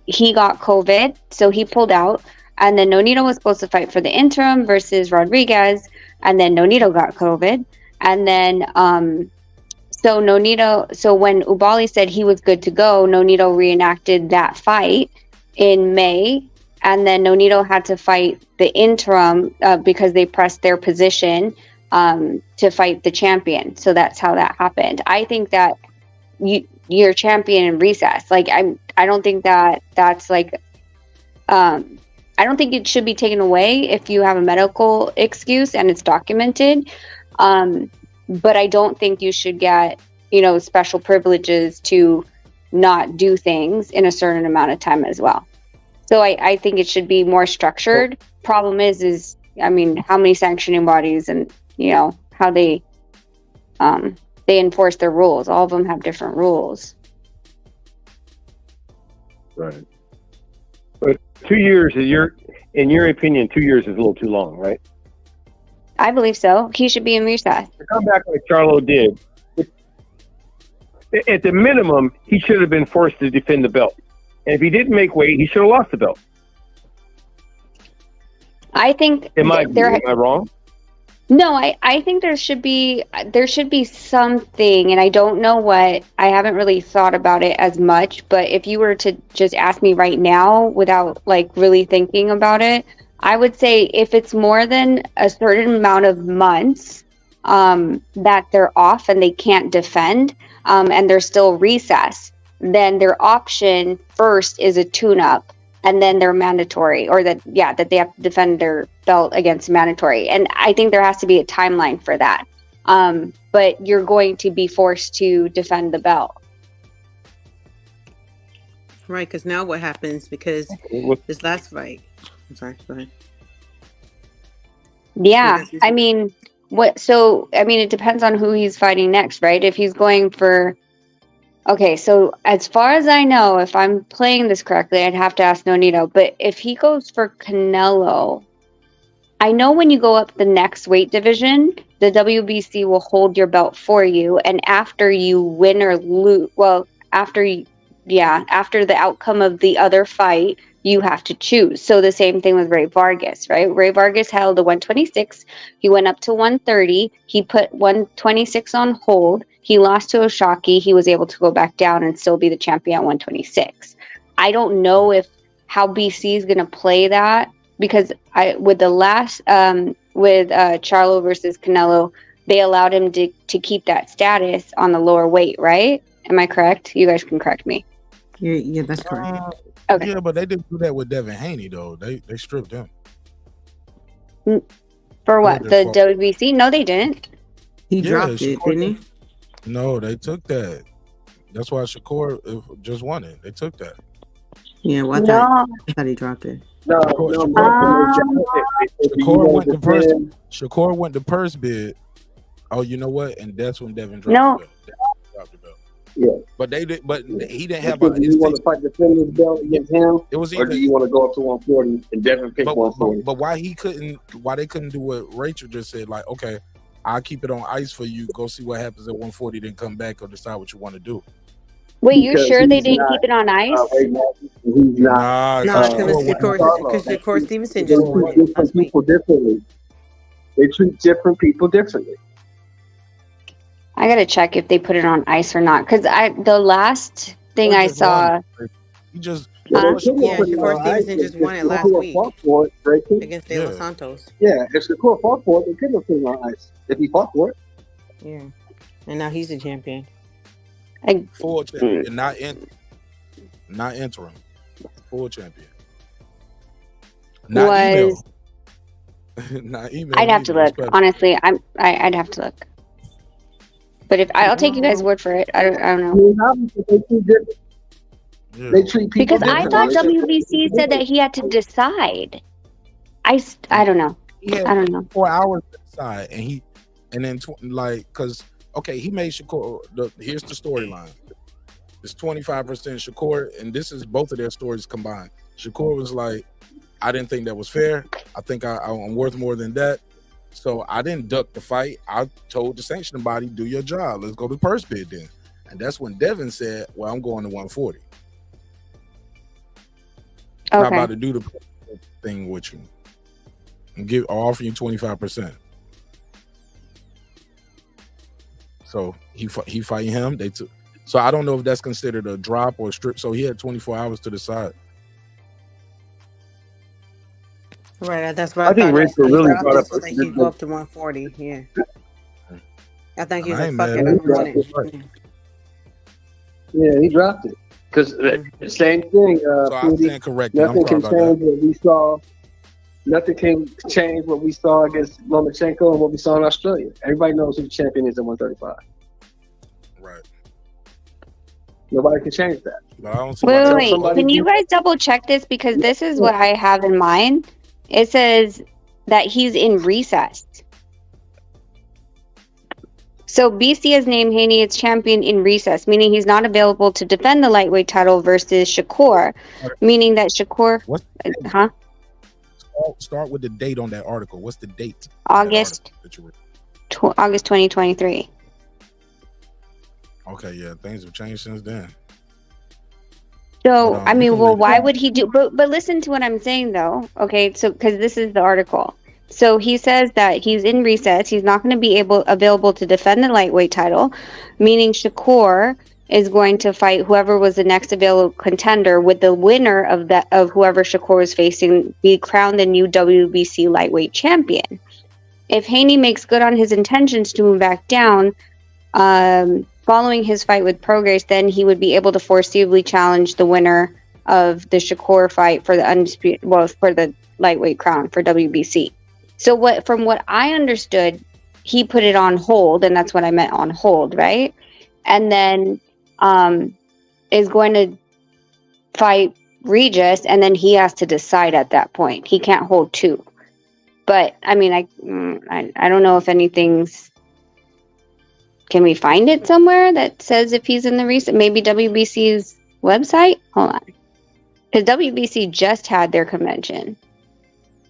he got COVID, so he pulled out. And then Nonito was supposed to fight for the interim versus Rodriguez, and then Nonito got COVID. And then so when Ubali said he was good to go, Nonito reenacted that fight in May, and then Nonito had to fight the interim because they pressed their position to fight the champion. So that's how that happened. I think that you're champion in recess. Like, I don't think that's like I don't think it should be taken away if you have a medical excuse and it's documented. But I don't think you should get, special privileges to not do things in a certain amount of time as well. So I think it should be more structured. Problem is how many sanctioning bodies and, how they enforce their rules. All of them have different rules. Right. But 2 years, in your opinion, 2 years is a little too long, right? I believe so. He should be in recess. To come back like Charlo did, at the minimum, he should have been forced to defend the belt. And if he didn't make weight, he should have lost the belt. I think. Am I wrong? No, I think there should be something, and I don't know what. I haven't really thought about it as much, but if you were to just ask me right now without really thinking about it, I would say if it's more than a certain amount of months that they're off and they can't defend, and they're still recess, then their option first is a tune-up. And then they're mandatory, or that they have to defend their belt against mandatory. And I think there has to be a timeline for that. But you're going to be forced to defend the belt. Right, because now what happens? Because this last fight. I'm sorry, go ahead. Yeah, it depends on who he's fighting next, right? If he's going for Okay, so as far as I know, if I'm playing this correctly, I'd have to ask Nonito. But if he goes for Canelo, I know when you go up the next weight division, the WBC will hold your belt for you, and after you win or lose, well, after the outcome of the other fight, you have to choose. So the same thing with Ray Vargas, right? Ray Vargas held the 126. He went up to 130. He put 126 on hold. He lost to Oshaki. He was able to go back down and still be the champion at 126. I don't know how BC is going to play that, because with the last with Charlo versus Canelo, they allowed him to keep that status on the lower weight, right? Am I correct? You guys can correct me. Yeah, that's correct. Okay. Yeah, but they didn't do that with Devin Haney though. They stripped him. For what? The WBC? No, they didn't. He dropped it, didn't he? No, they took that. That's why Shakur just won it. They took that. Yeah, well, I thought he dropped it. Shakur went to purse bid. Oh, you know what? And that's when Devin dropped the belt. Yeah, but they did. But he didn't have. Do you want to fight defend his belt against him? It was or do you want to go up to 140 and Devin pick 140? But why they couldn't do what Rachel just said? Like, okay, I'll keep it on ice for you. Go see what happens at 140. Then come back or decide what you want to do. Wait, you're sure they didn't keep it on ice? He's not. No, because Shakur Stevenson just won different people differently. They treat different people differently. I gotta check if they put it on ice or not. Because the last thing I saw, he just Shakur Stevenson just won it last week against De Los Santos. Yeah, if Shakur fought for it, they couldn't have put it on ice if he fought for it. Yeah, and now he's the champion. Full champion, not interim. Full champion. Not email. Not email. I'd have to look. Honestly, I'd have to look. But if I'll take you guys' word for it, I don't know. They treat people because I thought WBC said that he had to decide. I don't know. I don't know. 4 hours to decide, and then because. Okay, he made Shakur. Here's the storyline. It's 25% Shakur, and this is both of their stories combined. Shakur was like, I didn't think that was fair. I think I'm worth more than that. So I didn't duck the fight. I told the sanctioning body, do your job. Let's go to the purse bid then. And that's when Devin said, well, I'm going to 140. I'm not about to do the thing with you. And I'll offer you 25%. So he fighting him. So I don't know if that's considered a drop or a strip. So he had 24 hours to decide. Right, that's what I think Rachel really brought up. So that he go up to 140. Yeah, I think he's like, fuck it, I want it. Yeah, he dropped it because same thing. So I'm saying correct. Nothing can change what we saw. Nothing can change what we saw against Lomachenko and what we saw in Australia. Everybody knows who the champion is at 135. Right. Nobody can change that. But I don't see wait. Can you guys double check this? Because this is what I have in mind. It says that he's in recess. So BC has named Haney its champion in recess, meaning he's not available to defend the lightweight title versus Shakur, meaning that Shakur... Start with the date on that article. What's the date? August 2023. Okay, yeah, things have changed since then. So, I mean, well, why would he do... But listen to what I'm saying, though. Okay, so, because this is the article. So, he says that he's in recess. He's not going to be available to defend the lightweight title, meaning Shakur is going to fight whoever was the next available contender, with the winner of whoever Shakur is facing be crowned the new WBC lightweight champion. If Haney makes good on his intentions to move back down, following his fight with Prograis, then he would be able to foreseeably challenge the winner of the Shakur fight for the lightweight crown for WBC. So from what I understood, he put it on hold, and that's what I meant, on hold, right? And then is going to fight Regis, and then he has to decide at that point. He can't hold two. But I mean, I don't know if anything's Can we find it somewhere that says if he's in the recent? Maybe WBC's website. Hold on, because WBC just had their convention.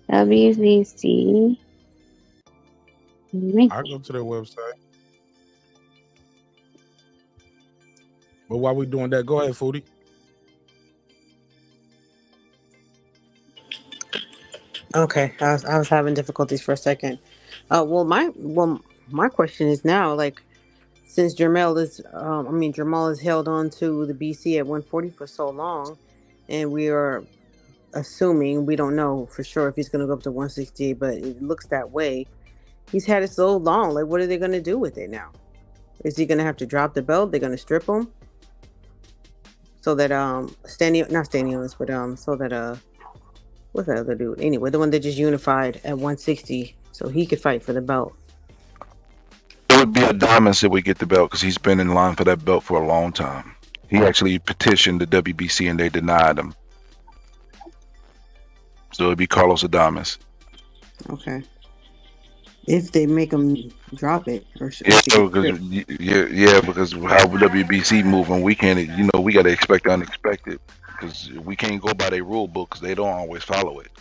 WBC. I'll go to their website. But while we're doing that, go ahead, Foodie. Okay, I was having difficulties for a second. My question is now, like, since Jermall is held on to the BC at 140 for so long, and we are assuming, we don't know for sure if he's going to go up to 168, but it looks that way. He's had it so long. Like, what are they going to do with it now? Is he going to have to drop the belt? They're going to strip him so that what's that other dude? Anyway, the one that just unified at 160, so he could fight for the belt. It would be Adamas if we get the belt because he's been in line for that belt for a long time. He actually petitioned the WBC and they denied him. So it'd be Carlos Adamas. Okay. If they make him drop it, because how WBC moving, we can't. We got to expect the unexpected because we can't go by their rule book because they don't always follow it.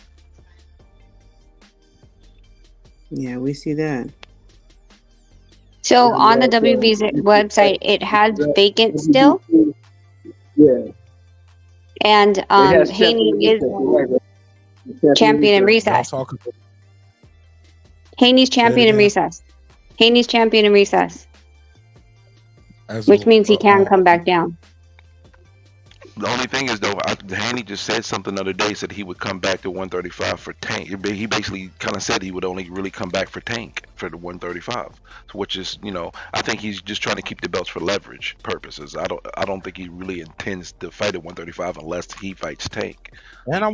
Yeah, we see that. So on the WBC website, it has vacant still. Yeah. And Haney is champion in recess. Haney's champion in recess. Haney's champion in recess. Which means he can come back down. The only thing is, though, Haney just said something the other day, said he would come back to 135 for Tank. He basically kind of said he would only really come back for Tank for the 135, which is, I think he's just trying to keep the belts for leverage purposes. I don't think he really intends to fight at 135 unless he fights Tank. And I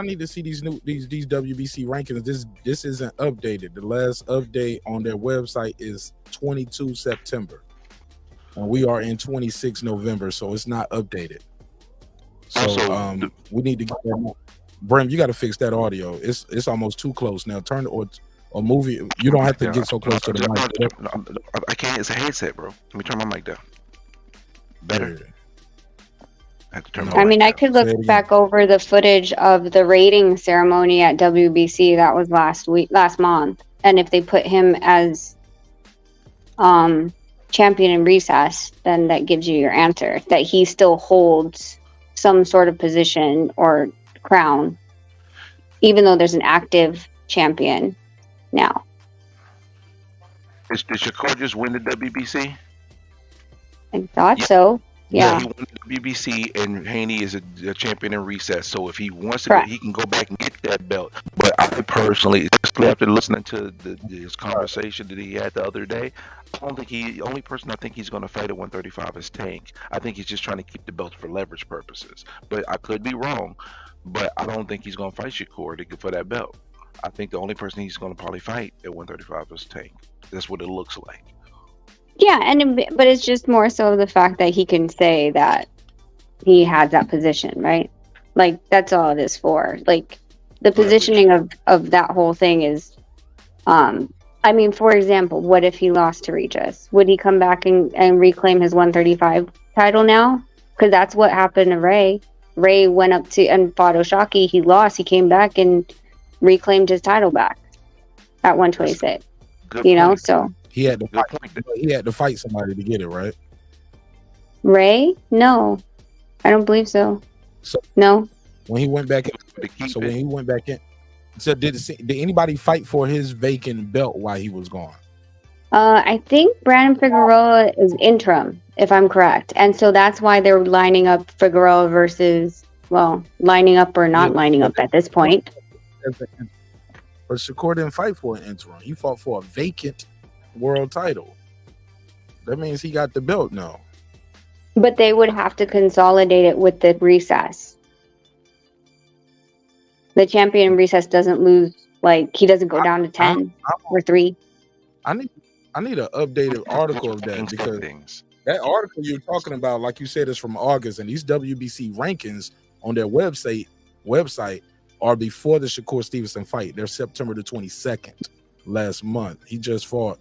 need to see these WBC rankings. This isn't updated. The last update on their website is 22 September. And we are in 26 November, so it's not updated. So we need to get that. Brim, you got to fix that audio. It's almost too close now. Turn or move it. You don't have to get so close to the mic. I can't. It's a headset, bro. Let me turn my mic down. Better. I could look back over the footage of the rating ceremony at WBC. That was last month, and if they put him as champion in recess, then that gives you your answer that he still holds some sort of position or crown, even though there's an active champion now. Did Shakur just win the WBC? I thought so. Yeah. He won the WBC, and Haney is a champion in recess. So if he wants to, he can go back and get that belt. But I personally, especially after listening to his conversation that he had the other day, I don't think the only person I think he's going to fight at 135 is Tank. I think he's just trying to keep the belts for leverage purposes. But I could be wrong. But I don't think he's going to fight Shakur for that belt. I think the only person he's going to probably fight at 135 is Tank. That's what it looks like. Yeah, but it's just more so the fact that he can say that he has that position, right? Like, that's all it is for. Like, the positioning of that whole thing is, for example, what if he lost to Regis? Would he come back and reclaim his 135 title now? Because that's what happened to Ray. Ray went up to and fought Oshaki. He lost. He came back and reclaimed his title back at 126. So... He had to fight somebody to get it, right? Ray? No, I don't believe so. No. When he went back in, so did anybody fight for his vacant belt while he was gone? I think Brandon Figueroa is interim, if I'm correct, and so that's why they're lining up Figueroa versus lining up or not lining up at this point. But Shakur didn't fight for an interim. He fought for a vacant world title. That means he got the belt now. But they would have to consolidate it with the recess. The champion in recess doesn't lose, he doesn't go down to 10 or 3. I need an updated article of that, because that article you're talking about, like you said, is from August, and these WBC rankings on their website are before the Shakur Stevenson fight. They're September the 22nd last month. He just fought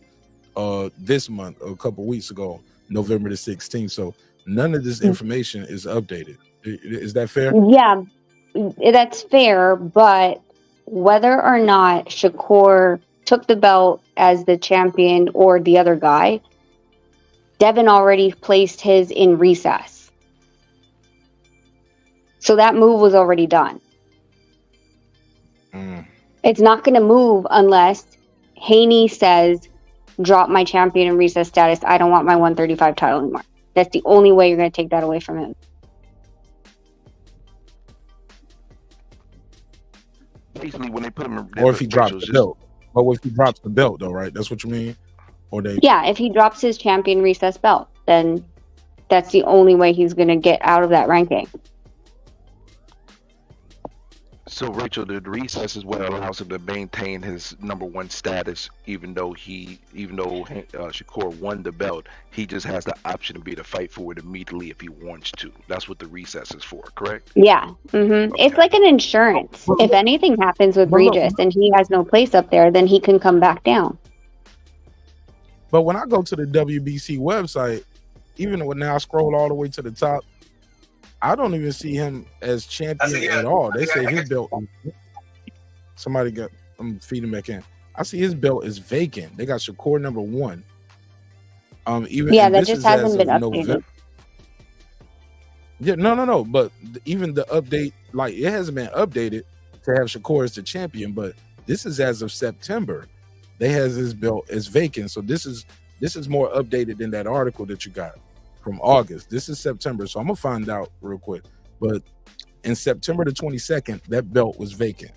this month, a couple weeks ago, November the 16th. So none of this information is updated. Is that fair? Yeah, that's fair. But whether or not Shakur took the belt as the champion or the other guy, Devin already placed his in recess. So that move was already done. It's not going to move unless Haney says, drop my champion in recess status. I don't want my 135 title anymore. That's the only way you're going to take that away from him. Basically, when they put him in, Or if he drops the belt. But if he drops the belt, though, right? That's what you mean? Or they? Yeah, if he drops his champion recess belt, then that's the only way he's going to get out of that ranking. So, Rachel, the recess is what allows him to maintain his number one status, even though Shakur won the belt. He just has the option to be able to fight for it immediately if he wants to. That's what the recess is for, correct? Yeah. It's like an insurance. If anything happens with Regis and he has no place up there, then he can come back down. But when I go to the WBC website, even when now I scroll all the way to the top, I don't even see him as champion at all. They say his belt. Somebody got. I'm feeding back in. I see his belt is vacant. They got Shakur number 1. That just hasn't been updated. Yeah, no. But even the update, like it hasn't been updated to have Shakur as the champion. But this is as of September. They has his belt as vacant. So this is more updated than that article that you got from August. This is September, so I'm gonna find out real quick. But in September the 22nd, that belt was vacant,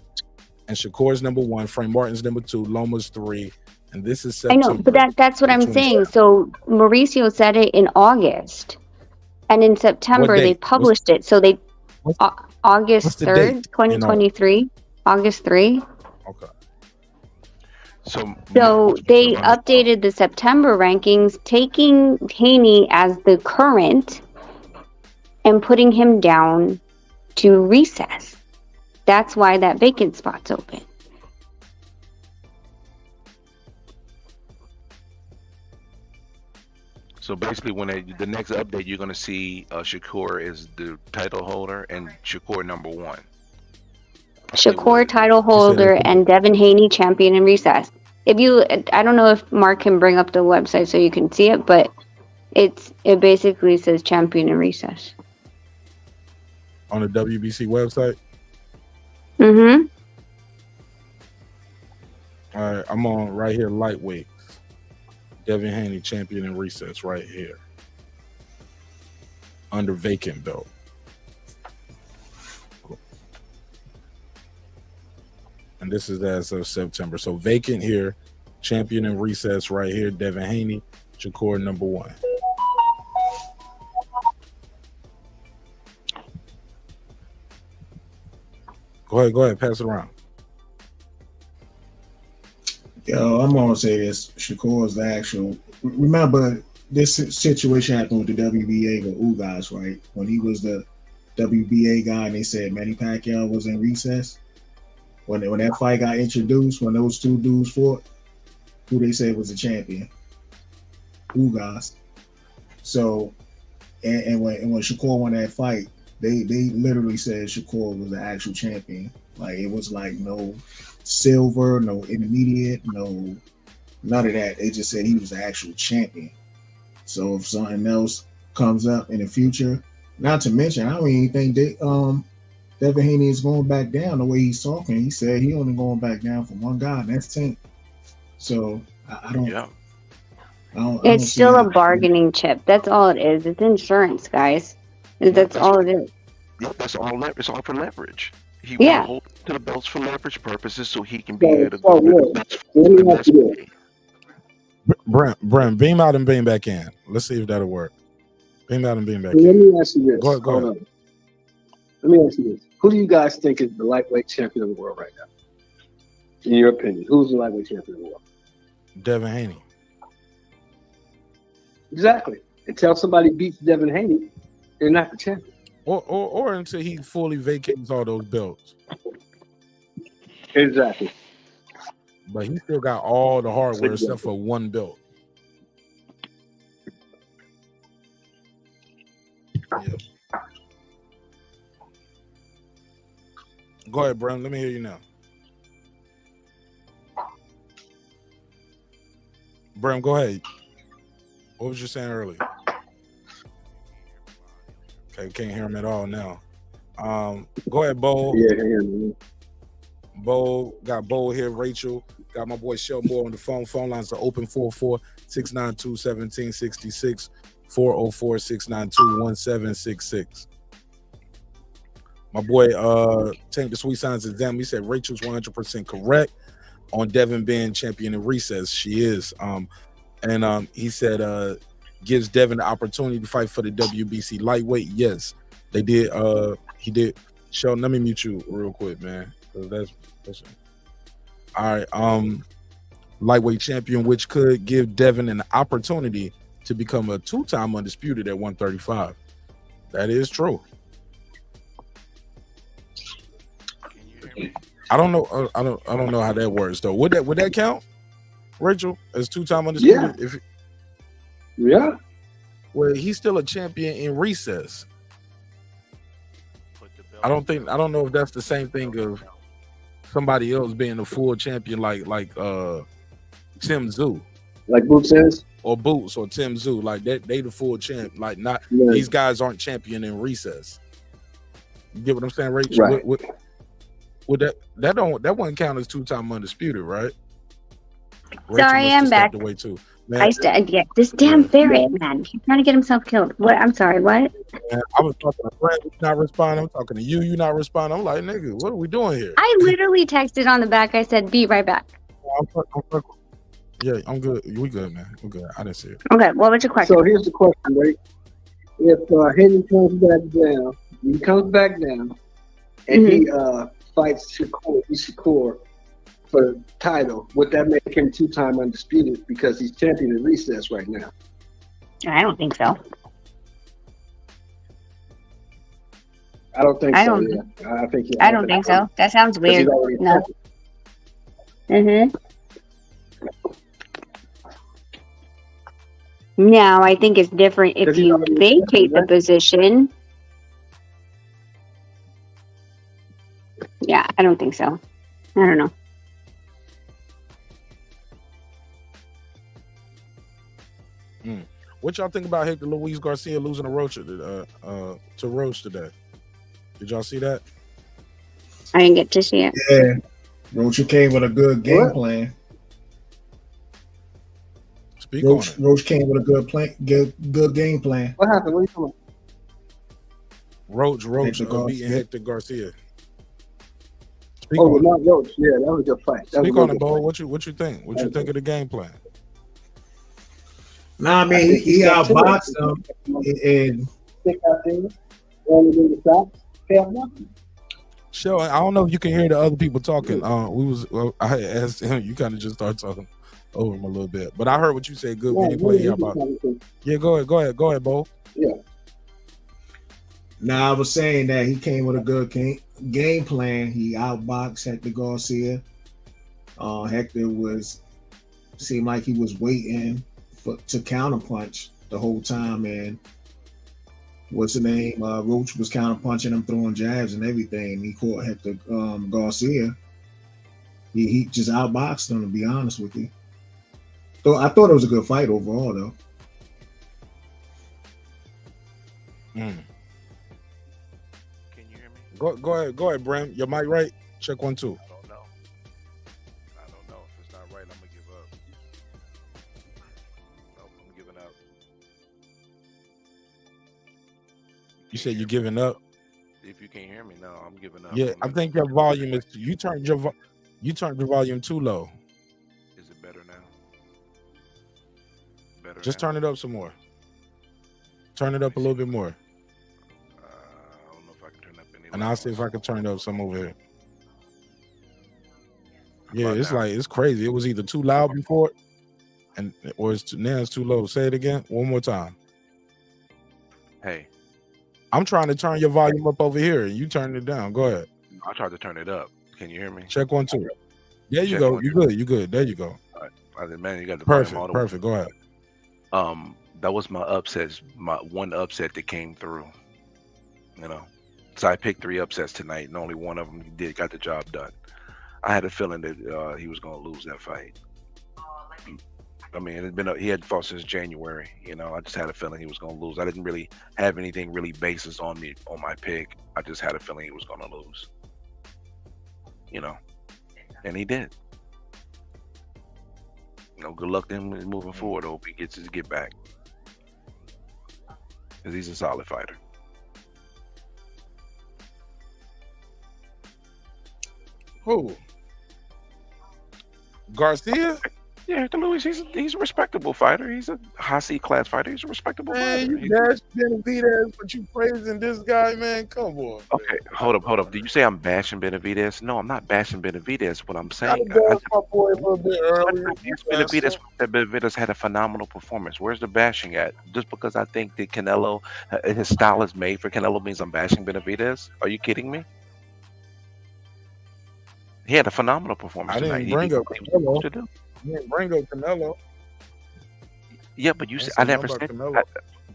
and Shakur's number 1, Frank Martin's number 2, Loma's 3, and this is September. I know, but that's what I'm saying. So Mauricio said it in August, and in September they published it. So they August 3rd, 2023, August 3. Okay. So they updated the September rankings, taking Haney as the current and putting him down to recess. That's why that vacant spot's open. So basically, when the next update, you're going to see Shakur is the title holder and Shakur number 1. Shakur title holder and Devin Haney champion in recess. I don't know if Mark can bring up the website so you can see it, but it basically says champion in recess on the WBC website. All right, I'm on right here. Lightweight, Devin Haney champion in recess right here under vacant belt. And this is as of September. So vacant here, champion in recess right here, Devin Haney, Shakur number 1. Go ahead, pass it around. Yo, I'm gonna say this. Shakur is the actual. Remember, this situation happened with the WBA with Ugas, right? When he was the WBA guy, and they said Manny Pacquiao was in recess. When that fight got introduced, when those two dudes fought, who they said was the champion? Ugas. So, and when Shakur won that fight, they literally said Shakur was the actual champion. Like, it was like no silver, no intermediate, no none of that. They just said he was the actual champion. So if something else comes up in the future, not to mention, I don't even think Devin Haney is going back down the way he's talking. He said he only going back down for one guy, and that's Tank. So I don't. Yeah. It's still a bargaining chip. That's all it is. It's insurance, guys. That's all it is. Yeah, that's all. It's all for leverage. He will hold to the belts for leverage purposes, so he can be able to go to the best way. Brent, beam out and beam back in. Let's see if that'll work. Beam out and beam back Let in. me ask you this. Go ahead. Let me ask you this. Who do you guys think is the lightweight champion of the world right now? In your opinion, who's the lightweight champion of the world? Devin Haney. Exactly. Until somebody beats Devin Haney, they're not the champion. Or until he fully vacates all those belts. Exactly. But he still got all the hardware except for one belt. Yeah. Go ahead, Bram. Let me hear you now. Bram, go ahead. What was you saying earlier? Okay, can't hear him at all now. Go ahead, Bo. Yeah. Bo, got Bo here. Rachel, got my boy Shohjahon on the phone. Phone lines are open 44692-1766, 404-692-1766. My boy Tank the Sweet Signs Exam. He said Rachel's 100% correct on Devin being champion in recess. She is. And he said gives Devin the opportunity to fight for the WBC lightweight. Yes, they did. He did. Sheldon, let me mute you real quick, man. That's all right. Lightweight champion, which could give Devin an opportunity to become a 2-time undisputed at 135. That is true. I don't know. I don't know how that works though. Would that count, Rachel, as 2-time undisputed? Yeah. Well, he's still a champion in recess. I don't know if that's the same thing of somebody else being a full champion like Tim Tszyu. Like Boots says? Or Boots or Tim Tszyu. Like that they the full champ. Like not these guys aren't champion in recess. You get what I'm saying, Rachel? Right. Would that wouldn't count as 2-time undisputed, right? Sorry, I'm back. Away too. Man, this damn ferret, man. He's trying to get himself killed. What? I'm sorry, what? Man, I was talking to Brad, you not responding. I'm talking to you, you not responding. I'm like, nigga, what are we doing here? I literally texted on the back. I said, be right back. Yeah, I'm good. We good, man. We're good. I didn't see it. Okay, what was your question? So here's the question, right? If Hayden comes back down, he comes back down, and he fights Shakur for the title, would that make him 2-time undisputed because he's champion in recess right now? I don't think so. I don't think so. I don't think so. That sounds weird. No. Now, I think it's different if you vacate the position. Yeah, I don't think so. I don't know. What y'all think about Hector Luis Garcia losing to Roach today? Did y'all see that? I didn't get to see it. Yeah, Roach came with a good game plan. Speak on it. Roach came with a good game plan. What happened? What are you talking about? Roach beating Hector Garcia. Not Roach. Yeah, that was a good fight. Speak on it, Bo. What you think? What you think of the game plan? Nah, I mean, he outboxed him and Sure, I don't know if you can hear the other people talking. I asked him. You kind of just started talking over him a little bit, but I heard what you said. Good gameplay. Yeah, go ahead, Bo. Yeah. Nah, I was saying that he came with a good game plan. He outboxed Hector Garcia. Hector seemed like he was waiting to counterpunch the whole time, and what's the name? Roach was counterpunching him, throwing jabs and everything. He caught Hector Garcia. He just outboxed him, to be honest with you. So I thought it was a good fight overall, though. Can you hear me? Go ahead, Bram. Your mic right? Check 1 2. I don't know. If it's not right, I'm gonna give up. Nope, I'm giving up. You said you're giving up? If you can't hear me, no, I'm giving up. Yeah, I think your volume is. You turned your volume too low. Is it better now? Just turn it up some more. Turn it up a little bit more. I don't know if I can turn up any. And I'll see if I can turn it up some over here. Yeah, it's crazy. It was either too loud before, or now it's too low. Say it again one more time. Hey, I'm trying to turn your volume up over here, and you turn it down. Go ahead. I tried to turn it up. Can you hear me? Check 1 2. There you go. You good. You good. There you go. All right. Man, you got the perfect. Go ahead. That was my upsets. My one upset that came through. You know, so I picked 3 upsets tonight, and only one of them got the job done. I had a feeling that he was going to lose that fight. I mean, he had fought since January. You know, I just had a feeling he was going to lose. I didn't really have anything really basis on my pick. I just had a feeling he was going to lose. You know, and he did. You know, good luck to him moving forward. I hope he gets his get back, because he's a solid fighter. Who? Garcia? Yeah, Hector Luis, he's a respectable fighter. He's a high C class fighter. He's a respectable fighter. Man, you bash Benavidez, but you praising this guy, man. Come on. Okay, hold up. Did you say I'm bashing Benavidez? No, I'm not bashing Benavidez. What I'm saying, my boy a little bit earlier. Benavidez had a phenomenal performance. Where's the bashing at? Just because I think that Canelo, his style is made for Canelo, means I'm bashing Benavidez? Are you kidding me? He had a phenomenal performance I tonight. didn't bring up Canelo. You didn't bring up Canelo. Yeah, but you said I never said.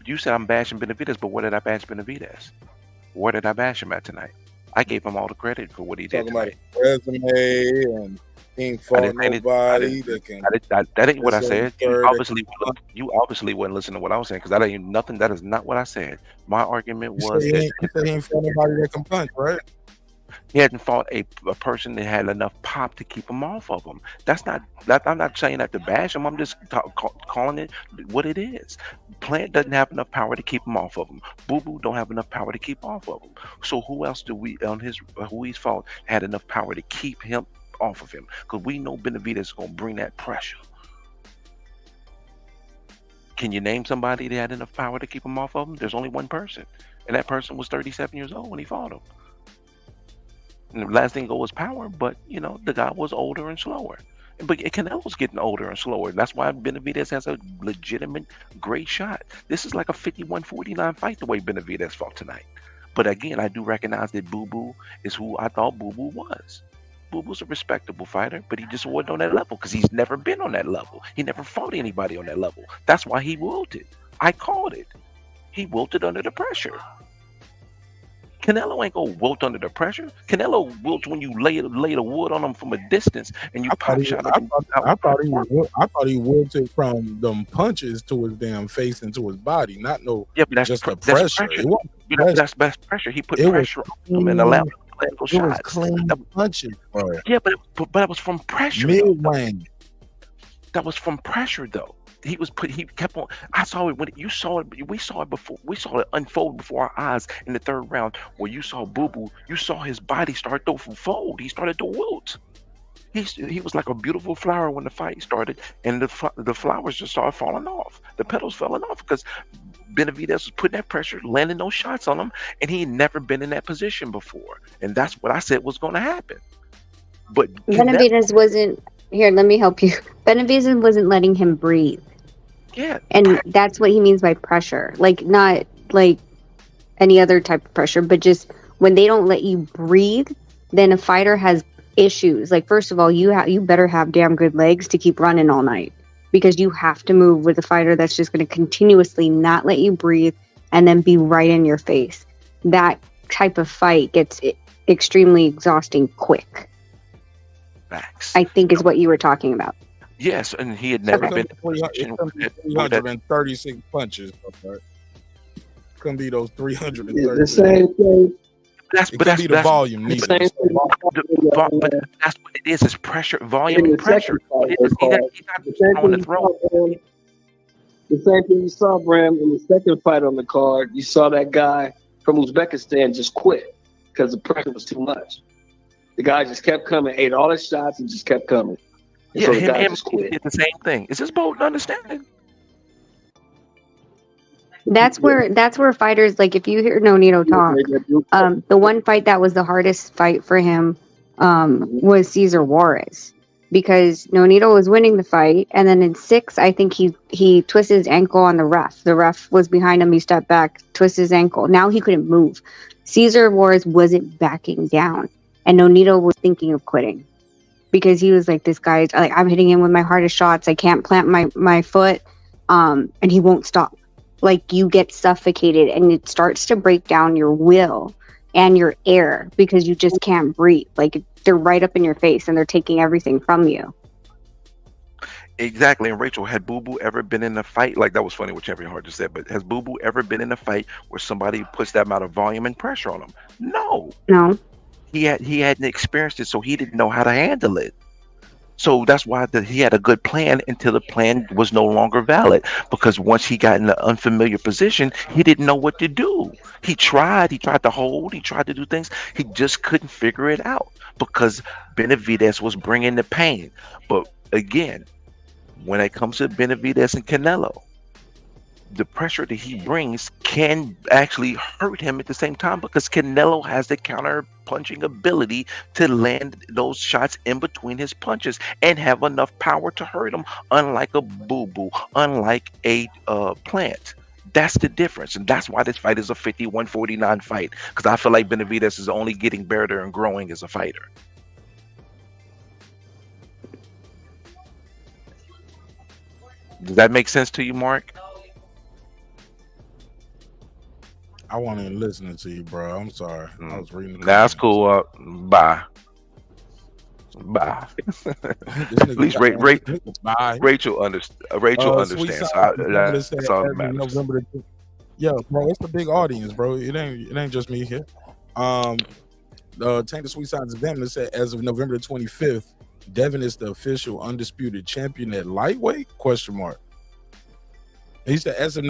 You said I'm bashing Benavidez, but where did I bash Benavidez? Where did I bash him at tonight? I gave him all the credit for what he did tonight. Resume and he ain't fought nobody that can. That ain't what I said. You obviously wasn't listening to what I was saying, because that ain't nothing. That is not what I said. My argument was he ain't fought nobody that can punch, right? He hadn't fought a person that had enough pop to keep him off of him. I'm not saying that to bash him. I'm just calling it what it is. Plant doesn't have enough power to keep him off of him. Boo Boo don't have enough power to keep off of him. So who else who he's fought had enough power to keep him off of him? Because we know Benavidez is going to bring that pressure. Can you name somebody that had enough power to keep him off of him? There's only one person, and that person was 37 years old when he fought him. And the last thing was power, but you know, the guy was older and slower. But Canelo's getting older and slower. That's why Benavidez has a legitimate great shot. This is like a 51-49 fight the way Benavidez fought tonight. But again, I do recognize that Boo Boo is who I thought Boo Boo was. Boo Boo's a respectable fighter, but he just wasn't on that level because he's never been on that level. He never fought anybody on that level. That's why he wilted. I called it. He wilted under the pressure. Canelo ain't gonna wilt under the pressure. Canelo wilts when you lay the wood on him from a distance and you pop shot. I thought he wilted from them punches to his damn face and to his body, not no. Yeah, but that's just the pressure. pressure. That's pressure. He put pressure on him and allowed him to land those shots. Clean punches, bro. Yeah, but that was from pressure. Mid-range. That was from pressure, though. He kept on. I saw it when you saw it. We saw it before. We saw it unfold before our eyes in the third round, where you saw Boo Boo. You saw his body start to fold. He started to wilt. He was like a beautiful flower when the fight started, and the flowers just started falling off. The petals falling off because Benavidez was putting that pressure, landing those shots on him, and he had never been in that position before. And that's what I said was going to happen. But Benavidez wasn't here. Let me help you. Benavidez wasn't letting him breathe. Yeah. And that's what he means by pressure. Like, not like any other type of pressure, but just when they don't let you breathe, then a fighter has issues. Like, first of all, you better have damn good legs to keep running all night, because you have to move with a fighter that's just going to continuously not let you breathe and then be right in your face. That type of fight gets extremely exhausting quick. Facts. I think is what you were talking about. Yes, and he had never been in 336 punches. Okay. Couldn't be those 330. Yeah, the same thing. That's the volume. But that's what it is. It's pressure, volume, and pressure. The same thing you saw, Bram, in the second fight on the card. You saw that guy from Uzbekistan just quit because the pressure was too much. The guy just kept coming, ate all his shots, and just kept coming. And yeah, so him did the same thing. Is this bold understanding? That's where fighters, like, if you hear Nonito talk, the one fight that was the hardest fight for him was Cesar Juarez, because Nonito was winning the fight, and then in 6, I think he twisted his ankle on the ref. The ref was behind him. He stepped back, twisted his ankle. Now he couldn't move. Cesar Juarez wasn't backing down, and Nonito was thinking of quitting, because he was like, this guy's like, I'm hitting him with my hardest shots. I can't plant my foot, and he won't stop. like you get suffocated and it starts to break down your will and your air because you just can't breathe. Like they're right up in your face and they're taking everything from you. Exactly. And Rachel, had Boo Boo ever been in a fight? Like, that was funny what Champion Hart just said, but has Boo Boo ever been in a fight where somebody puts that amount of volume and pressure on him? No. He hadn't experienced it, so he didn't know how to handle it. So that's why he had a good plan until the plan was no longer valid. Because once he got in an unfamiliar position, he didn't know what to do. He tried to hold, he tried to do things. He just couldn't figure it out because Benavidez was bringing the pain. But again, when it comes to Benavidez and Canelo, the pressure that he brings can actually hurt him at the same time because Canelo has the counter punching ability to land those shots in between his punches and have enough power to hurt him, unlike a Boo Boo, unlike a Plant. That's the difference, and that's why this fight is a 51-49 fight, because I feel like Benavidez is only getting better and growing as a fighter. Does that make sense to you, Mark? I wasn't even listening to you, bro. I'm sorry. I was reading the That's cool. Bye. Please, Rachel understands. That's all that matters. Yeah, bro, it's a big audience, bro. It ain't just me here. Tank the Sweet Signs of Devin said, as of November the 25th, Devin is the official undisputed champion at lightweight? ? He said, as of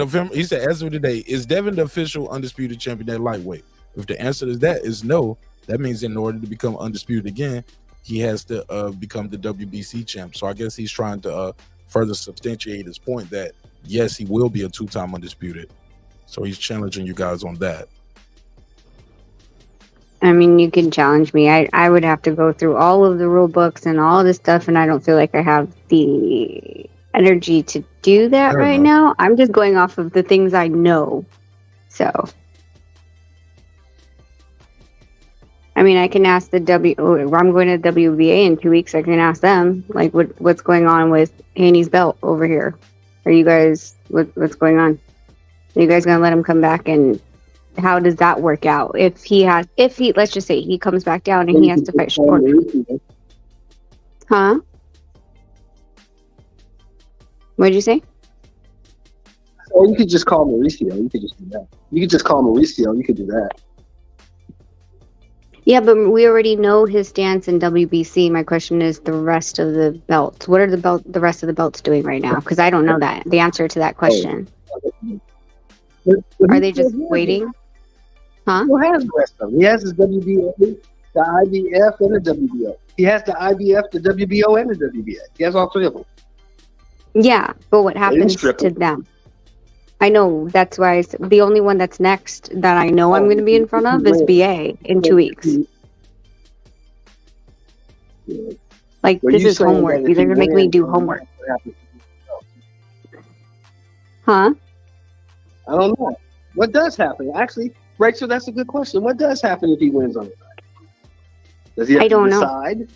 today, is Devin the official undisputed champion at lightweight? If the answer to that is no, that means in order to become undisputed again, he has to become the WBC champ. So I guess he's trying to further substantiate his point that, yes, he will be a 2-time undisputed. So he's challenging you guys on that. I mean, you can challenge me. I would have to go through all of the rule books and all this stuff, and I don't feel like I have the energy to do that right now. I'm just going off of the things I know. So, I mean, I can ask I'm going to WBA in 2 weeks. I can ask them, like, what's going on with Haney's belt over here? Are you guys, what's going on? Are you guys going to let him come back, and how does that work out? If he, let's just say he comes back down and he has to fight Shakur. Huh? What did you say? Or you could just call Mauricio. You could just do that. You could just call Mauricio. You could do that. Yeah, but we already know his stance in WBC. My question is the rest of the belts. What are the rest of the belts doing right now? Because I don't know the answer to that question. Are they just waiting? Huh? Who has the rest of them? He has his WBA, the IBF, and the WBO. He has the IBF, the WBO, and the WBA. He has all three of them. Yeah, but what happens to them? I know, that's why the only one that's next that I know I'm going to be in front of is BA in 2 weeks. Like, this is homework. You're going to make me do homework. Huh? I don't know. What does happen? Actually, Rachel, that's a good question. What does happen if he wins on the side? Does he have to decide?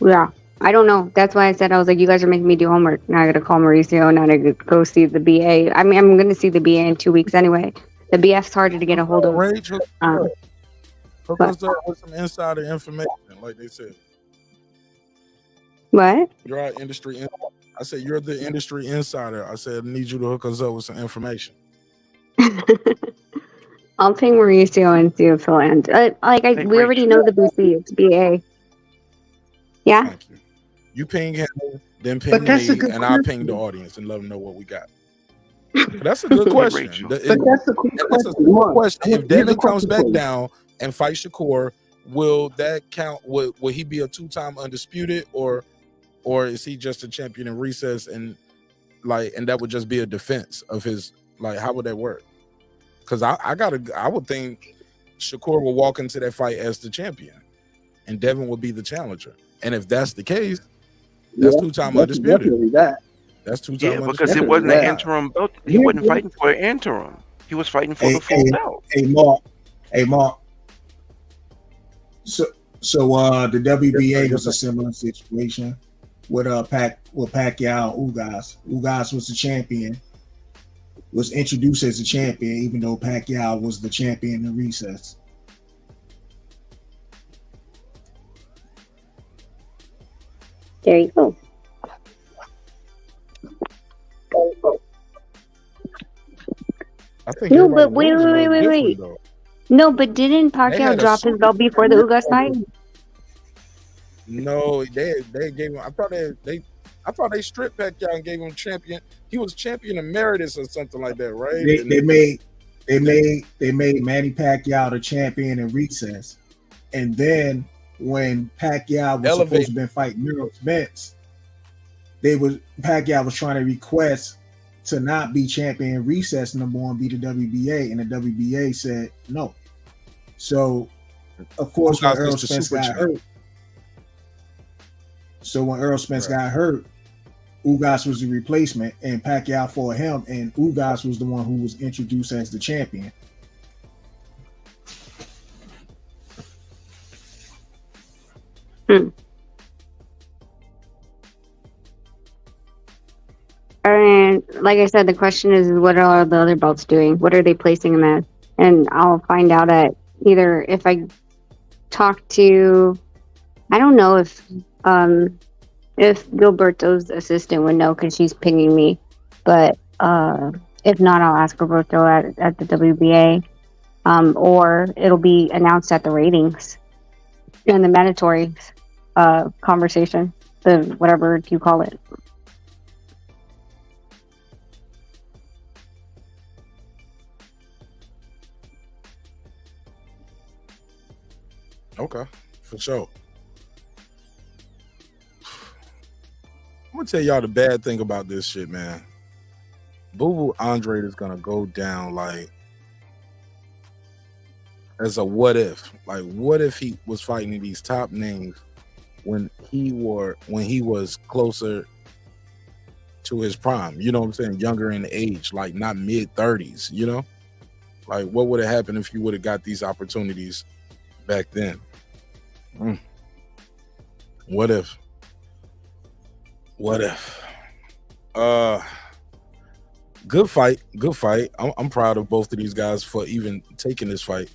Yeah. I don't know. That's why I said, I was like, you guys are making me do homework. Now I got to call Mauricio. Now I got to go see the BA. I mean, I'm going to see the BA in 2 weeks anyway. The BF's harder to get a hold of. Rachel, hook us up with some insider information, like they said. What? You're our industry. I said, you're the industry insider. I said, I need you to hook us up with some information. I'll ping Mauricio and see if he'll end. We already know the BC. It's BA. Yeah? Thank you. You ping him, then ping me, and I'll ping the audience and let them know what we got. That's a good question. That's a good question. If Devin comes back down and fights Shakur, will that count? Will he be a 2-time undisputed, or is he just a champion in recess and that would just be a defense of his? Like, how would that work? Because I would think Shakur will walk into that fight as the champion, and Devin will be the challenger. And if that's the case, that's 2-time undisputed. That's 2-time undisputed. Because it wasn't an interim belt. He wasn't fighting for an interim. He was fighting for the full belt. Hey, Mark. So the WBA was a similar situation with Pacquiao, Ugas. Ugas was the champion, was introduced as a champion, even though Pacquiao was the champion in recess. There you go. I think No, everybody but wait. rules a little different, though. No, but didn't They Pacquiao had a drop his belt before the Ugas fight? No, they gave him. I thought they stripped Pacquiao and gave him champion. He was champion emeritus or something like that, right? They made Manny Pacquiao the champion in recess, and then when Pacquiao was supposed to be fighting Errol Spence, Pacquiao was trying to request to not be champion in recess no more and be the WBA, and the WBA said no. So, of course, when Errol Spence got hurt, Ugas was the replacement, and Pacquiao fought him, and Ugas was the one who was introduced as the champion. And like I said, the question is, what are the other belts doing? What are they placing him as? And I'll find out at either if I talk to, I don't know if Gilberto's assistant would know because she's pinging me, but if not, I'll ask Roberto at the WBA, or it'll be announced at the ratings and the mandatory conversation, the whatever you call it. Okay, for sure. I'm gonna tell y'all the bad thing about this shit, man. Boo Andrade is gonna go down like as a what if. Like, what if he was fighting these top names when he was closer to his prime? You know what I'm saying? Younger in age, like not mid-30s. You know, like what would have happened if you would have got these opportunities back then? What if? Good fight. I'm proud of both of these guys for even taking this fight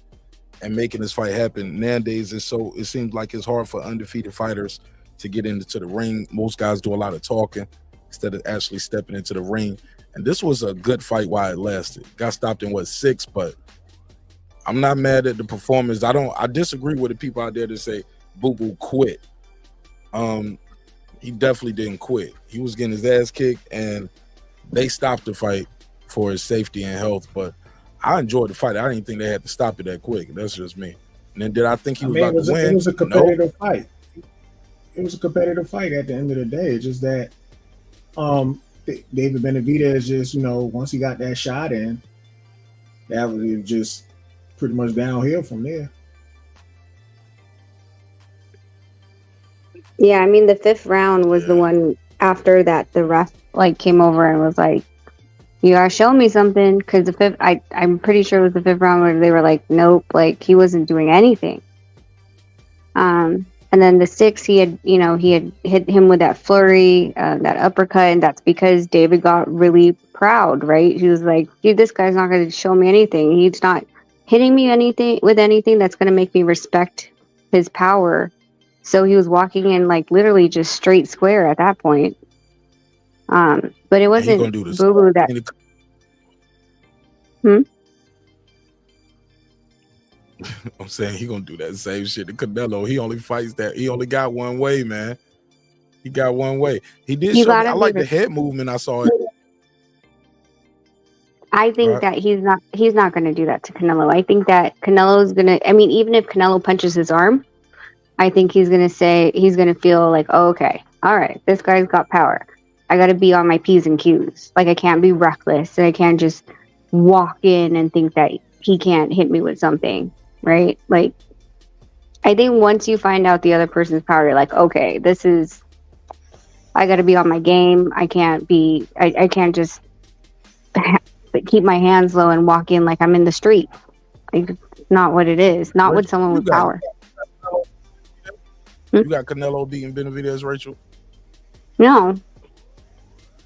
and making this fight happen. Nowadays, it seems like it's hard for undefeated fighters to get into the ring. Most guys do a lot of talking instead of actually stepping into the ring. And this was a good fight while it lasted. Got stopped in 6, but I'm not mad at the performance. I disagree with the people out there that say Boo Boo quit. He definitely didn't quit. He was getting his ass kicked, and they stopped the fight for his safety and health. But I enjoyed the fight. I didn't think they had to stop it that quick. That's just me. And then did I think he was about to win? It was a competitive fight. It was a competitive fight at the end of the day. It's just that David Benavidez just, once he got that shot in, that was just pretty much downhill from there. Yeah, I mean, the 5th round was the one after that the ref came over and was like, you gotta show me something, because the 5th, I'm pretty sure it was the 5th round where they were like, nope, he wasn't doing anything. And then the 6th, he had hit him with that flurry, that uppercut, and that's because David got really proud, right? He was like, dude, this guy's not gonna show me anything. He's not hitting me with anything that's gonna make me respect his power. So he was walking in literally just straight square at that point. But it wasn't Boo Boo that. I'm saying he gonna do that same shit to Canelo. He only fights that. He only got one way, man. He got one way. He did show me, I like the head movement. I saw it. I think that he's not going to do that to Canelo. I think that Canelo's going to, even if Canelo punches his arm, I think he's going to feel like, oh, okay, all right, this guy's got power. I got to be on my P's and Q's. I can't be reckless, and I can't just walk in and think that he can't hit me with something, right? I think once you find out the other person's power, you're like, okay, I got to be on my game. I can't just keep my hands low and walk in like I'm in the street. Not what it is. Not with someone with power. You got Canelo beating Benavidez, Rachel? No.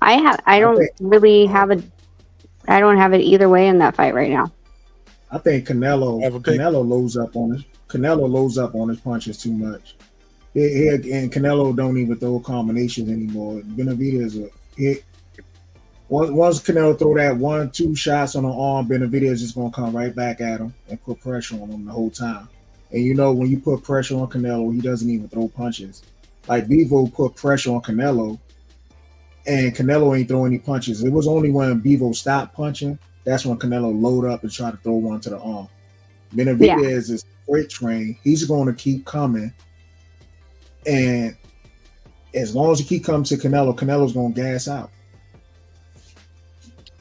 I don't really have I don't have it either way in that fight right now. I think Canelo loads up on his punches too much. And Canelo don't even throw combinations anymore. Benavidez once Canelo throw that 1-2 shots on the arm, Benavidez is gonna come right back at him and put pressure on him the whole time. And you know, when you put pressure on Canelo, he doesn't even throw punches. Like Vivo put pressure on Canelo, and Canelo ain't throwing any punches. It was only when Vivo stopped punching, that's when Canelo load up and try to throw one to the arm. Benavidez is freight train. He's going to keep coming. And as long as he keep coming to Canelo, Canelo's going to gas out.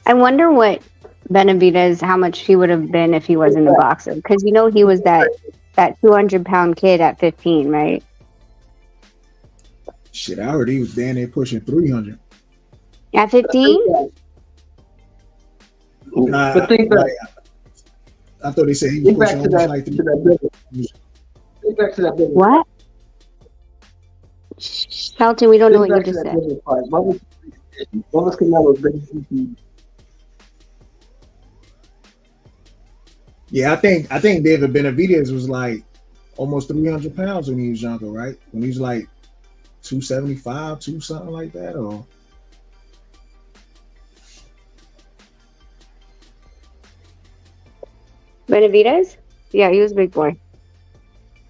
I wonder what Benavidez, how much he would have been if he wasn't a boxer. Because you know he was that 200-pound kid at 15, right? Shit, I heard he was down there pushing 300. At 15? Nah, But think back, I thought they said he was think back pushing to almost that, like to that business. Think back to that business. What? Shelton, we don't know what you just said. What was Canelo's biggest issue? Yeah, I think David Benavidez was like almost 300 pounds when he was younger, right? When he was like 275, something like that, or Benavidez? Yeah, he was a big boy.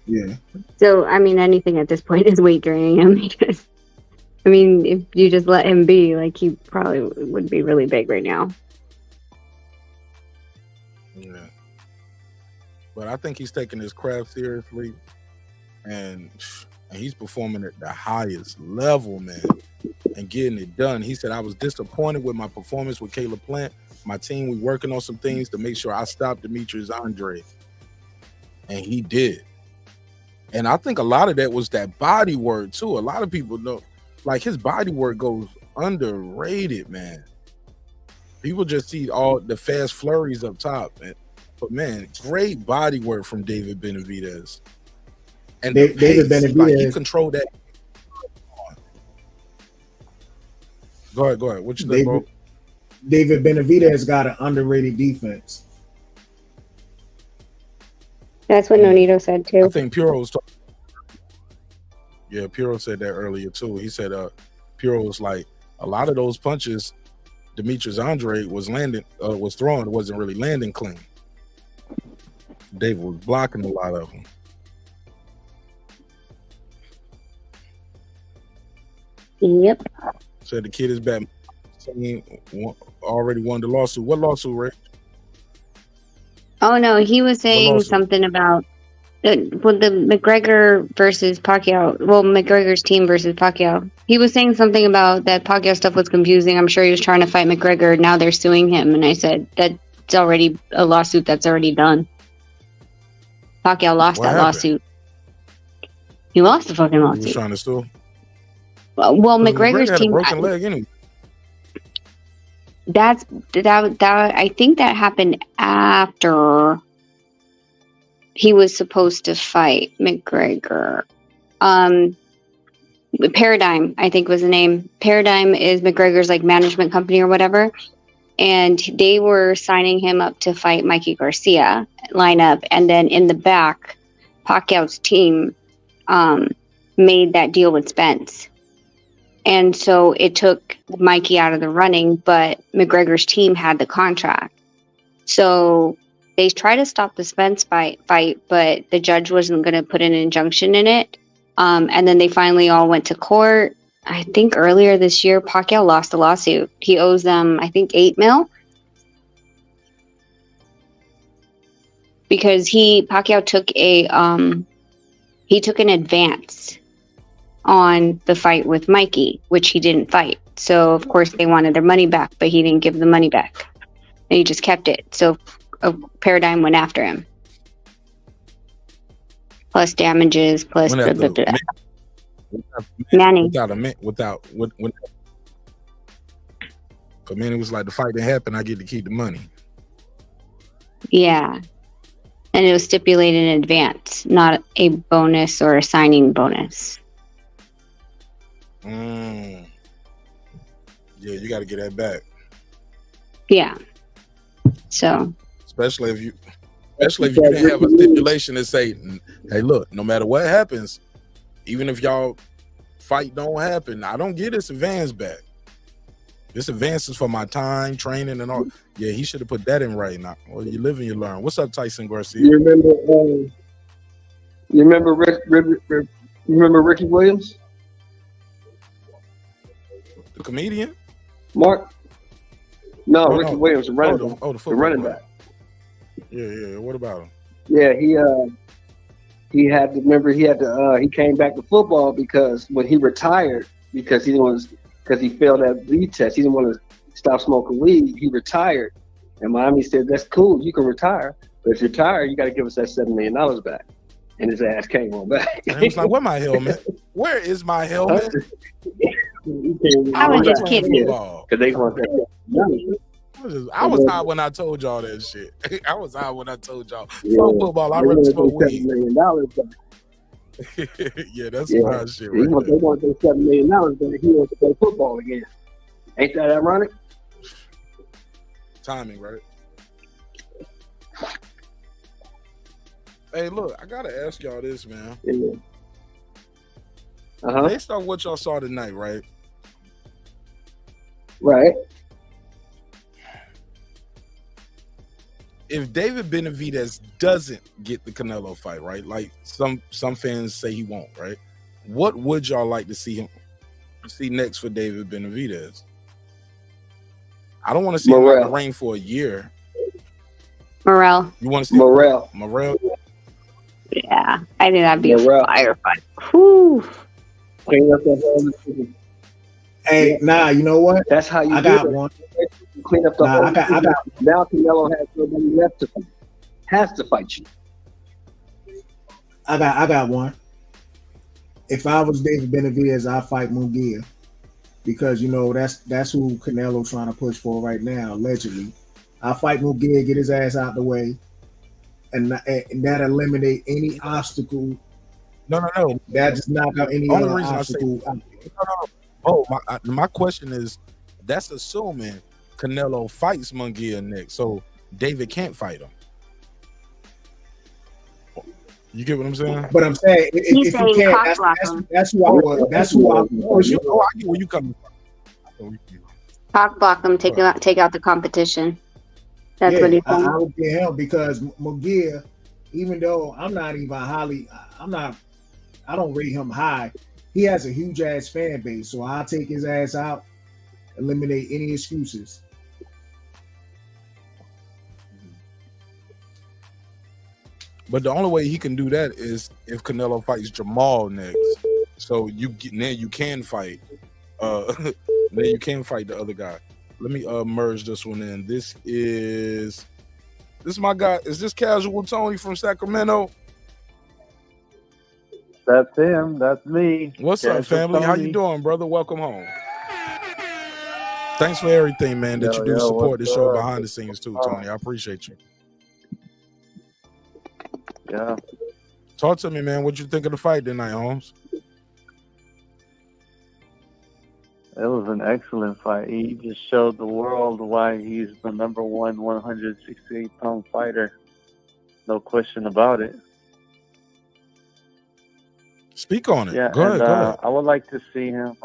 yeah. So, I mean, anything at this point is weight draining him because, I mean, if you just let him be, like, he probably would be really big right now. Yeah. But I think he's taking his craft seriously, and he's performing at the highest level, man, and getting it done. He said, I was disappointed with my performance with Caleb Plant. My team, we working on some things to make sure I stop Demetrius Andrade. And he did. And I think a lot of that was that body work, too. A lot of people know, like, his body work goes underrated, man. People just see all the fast flurries up top, man. But, man, great body work from David Benavidez. And David Benavidez, like, he controlled that. Go ahead. What you think, bro? David Benavidez got an underrated defense. That's what Nonito said, too. I think Puro was talking. Yeah, Puro said that earlier, too. He said Puro was like, a lot of those punches Demetrius Andrade was throwing wasn't really landing clean. David was blocking a lot of them. Yep. Said the kid is back. Already won the lawsuit. What lawsuit, Ray? Oh, no, he was saying something about the McGregor versus Pacquiao. Well, McGregor's team versus Pacquiao. He was saying something about that Pacquiao stuff was confusing. I'm sure he was trying to fight McGregor. Now they're suing him. And I said, that's already a lawsuit that's already done. Pacquiao lost that lawsuit. He lost the fucking lawsuit. He was trying to sue? Well, McGregor's had team. a broken leg anyway. That I think that happened after he was supposed to fight McGregor. Paradigm, I think was the name. Paradigm is McGregor's like management company or whatever. And they were signing him up to fight Mikey Garcia lineup. And then in the back, Pacquiao's team made that deal with Spence. And so it took Mikey out of the running, but McGregor's team had the contract. So they tried to stop the Spence fight, but the judge wasn't going to put an injunction in it. And then they finally all went to court. I think earlier this year, Pacquiao lost the lawsuit. He owes them, I think, $8 million. Because Pacquiao took an advance on the fight with Mikey, which he didn't fight. So, of course, they wanted their money back, but he didn't give the money back. And he just kept it. So, a Paradigm went after him. Plus damages, plus blah, blah, blah. Manny. But Manny was like, the fight that happened, I get to keep the money. Yeah. And it was stipulated in advance, not a bonus or a signing bonus. Yeah, you got to get that back. Yeah. So especially if you didn't have a stipulation that say, hey, look, no matter what happens, even if y'all fight don't happen, I don't get this advance back. This advance is for my time, training, and all. Yeah, he should have put that in right now. Well, you live and you learn. What's up, Tyson Garcia? You remember Ricky Williams? The comedian? Mark? No, Ricky Williams, the running back. The running back. Yeah. What about him? Yeah, he came back to football because when he retired, because he failed that weed test, he didn't want to stop smoking weed. He retired, and Miami said, "That's cool, you can retire, but if you're tired, you got to give us that $7 million back." And his ass came on back. And he was like, "Where my helmet? Where is my helmet?" I was just kidding. Because they want that money. I was high when I told y'all that shit. I was high when I told y'all. Fuck football, I'd rather smoke weed. $7 million back. Yeah, that's some high shit right They want their $7 million back. He wants to play football again. Ain't that ironic? Timing, right? Hey, look, I gotta ask y'all this, man. Yeah. Based on what y'all saw tonight, right? Right. If David Benavidez doesn't get the Canelo fight, right? Like some fans say he won't, right? What would y'all like to see next for David Benavidez? I don't want to see him in the ring for a year. Morel. You want to see Morel? Yeah, I think that'd be a fire fight. Whew. Hey, you know what? That's how you I got one. Clean up the whole. I got. Now Canelo has nobody left to fight. Has to fight you. I got one. If I was David Benavidez, I'd fight Munguia because that's who Canelo's trying to push for right now. Allegedly, I'll fight Munguia, get his ass out the way, and that eliminate any obstacle. No. That just knock out any other obstacle. My question is, that's assuming Canelo fights Munguia next, so David can't fight him. You get what I'm saying? But I'm saying if you can't, that's who I was. That's who I was. I get where you coming from. Cock block him, take out the competition. That's what he's saying. I would get him because Munguia, even though I don't rate him high. He has a huge ass fan base, so I'll take his ass out, eliminate any excuses. But the only way he can do that is if Canelo fights Jermall next. So you can fight. Then you can fight the other guy. Let me merge this one in. This is my guy. Is this Casual Tony from Sacramento? That's him. That's me. What's up, family? How you doing, brother? Welcome home. Thanks for everything, man, that you do to support the show behind the scenes too, Tony. I appreciate you. Yeah. Talk to me, man. What you think of the fight tonight, Holmes? It was an excellent fight. He just showed the world why he's the number one 168-pound fighter. No question about it. Speak on it. Yeah, go ahead. I would like to see him.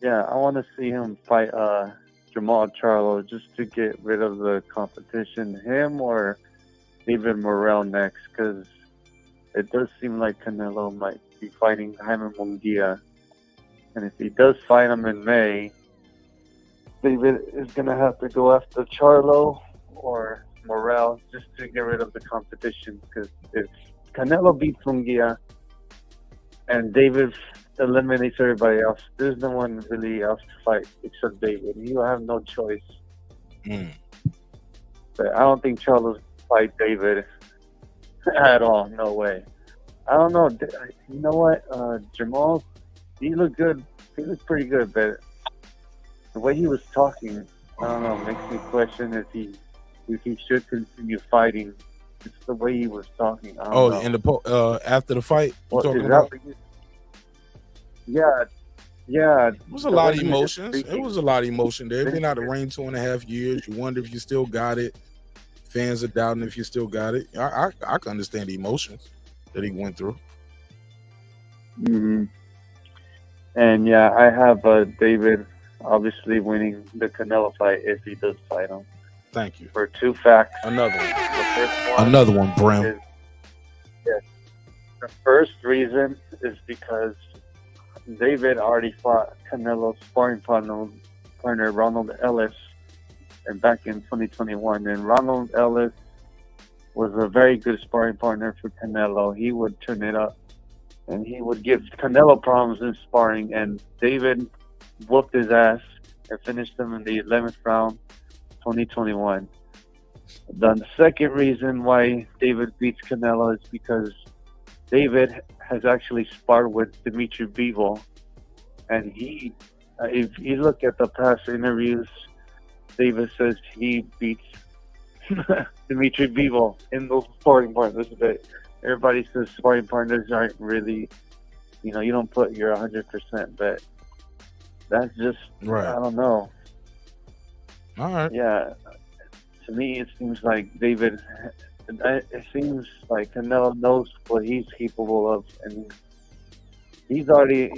I want to see him fight Jermall Charlo just to get rid of the competition. Him or even Morel next, because it does seem like Canelo might be fighting Jaime Munguia. And if he does fight him in May, David is going to have to go after Charlo or Morel just to get rid of the competition. Because if Canelo beats Munguia and David eliminates everybody else, there's no one really else to fight except David. He'll have no choice. But I don't think Charlo's fight David at all. No way. I don't know. You know what? Jermall, he looked good. He looked pretty good, but the way he was talking, I don't know, makes me question if he should continue fighting. It's the way he was talking. I don't know. In the after the fight, Yeah. It was a lot of emotions. It was a lot of emotion there. Been out of the ring 2.5 years. You wonder if you still got it. fans are doubting if you still got it. I can understand the emotions that he went through. Mm-hmm. And yeah, I have David obviously winning the Canelo fight if he does fight him. Thank you. For 2 facts. Another one. The first one. Another one, Bram. Yes. The first reason is because David already fought Canelo's sparring partner Ronald Ellis, and back in 2021. And Ronald Ellis was a very good sparring partner for Canelo. He would turn it up, and he would give Canelo problems in sparring. And David whooped his ass and finished him in the 11th round, 2021. The second reason why David beats Canelo is because David has actually sparred with Demetrius Vivo, and he, if you look at the past interviews, David says he beats Demetrius Vivo in those sparring partners. But everybody says sparring partners aren't really, you don't put your 100%, but that's just, right. I don't know. All right. Yeah. To me, it seems like David, it seems like Canelo knows what he's capable of, and he's already,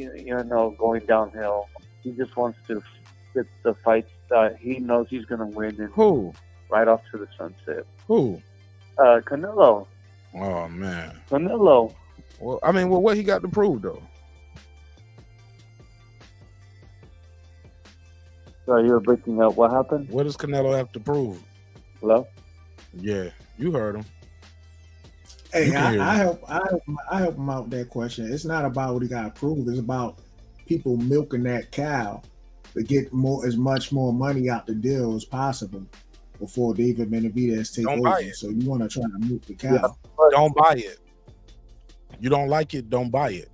going downhill. He just wants to get the fights that he knows he's going to win. And Who? Right off to the sunset. Who? Canelo. Oh, man. Canelo. Well, what he got to prove, though? Sorry, you were breaking up. What happened? What does Canelo have to prove? Hello? Yeah, you heard him. Hey, I help him out with that question. It's not about what he got to prove. It's about people milking that cow to get as much more money out the deal as possible before David Benavidez take Don't over. buy it. So you want to try to milk the cow. Yeah, don't buy it. You don't like it, don't buy it.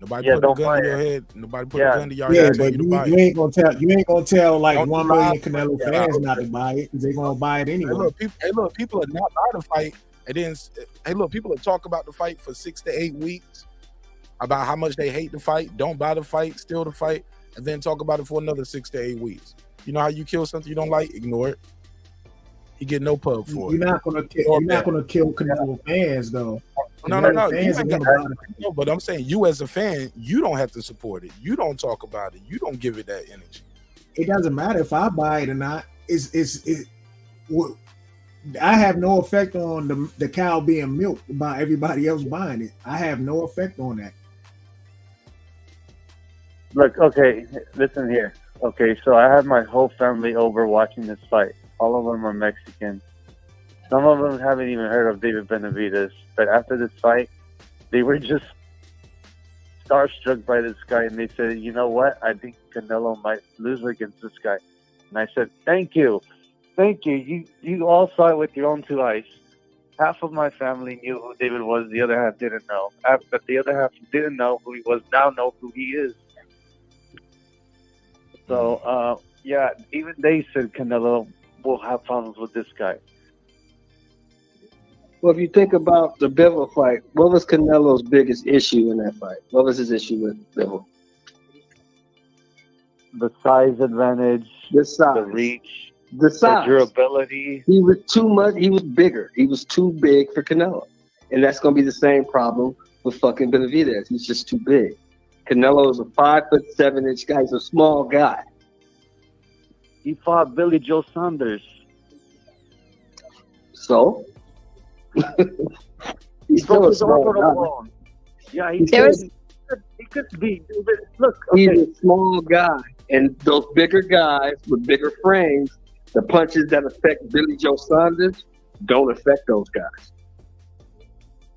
Nobody put a gun to your head. Nobody put a gun to your head. But you ain't gonna tell like 1 million Canelo fans not to buy it because they're gonna buy it anyway. Hey, look, people are not buying the fight, and then people are talk about the fight for 6 to 8 weeks about how much they hate the fight, don't buy the fight, steal the fight, and then talk about it for another 6 to 8 weeks. You know how you kill something you don't like? Ignore it. You get no pub for it. You're not gonna kill Canelo fans though. No. No, but I'm saying you as a fan, you don't have to support it. You don't talk about it. You don't give it that energy. It doesn't matter if I buy it or not. I have no effect on the cow being milked by everybody else buying it. I have no effect on that. Look, okay, listen here. Okay, so I have my whole family over watching this fight. All of them are Mexican. Some of them haven't even heard of David Benavidez. But after this fight, they were just starstruck by this guy, and they said, "You know what? I think Canelo might lose against this guy." And I said, "Thank you. You all saw it with your own 2 eyes." Half of my family knew who David was. The other half didn't know. But the other half didn't know who he was. Now know who he is. So, yeah, even they said Canelo will have problems with this guy. Well, if you think about the Bivol fight, what was Canelo's biggest issue in that fight? What was his issue with Bivol? The size advantage, the reach, the size, the durability. He was too much. He was bigger. He was too big for Canelo, and that's going to be the same problem with fucking Benavidez. He's just too big. Canelo is a 5'7" guy. He's a small guy. He fought Billy Joe Saunders. So. He's still a small guy. Yeah, he could be. Look, okay. He's a small guy, and those bigger guys with bigger frames, the punches that affect Billy Joe Saunders don't affect those guys.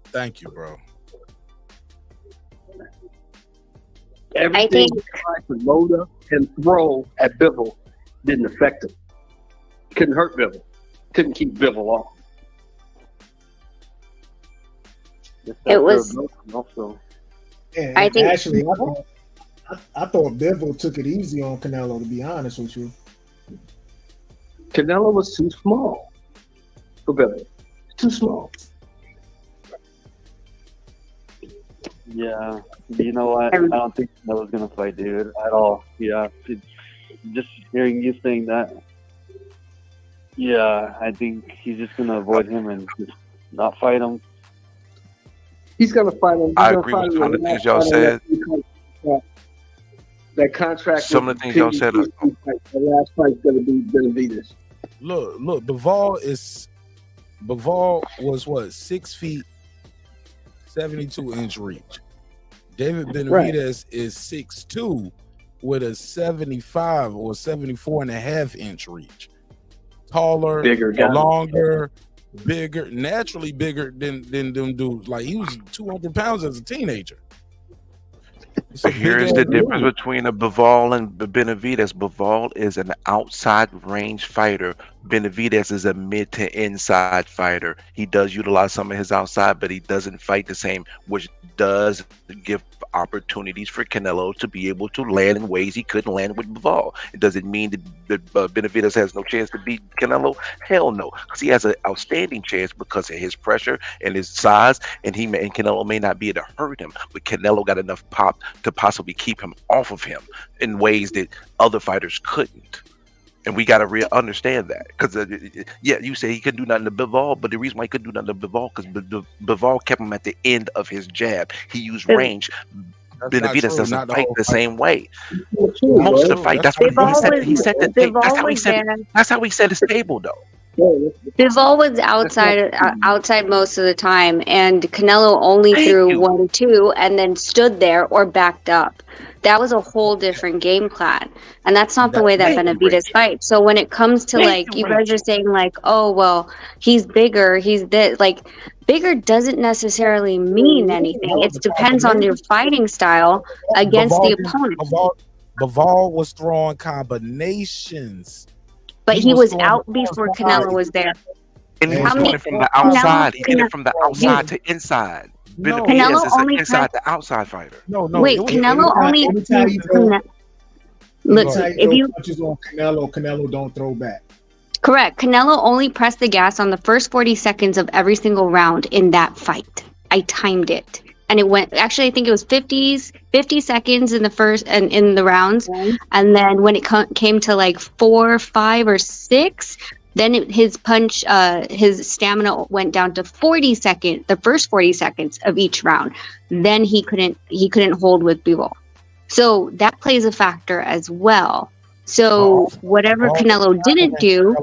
Thank you, bro. Everything he tried to load up and throw at Bivol didn't affect him. Couldn't hurt Bivol. Couldn't keep Bivol off. It was. Also. And I think actually, I thought Bivol took it easy on Canelo. To be honest with you, Canelo was too small for Bivol. Too small. Yeah, you know what? I don't think Canelo's gonna fight David at all. Yeah, just hearing you saying that. Yeah, I think he's just gonna avoid him and just not fight him. He's gonna fight him. He's I gonna agree fight with him some of the in things y'all said. That contract. Some of the things y'all said. The last fight's gonna be Benavidez. Look, Bivol was what, 6 feet, 72-inch reach. David Benavidez is 6'2" with a 75 or 74.5-inch reach. Taller, Bigger guy. longer, bigger, naturally bigger than them dudes. Like, he was 200 pounds as a teenager. But here's the difference between a Bivol and Benavidez. Bivol is an outside range fighter. Benavidez is a mid to inside fighter. He does utilize some of his outside, but he doesn't fight the same, which does give opportunities for Canelo to be able to land in ways he couldn't land with Bivol. Does it mean that Benavidez has no chance to beat Canelo? Hell no, because he has an outstanding chance because of his pressure and his size, and Canelo may not be able to hurt him, but Canelo got enough pop to possibly keep him off of him in ways that other fighters couldn't. And we got to understand that, because yeah, you say he couldn't do nothing to Bivol, but the reason why he couldn't do nothing to Bivol because Bivol kept him at the end of his jab. He used range. Benavidez doesn't fight the same way. Most of the fight, that's what he said. That's how he set his table, though. Bivol was outside most of the time, and Canelo only threw 1-2 and then stood there or backed up. That was a whole different game plan, and that's not the way that Benavidez fights. So when it comes to like you guys are saying like, oh well, he's bigger, he's this, like bigger doesn't necessarily mean anything. It depends on your fighting style against the opponent. Bivol was throwing combinations. But he was out before Canelo was there. And he was doing it from the outside. He did it from the outside to inside. Benavidez is an inside to outside fighter. Wait, Canelo only. Look, if you punches on Canelo don't throw back. Correct. Canelo only pressed the gas on the first 40 seconds of every single round in that fight. I timed it. And it went, actually, I think it was 50 seconds in the first and in the rounds. And then when it came to like 4, 5, or 6, then his punch, his stamina went down to 40 seconds, the first 40 seconds of each round. Then he couldn't hold with Bivol. So that plays a factor as well. So whatever Canelo didn't do,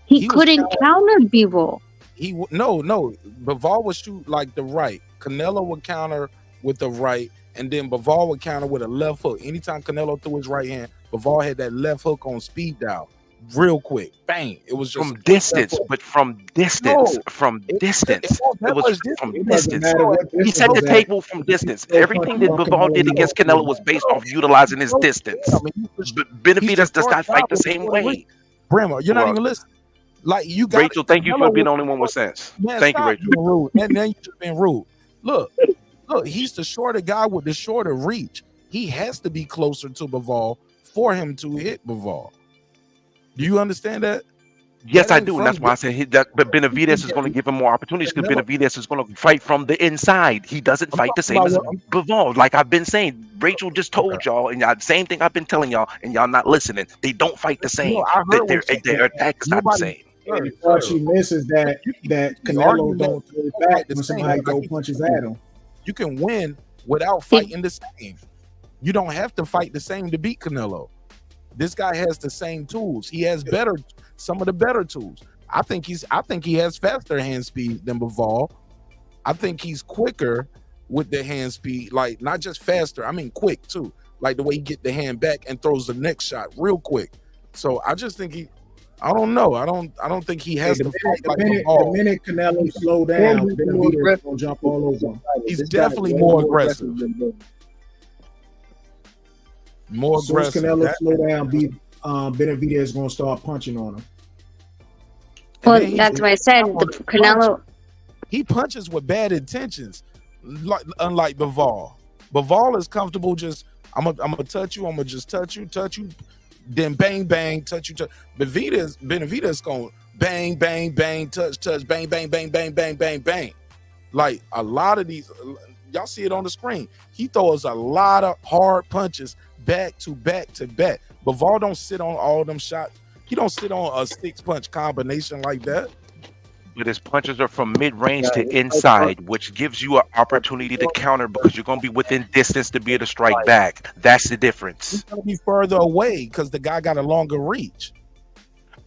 he couldn't counter Bivol. No. Bivol would shoot like the right. Canelo would counter with the right, and then Bivol would counter with a left hook. Anytime Canelo threw his right hand, Bivol had that left hook on speed dial, real quick, bang! It was just from distance, but from distance, it was from distance. He set the table from distance. Everything that Bivol did against Canelo was based off utilizing his distance. But Benavidez does not fight the same way. Brammer, you're not even listening. Like you got Rachel, thank you for being the only one with sense. Thank you, Rachel. And then you just been rude. Look, he's the shorter guy with the shorter reach. He has to be closer to Bivol for him to hit Bivol. Do you understand that? Yes, I do, and that's why I said but Benavidez is going to give him more opportunities because Benavidez is going to fight from the inside. He doesn't fight the same as Bivol. Like I've been saying, Rachel just told y'all, and y'all, same thing I've been telling y'all, and y'all not listening. They don't fight the same. Their attack is not the same. And the part she misses that Canelo don't throw it back when somebody go punches at him. You can win without fighting the same. You don't have to fight the same to beat Canelo. This guy has the same tools. He has some of the better tools. I think he has faster hand speed than Bivol. I think he's quicker with the hand speed, like not just faster, I mean quick too. Like the way he get the hand back and throws the next shot real quick. So I just think I don't know. I don't think he has to fight like Bivol. The minute Canelo slow down, Benavidez gonna jump all over him. He's definitely more aggressive. More aggressive. As Canelo slow down, Benavidez gonna start punching on him. Well, that's why I said the Canelo. He punches with bad intentions, unlike Bivol. Bivol is comfortable. Just I'm gonna touch you. I'm gonna just touch you, then bang bang, touch you. Benavidez going bang bang bang, touch, bang bang bang bang bang bang bang. Like a lot of these, y'all see it on the screen. He throws a lot of hard punches back to back to back. Bivol don't sit on all them shots. He don't sit on a 6-punch combination like that. But his punches are from mid-range to inside, which gives you an opportunity to counter because you're going to be within distance to be able to strike back. That's the difference. He's going to be further away because the guy got a longer reach.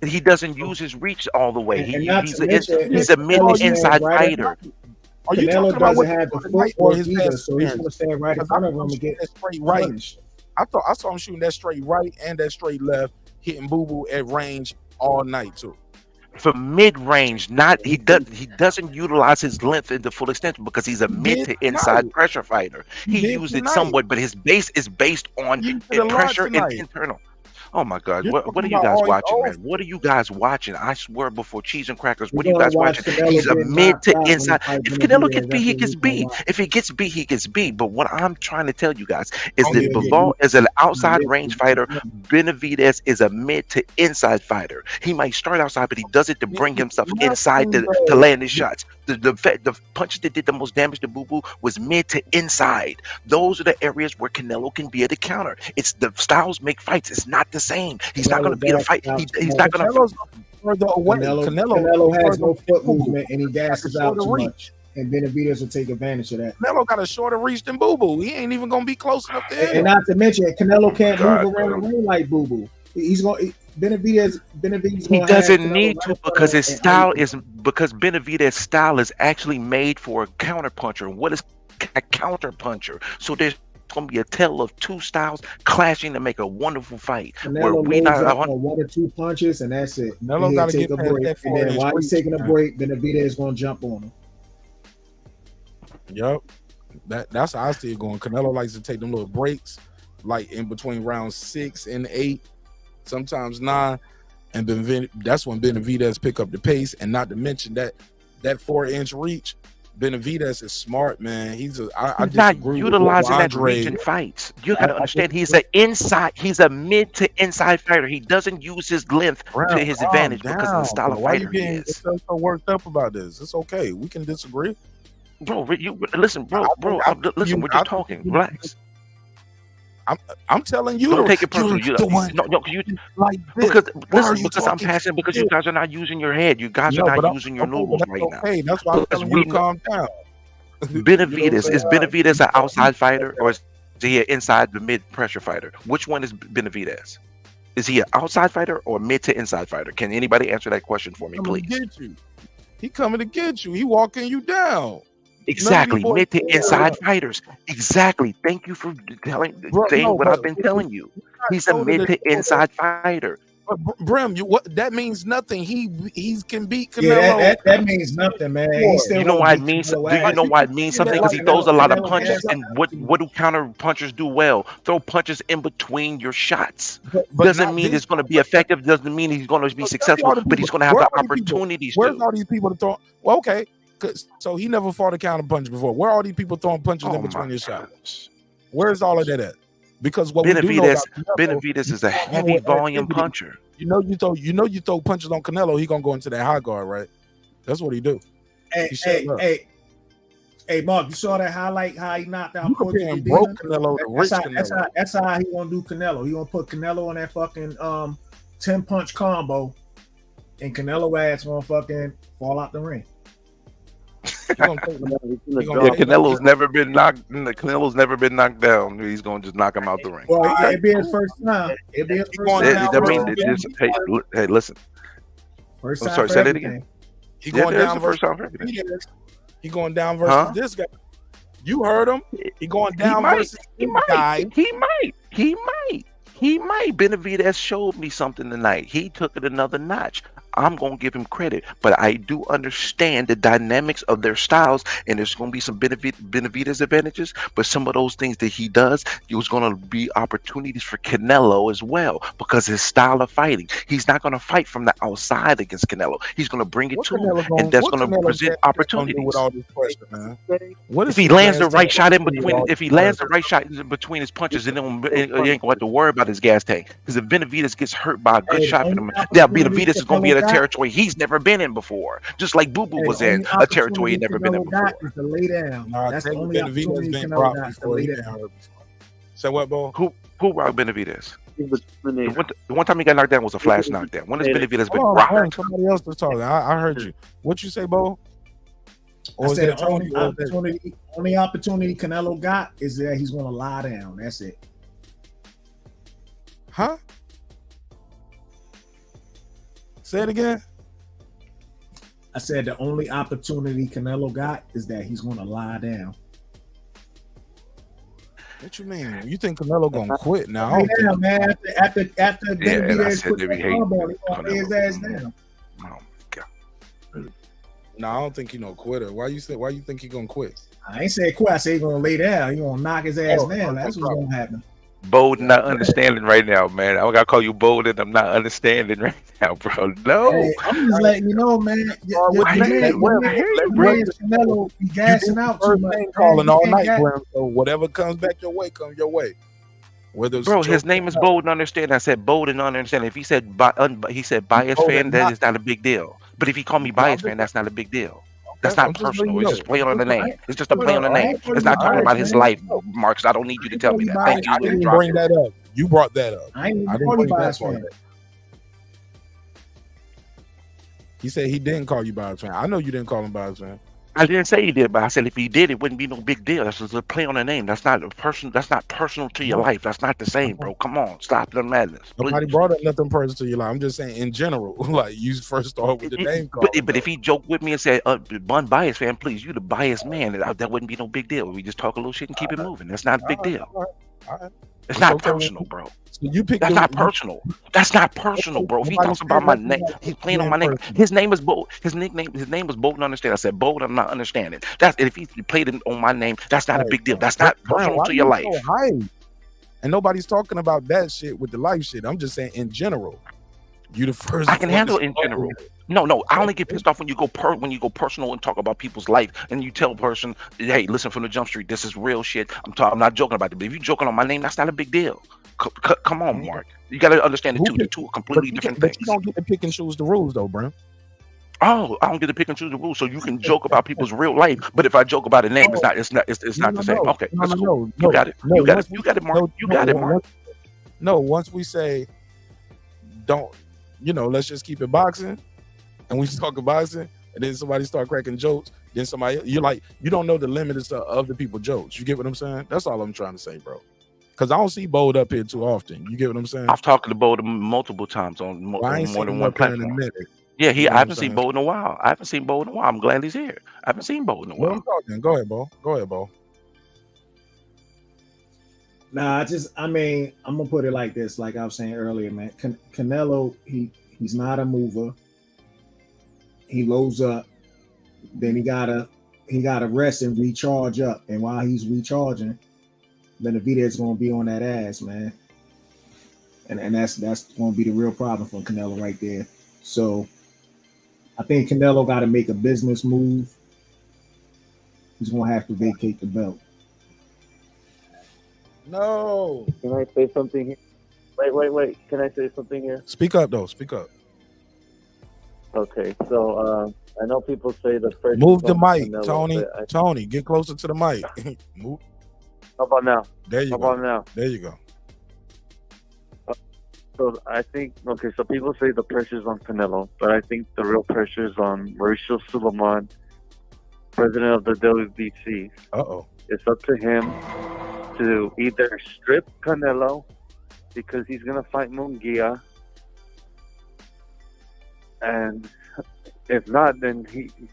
He doesn't use his reach all the way. And not He's to mention, a mid to inside right fighter. Are you Canelo talking about doesn't have the right or footwork his either, past so he's experience? going to stand right in Because front I of him and get that straight right. punished. I saw him shooting that straight right and that straight left, hitting Boo Boo at range all night too. For mid-range, he doesn't utilize his length in the full extent because he's a mid to inside pressure fighter. He used it somewhat, but his base is based on pressure and internal. Oh my God! What are you guys watching, man? What are you guys watching? I swear, before cheese and crackers, what are you guys watching? He's a mid to inside. If Canelo gets beat, he gets beat. If he gets beat, he gets beat. But what I'm trying to tell you guys is that Bivol is an outside range fighter. Benavidez is a mid to inside fighter. He might start outside, but he does it to bring himself inside to land his shots. The punches that did the most damage to Boo Boo was mid to inside. Those are the areas where Canelo can be at the counter. It's the styles make fights. It's not the same. He's not going to be in a fight. He's not going to. Further away. Canelo has no foot movement and he gasses out too much. And Benavidez will take advantage of that. Canelo got a shorter reach than Boo Boo. He ain't even going to be close enough to him. And not to mention, Canelo can't move around the ring like Boo Boo. He's going. Benavidez he doesn't need to because his style is because Benavidez's style is actually made for a counter puncher. What is a counter puncher? So there's going to be a tale of two styles clashing to make a wonderful fight. Where we not on 1 or 2 punches and that's it. Canelo got to take a break, and then while he's taking a break, Benavidez is going to jump on him. Yep, that's how I see it going. Canelo likes to take them little breaks, like in between rounds 6 and 8. Sometimes 9, and that's when Benavidez pick up the pace. And not to mention that 4-inch reach, Benavidez is smart, man. He's not utilizing that reach in fights. You gotta understand he's a mid to inside fighter. He doesn't use his length to his advantage because of the style of fighter he is. So worked up about this. It's okay. We can disagree. Bro, listen, listen, we're just talking. Relax. I'm telling you, don't take it personally. Because I'm passionate. Because you guys are not using your head. You guys are not using your noodles right now. Hey, that's why I'm telling you to calm down. Benavidez is Benavidez an outside fighter or is he an inside the mid pressure fighter? Which one is Benavidez? Is he an outside fighter or mid to inside fighter? Can anybody answer that question for me, please? He coming to get you. He walking you down. Exactly, mid to inside fighters. Exactly. Thank you for saying what I've been telling you. He's a mid to inside fighter. Brim, that means nothing. He can beat Canelo. Yeah, that means nothing, man. You know why it means? Do you know why it means something? Because he throws a lot of punches, and what do counter punchers do well? Throw punches in between your shots. Doesn't mean it's going to be effective. Doesn't mean he's going to be successful. But he's going to have the opportunities. Where's all these people to throw? Well, okay. So he never fought a counter punch before. Where are all these people throwing punches in between his shots? Where's all of that at? Because what Benavidez is a heavy volume puncher. You throw punches on Canelo, he gonna go into that high guard, right? That's what he do. Hey, Mark, you saw that highlight how he knocked out Canelo to rich Canelo. That's how he gonna do Canelo. He gonna put Canelo on that fucking 10-punch combo, and Canelo ass gonna fucking fall out the ring. Canelo's never been knocked. Canelo's never been knocked down. He's gonna just knock him out the ring. Well, it'd be his first time. It'd be his first time. Hey, listen. First I'm time sorry. Say that again. He going down versus He going down versus this guy. You heard him. He going down versus this guy. He might. Benavidez showed me something tonight. He took it another notch. I'm going to give him credit, but I do understand the dynamics of their styles, and there's going to be some Benavidez advantages, but some of those things that he does, there's going to be opportunities for Canelo as well, because his style of fighting. He's not going to fight from the outside against Canelo. He's going to bring it to him, and that's going to present opportunities. With all this pressure, man? If he lands the right shot in between, his punches, then he ain't going to have to worry about his gas tank, because if Benavidez gets hurt by a good shot from him, Benavidez is going to be in a territory he's never been in before, just like Boo Boo was in a territory he'd never been in before. To lay down. That's the only opportunity been brought before. Say what, Bo? Who rocked Benavidez? The one time he got knocked down was a flash knockdown. When has Benavidez been Hold on, rocked? somebody else was talking. I heard you. What you say, Bo? Or I is said that the Tony? only opportunity Canelo got is that he's going to lie down. That's it. Huh? Say it again. I said the only opportunity Canelo got is that he's going to lie down. What you mean? You think Canelo gonna quit now? Hey, damn, man. After Benavidez put that we that hate arm on, he gonna lay his ass down. No, I don't think he no quitter. Why you think he gonna quit? I ain't say quit. I say he gonna lay down. He gonna knock his ass down. That's what's gonna happen. Bold not understanding right now, man. I gotta call you bold and I'm not understanding right now, bro. No. Hey, I'm just letting you know, man. Canelo be gassing out too much. Calling all night, Grim. So whatever comes back your way, come your way. Whether it's bro, his name is bold and understanding. I said bold and understanding. If he said biased fan, that is not a big deal. But if he called me biased fan, that's not a big deal. That's not personal. It's just play on the name. It's just a play on the name. It's not talking about his life, Marcus. I don't need you to tell me that. Thank you. I didn't bring that up. You brought that up. I didn't bring that biased part. fan. He said he didn't call you biased fan. I know you didn't call him biased fan. I didn't say he did, but I said if he did, it wouldn't be no big deal. That's just a play on the name. That's not a person. That's not personal to your life. That's not the same, bro. Come on, stop the madness. Please. Nobody brought up nothing personal to your life. I'm just saying in general, like you first started with the name call. But if he joked with me and said, "Bun bias fan, please, you the biased man," that wouldn't be no big deal. We just talk a little shit and keep it moving. That's not a big deal. All right. It's not personal, bro. So you pick. That's not personal. That's not personal, bro. If he talks about my name, he's playing on my name. His name is Bold. His nickname, his name was Bold and Understand. I said Bold, I'm not understanding. That's if he played it on my name, that's not a big deal. That's not personal to your life. And nobody's talking about that shit with the life shit. I'm just saying in general. You the first. I can handle it in general. No, I only get pissed off when you go personal and talk about people's life, and you tell a person, "Hey, listen from the jump street. This is real shit. I'm not joking about it. But if you're joking on my name, that's not a big deal. Come on, Mark. You got to understand the two. The two are completely different things. You don't get to pick and choose the rules, though, bro. Oh, I don't get to pick and choose the rules. So you can joke about people's real life, but if I joke about a name, it's not the same. Okay, that's cool. You got it. You got it, Mark. You got it, Mark. No, once we say, don't. Let's just keep it boxing, and we talk boxing, and then somebody start cracking jokes. Then somebody, you don't know the limits of other people's jokes. You get what I'm saying? That's all I'm trying to say, bro. Because I don't see Bold up here too often. You get what I'm saying? I've talked to Bold multiple times on more than one platform. Yeah, I haven't seen Bold in a while. I'm glad he's here. I haven't seen Bold in a while. I'm talking. Go ahead, Bo. Nah, I'm gonna put it like this, like I was saying earlier, man. Canelo, he's not a mover. He loads up, then he gotta rest and recharge up. And while he's recharging, Benavidez gonna be on that ass, man. And that's gonna be the real problem for Canelo right there. So I think Canelo gotta make a business move. He's gonna have to vacate the belt. No. Can I say something here? Wait. Can I say something here? Speak up, though. Speak up. Okay, so I know people say the first. Move the mic, Tony. Tony, get closer to the mic. Move. How about now? There you go. How about now? There you go. So I think, so people say the pressure's on Canelo, but I think the real pressure is on Mauricio Suleiman, president of the WBC. It's up to him to either strip Canelo because he's going to fight Munguia, and if not, then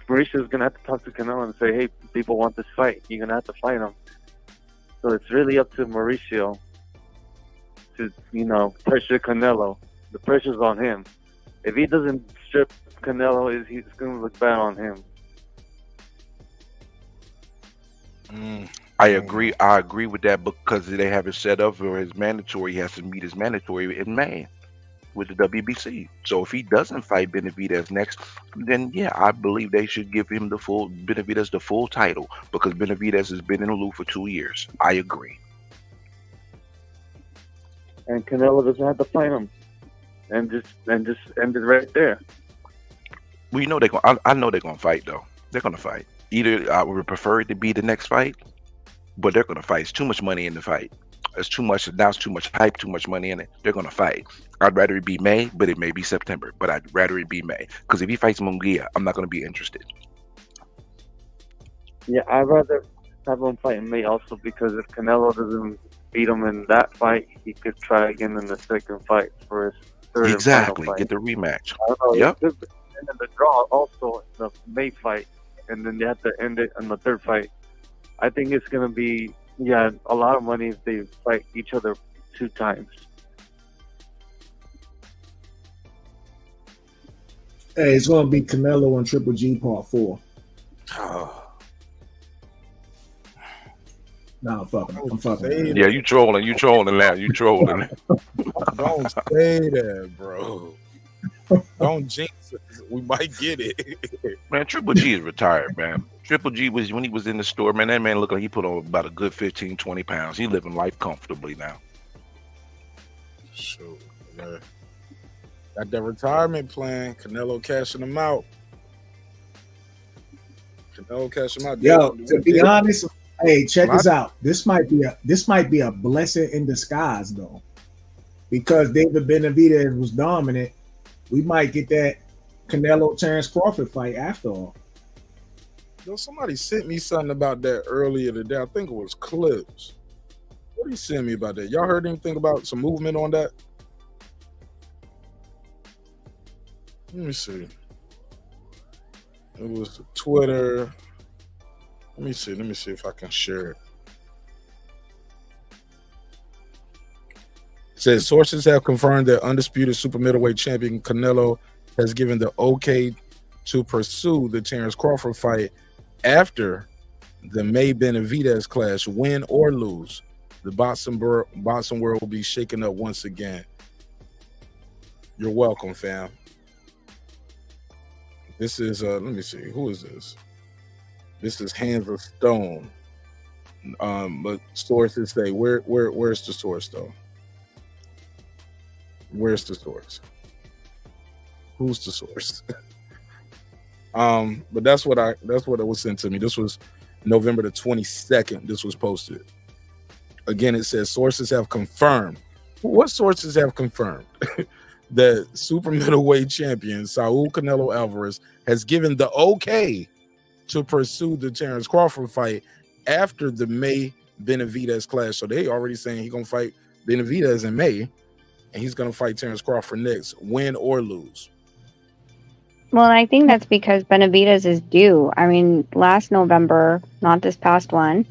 Mauricio's going to have to talk to Canelo and say, hey, people want this fight. You're going to have to fight him. So it's really up to Mauricio to, pressure Canelo. The pressure's on him. If he doesn't strip Canelo, he's going to look bad on him. I agree with that because they have it set up for his mandatory. He has to meet his mandatory in May with the WBC. So if he doesn't fight Benavidez next, then yeah, I believe they should give him Benavidez the full title because Benavidez has been in the loop for 2 years. I agree. And Canelo doesn't have to fight him, and just end it right there. Well, I know they're gonna fight though. They're gonna fight. Either I would prefer it to be the next fight, but they're gonna fight. It's too much money in the fight. it's too much. Now it's too much hype, too much money in it. They're gonna fight. I'd rather it be May, but it may be September. But I'd rather it be May because if he fights Munguia, I'm not gonna be interested. Yeah, I'd rather have him fight in May also because if Canelo doesn't beat him in that fight, he could try again in the second fight for his third Exactly. and final fight. Get the rematch. I don't know. Yep. And then the draw also in the May fight, and then they have to end it in the third fight. I think it's gonna be a lot of money if they fight each other 2 times. Hey, it's gonna be Canelo and Triple G Part 4. No, I'm fucking. Yeah, you trolling now. You trolling. Don't say that, bro. Don't jinx it. We might get it. Man, Triple G is retired, man. Triple G was when he was in the store, man. That man looked like he put on about a good 15, 20 pounds. He living life comfortably now. Sure. Man. Got that retirement plan. Canelo cashing him out. Canelo cashing him out. Yo, to be honest, hey, check this out. This might be a blessing in disguise, though, because David Benavidez was dominant. We might get that Canelo Terrence Crawford fight after all. Yo, somebody sent me something about that earlier today. I think it was clips. What did he send me about that? Y'all heard anything about some movement on that? Let me see. It was Twitter. Let me see if I can share it. It says sources have confirmed that undisputed super middleweight champion Canelo has given the okay to pursue the Terrence Crawford fight after the May Benavidez clash, win or lose. The boxing world will be shaken up once again. You're welcome, fam. This is let me see, who is this? This is Hands of Stone. But sources say where's the source though? Where's the source? Who's the source? But that's what it was sent to me. This was November the 22nd. This was posted. Again, it says sources have confirmed. What sources have confirmed? That super middleweight champion Saul Canelo Alvarez has given the okay to pursue the Terrence Crawford fight after the May Benavidez clash. So they already saying he's gonna fight Benavidez in May, and he's gonna fight Terrence Crawford next, win or lose. Well, I think that's because Benavidez is due. I mean, last November, not this past one,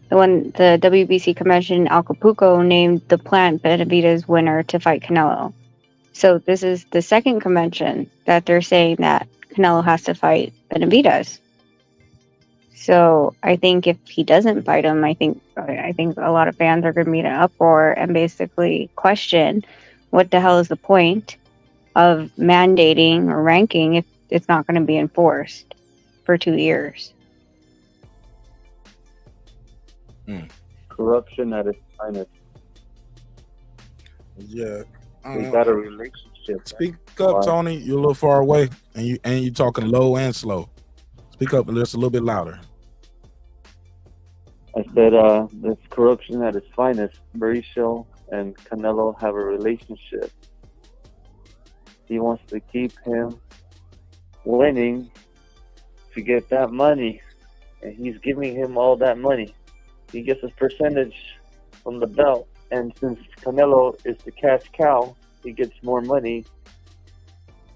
when the WBC convention in Acapulco named the Plant Benavidez winner to fight Canelo. So this is the second convention that they're saying that Canelo has to fight Benavidez. So I think if he doesn't fight him, I think a lot of fans are going to be in an uproar and basically question what the hell is the point of mandating or ranking if it's not going to be enforced for 2 years. Corruption at its finest. Yeah. They got a relationship. Speak up, Tony. You're a little far away, and you talking low and slow. Speak up just a little bit louder. I said this corruption at its finest. Mauricio and Canelo have a relationship. He wants to keep him winning to get that money, and he's giving him all that money. He gets a percentage from the belt, and since Canelo is the cash cow, he gets more money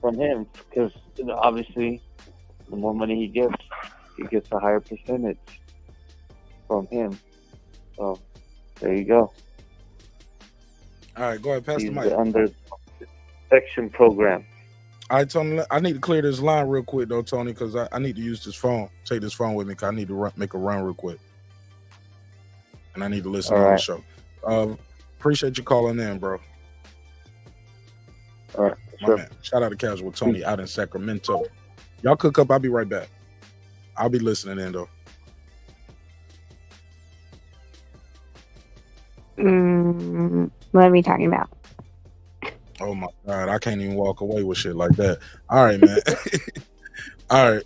from him because obviously the more money he gets a higher percentage from him. So there you go. All right, go ahead, pass the mic. Under section program. All right, Tony, I need to clear this line real quick, though, Tony, because I need to use this phone. Take this phone with me because I need to make a run real quick. And I need to listen to the show. Appreciate you calling in, bro. All right. My man. Shout out to Casual Tony out in Sacramento. Y'all cook up. I'll be right back. I'll be listening in, though. What are we talking about? Oh, my God. I can't even walk away with shit like that. All right, man. All right.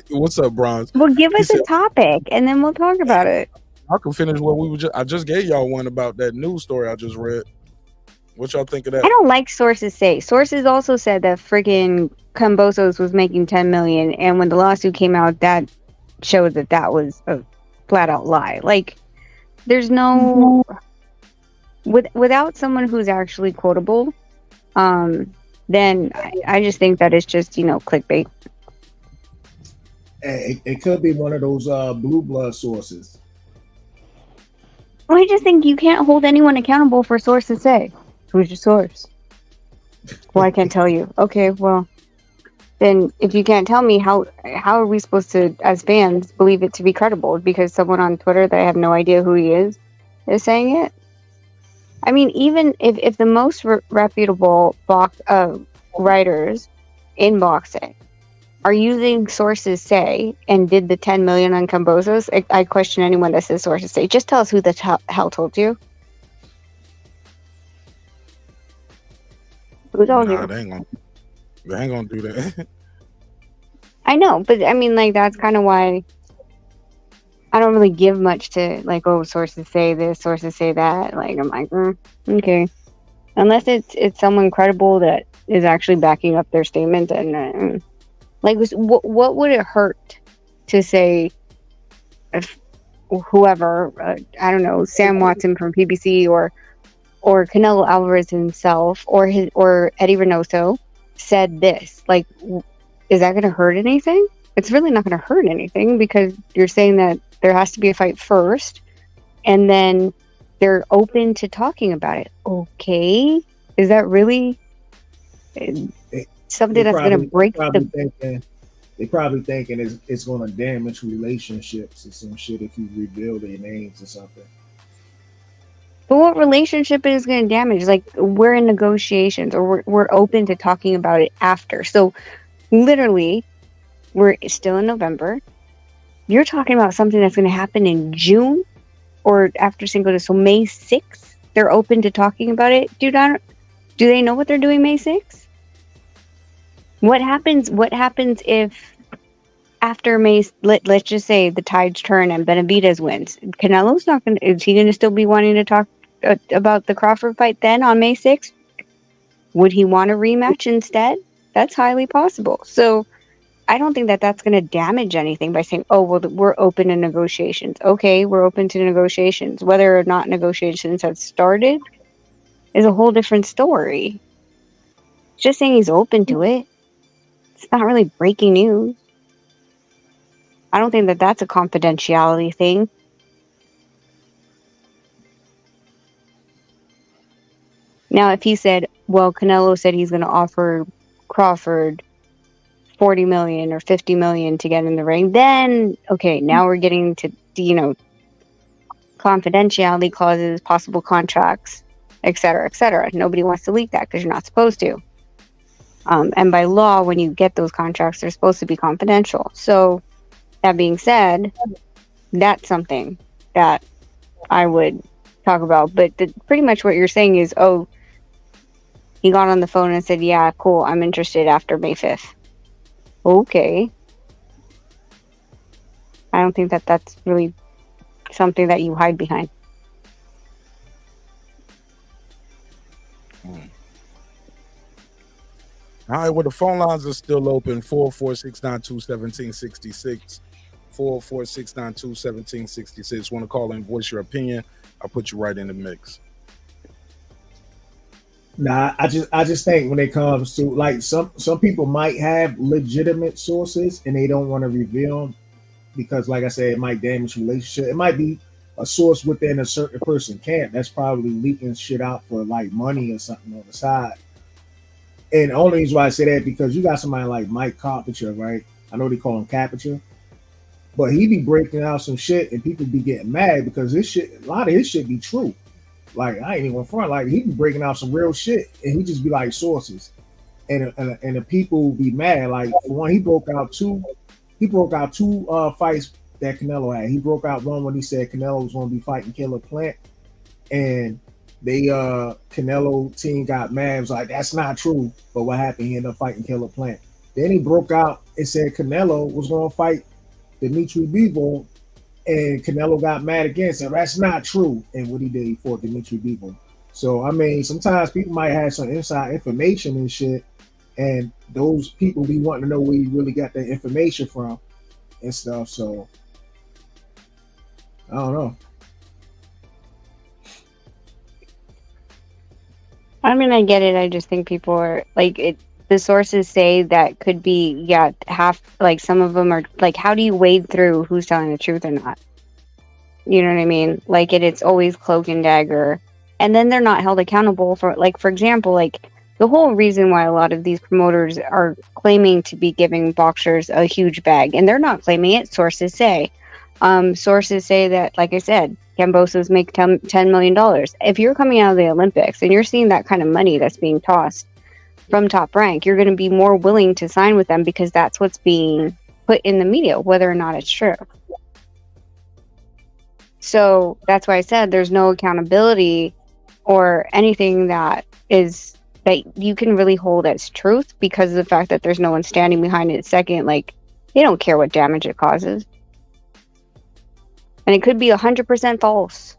What's up, Bronze? Well, give us a topic, and then we'll talk about it. I can finish what we were. I just gave y'all one about that news story I just read. What y'all think of that? I don't like sources say. Sources also said that friggin' Cambosos was making $10 million, and when the lawsuit came out, that showed that that was a flat out lie. Like, there's no without someone who's actually quotable. Then I just think that it's just clickbait. It could be one of those blue blood sources. Well, I just think you can't hold anyone accountable for sources say. Who's your source? Well, I can't tell you. Okay, well, then if you can't tell me, how are we supposed to, as fans, believe it to be credible? Because someone on Twitter that I have no idea who he is saying it? I mean, even if the most reputable writers in boxing are using sources say and did the 10 million on Cambosos, I question anyone that says sources say. Just tell us who the hell told you. Who told you? They ain't gonna do that. I know, but I mean, like, that's kind of why I don't really give much to, like, oh, sources say this, sources say that. Like, I'm like, okay. Unless it's someone credible that is actually backing up their statement, and like, what would it hurt to say if whoever, I don't know, Sam Watson from PBC or Canelo Alvarez himself or Eddie Reynoso said this? Like, is that going to hurt anything? It's really not going to hurt anything, because you're saying that there has to be a fight first, and then they're open to talking about it. Okay, is that really something that's going to break They probably thinking it's going to damage relationships or some shit if you reveal their names or something. But what relationship is going to damage? Like, we're in negotiations, or we're open to talking about it after. So, literally, we're still in November. You're talking about something that's going to happen in June or after Cinco de. So May 6th, they're open to talking about it. Dude, do they know what they're doing May 6th? What happens if after May, let's just say the tides turn and Benavidez wins? Canelo's not going to, is he going to still be wanting to talk about the Crawford fight then on May 6th? Would he want a rematch instead? That's highly possible. So I don't think that that's going to damage anything by saying, oh, well, we're open to negotiations. Okay, we're open to negotiations. Whether or not negotiations have started is a whole different story. Just saying he's open to it, it's not really breaking news. I don't think that that's a confidentiality thing. Now, if he said, well, Canelo said he's going to offer Crawford 40 million or 50 million to get in the ring, then, okay, now we're getting to, confidentiality clauses, possible contracts, et cetera, et cetera. Nobody wants to leak that because you're not supposed to. And by law, when you get those contracts, they're supposed to be confidential. So, that being said, that's something that I would talk about. But pretty much what you're saying is, oh, he got on the phone and said, yeah, cool, I'm interested after May 5th. Okay. I don't think that that's really something that you hide behind. All right, well, the phone lines are still open. 44692-1766. 44692-1766. Want to call and voice your opinion? I'll put you right in the mix. Nah, I just think when it comes to, like, some people might have legitimate sources and they don't want to reveal them because, like I said, it might damage relationship. It might be a source within a certain person camp that's probably leaking shit out for, like, money or something on the side. And the only reason why I say that because you got somebody like Mike Carpenter, right? I know they call him Carpenter, but he be breaking out some shit and people be getting mad because a lot of his shit be true. Like, I ain't even front. Like, he be breaking out some real shit, and he just be like sources, and the people be mad. Like, for one, he broke out two fights that Canelo had. He broke out one when he said Canelo was going to be fighting Killer Plant, and Canelo team got mad. It was like, that's not true. But what happened? He ended up fighting Killer Plant. Then he broke out and said Canelo was going to fight Demetrius Vivo, and Canelo got mad against him. That's not true. And what he did for Demetrius Vivo. So I mean, sometimes people might have some inside information and shit, and those people be wanting to know where you really got that information from and stuff. So I don't know. I mean, I get it. I just think people are like it. The sources say that could be, yeah, half. Like some of them are like, how do you wade through who's telling the truth or not? You know what I mean? Like it's always cloak and dagger, and then they're not held accountable for, like, for example, like the whole reason why a lot of these promoters are claiming to be giving boxers a huge bag, and they're not claiming it. Sources say that, like I said, Cambosos make $10 million. If you're coming out of the Olympics and you're seeing that kind of money that's being tossed from Top Rank, you're going to be more willing to sign with them because that's what's being put in the media, whether or not it's true. So that's why I said there's no accountability or anything that you can really hold as truth because of the fact that there's no one standing behind it. Second, like, they don't care what damage it causes. And it could be 100% false.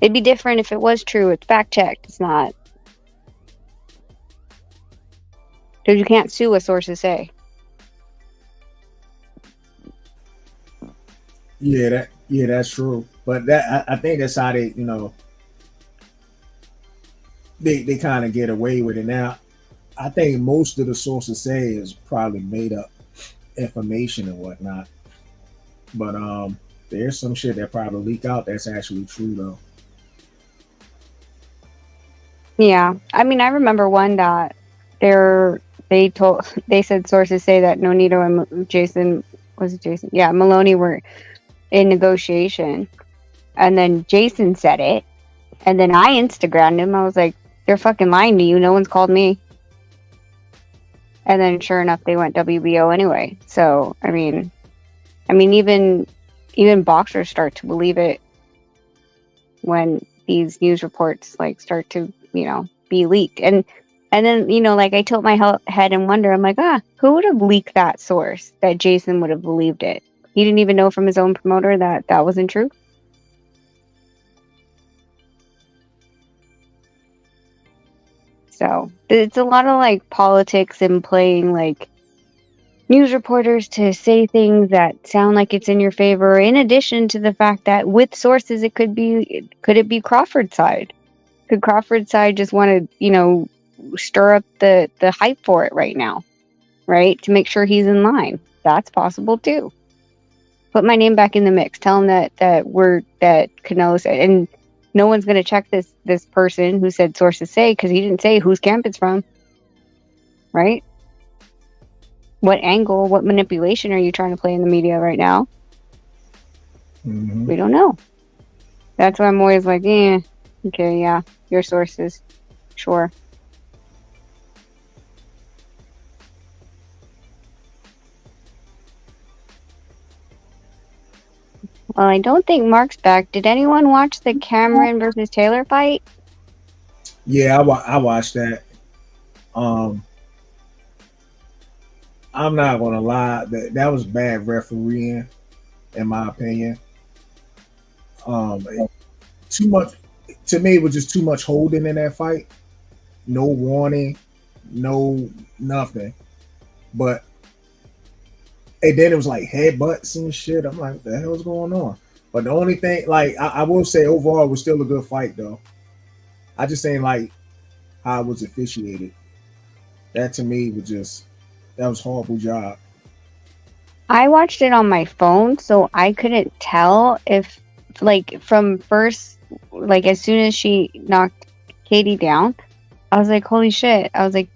It'd be different if it was true. It's fact-checked. It's not. Because you can't sue what sources say. Yeah, that's true. But I think that's how they, they kind of get away with it. Now, I think most of the sources say is probably made up information and whatnot. But there's some shit that probably leak out that's actually true though. Yeah, I mean, I remember one that they said sources say that Nonito and Jason, Maloney were in negotiation, and then Jason said it, and then I Instagrammed him. I was like, "They're fucking lying to you. No one's called me." And then, sure enough, they went WBO anyway. So, I mean, even boxers start to believe it when these news reports start to be leaked, and then like I tilt my head and wonder. I'm like, who would have leaked that source that Jason would have believed it? He didn't even know from his own promoter that wasn't true. So it's a lot of politics and playing news reporters to say things that sound like it's in your favor. In addition to the fact that with sources, could it be Crawford's side? Could Crawford's side just want to stir up the hype for it right now, right? To make sure he's in line. That's possible too. Put my name back in the mix. Tell him that Canelo said, and no one's going to check this person who said sources say, because he didn't say whose camp it's from, right? What angle, what manipulation are you trying to play in the media right now? Mm-hmm. We don't know. That's why I'm always like, okay, yeah, your sources, sure. Well, I don't think Mark's back. Did anyone watch the Cameron versus Taylor fight? Yeah, I watched that. I'm not gonna lie, that was bad refereeing, in my opinion. Too much to me. It was just too much holding in that fight. No warning, no nothing. But and then it was like headbutts and shit. I'm like, what the hell's going on? But the only thing, I will say, overall, it was still a good fight, though. I just ain't like how it was officiated. That to me that was a horrible job. I watched it on my phone, so I couldn't tell if, from first, as soon as she knocked Katie down, I was like, holy shit. I was like,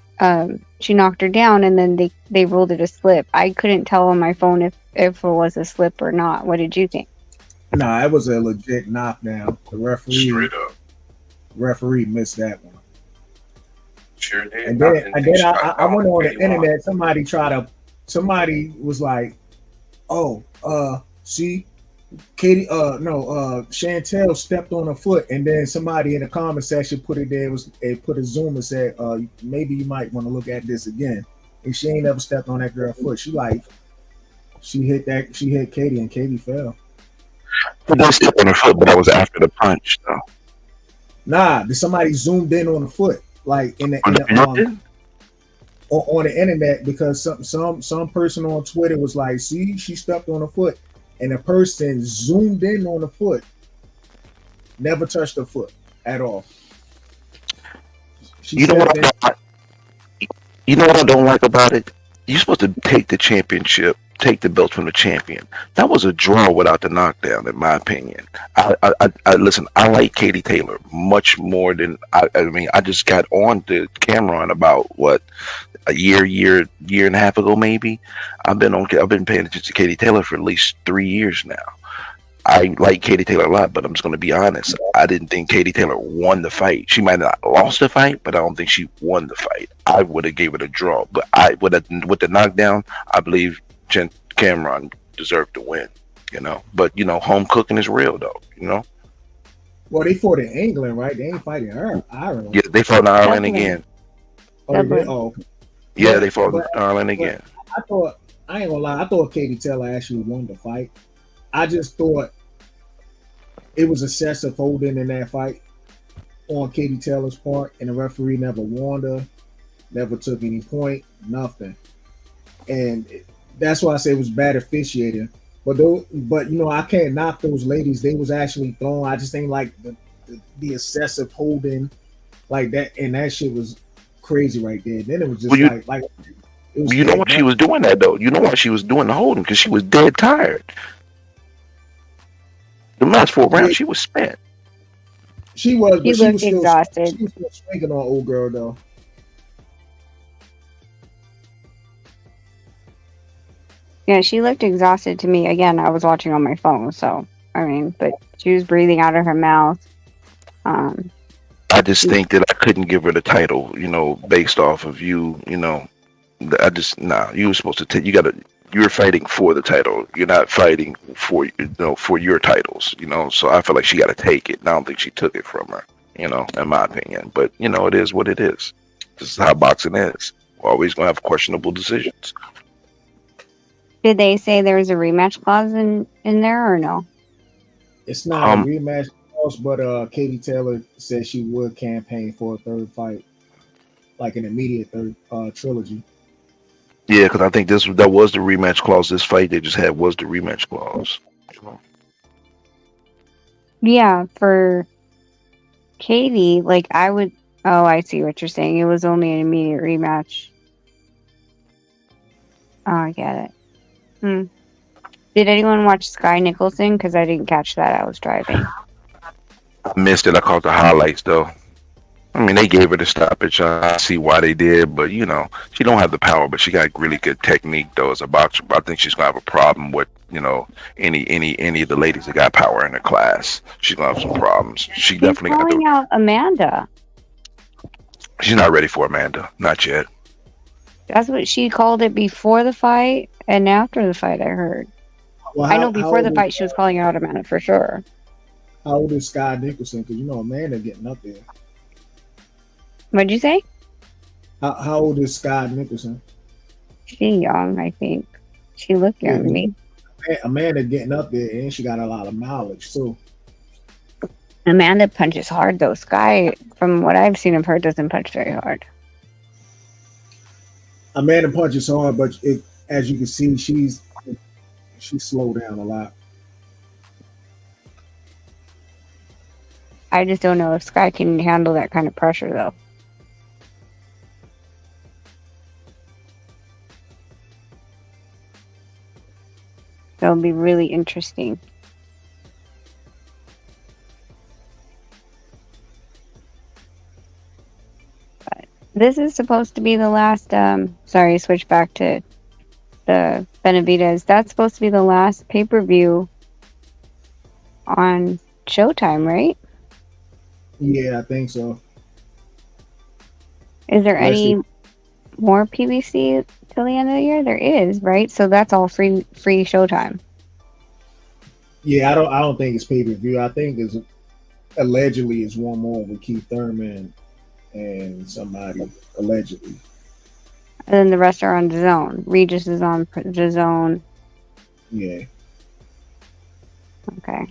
she knocked her down, and then they ruled it a slip. I couldn't tell on my phone if it was a slip or not. What did you think? Nah, it was a legit knockdown. The referee missed that one. Sure did. And then I went on the internet. Somebody was like, see, Katie, Chantel stepped on her foot, and then somebody in the comment section put it there. Put a zoom and said, maybe you might want to look at this again. And she ain't never stepped on that girl's foot. She hit Katie, and Katie fell. But they stepped on her foot, but that was after the punch, though. Nah, somebody zoomed in on the foot, like on the internet, because some person on Twitter was like, "See, she stepped on her foot," and the person zoomed in on the foot, never touched her foot at all. You know what I don't like about it? You're supposed to take the championship, take the belt from the champion. That was a draw without the knockdown, in my opinion. I listen. I like Katie Taylor much more than I mean. I just got on the Cameron about a year and a half ago, maybe. I've been paying attention to Katie Taylor for at least 3 years now. I like Katie Taylor a lot, but I'm just going to be honest. I didn't think Katie Taylor won the fight. She might not have lost the fight, but I don't think she won the fight. I would have gave it a draw, but with the knockdown, I believe Cameron deserved to win. But home cooking is real, though. Well, they fought in England, right? They ain't fighting Ireland. Yeah, they fought in Ireland again. Oh, yeah, they fought in Ireland again. I ain't gonna lie. I thought Katie Taylor actually won the fight. I just thought it was excessive holding in that fight on Katie Taylor's part, and the referee never warned her, never took any point, nothing. And that's why I say it was bad officiating. But I can't knock those ladies. They was actually throwing. I just ain't like the excessive holding like that, and that shit was crazy right there. Then it was just like it was. You know why she was doing that though? You know why she was doing the holding? Because she was dead tired. The last 4 rounds, she was spent. She was. She looked exhausted. She was still swinging on old girl though. Yeah, she looked exhausted to me. Again, I was watching on my phone, so but she was breathing out of her mouth. I just think that I couldn't give her the title, based off of you. You were supposed to take. You're fighting for the title. You're not fighting for your titles. So I feel like she got to take it. And I don't think she took it from her. In my opinion. But it is what it is. This is how boxing is. We're always gonna have questionable decisions. Did they say there was a rematch clause in there or no? It's not a rematch clause, but Katie Taylor said she would campaign for a third fight, like an immediate third trilogy. Yeah, because I think that was the rematch clause. This fight they just had was the rematch clause. Yeah, for Katie, I would. Oh, I see what you're saying. It was only an immediate rematch. Oh, I get it. Did anyone watch Sky Nicholson? Because I didn't catch that. I was driving. I missed it. I caught the highlights though. They gave her the stoppage. I see why they did, but she don't have the power, but she got really good technique though as a boxer. But I think she's gonna have a problem with any of the ladies that got power in her class. She's gonna have some problems. She's definitely calling out Amanda. She's not ready for Amanda, not yet. That's what she called it before the fight and after the fight. I heard. Well, I know before the fight she was calling out Amanda for sure. How old is Sky Nicholson? Because Amanda getting up there. What'd you say? How old is Sky Nicholson? She young, I think. She looked young to me. Amanda getting up there, and she got a lot of mileage too. Amanda punches hard though. Sky, from what I've seen of her, doesn't punch very hard. Amanda punches hard, but as you can see, she's slowed down a lot. I just don't know if Sky can handle that kind of pressure though. That'll be really interesting. But this is supposed to be the last, sorry, switch back to the Benavidez. That's supposed to be the last pay-per-view on Showtime, right? Yeah, I think so. Is there any more PBC till the end of the year? There is, right? So that's all free Showtime. Yeah, I don't think it's pay-per-view. I think it's allegedly it's one more with Keith Thurman and somebody allegedly. And then the rest are on DAZN. Regis is on DAZN. Yeah. Okay.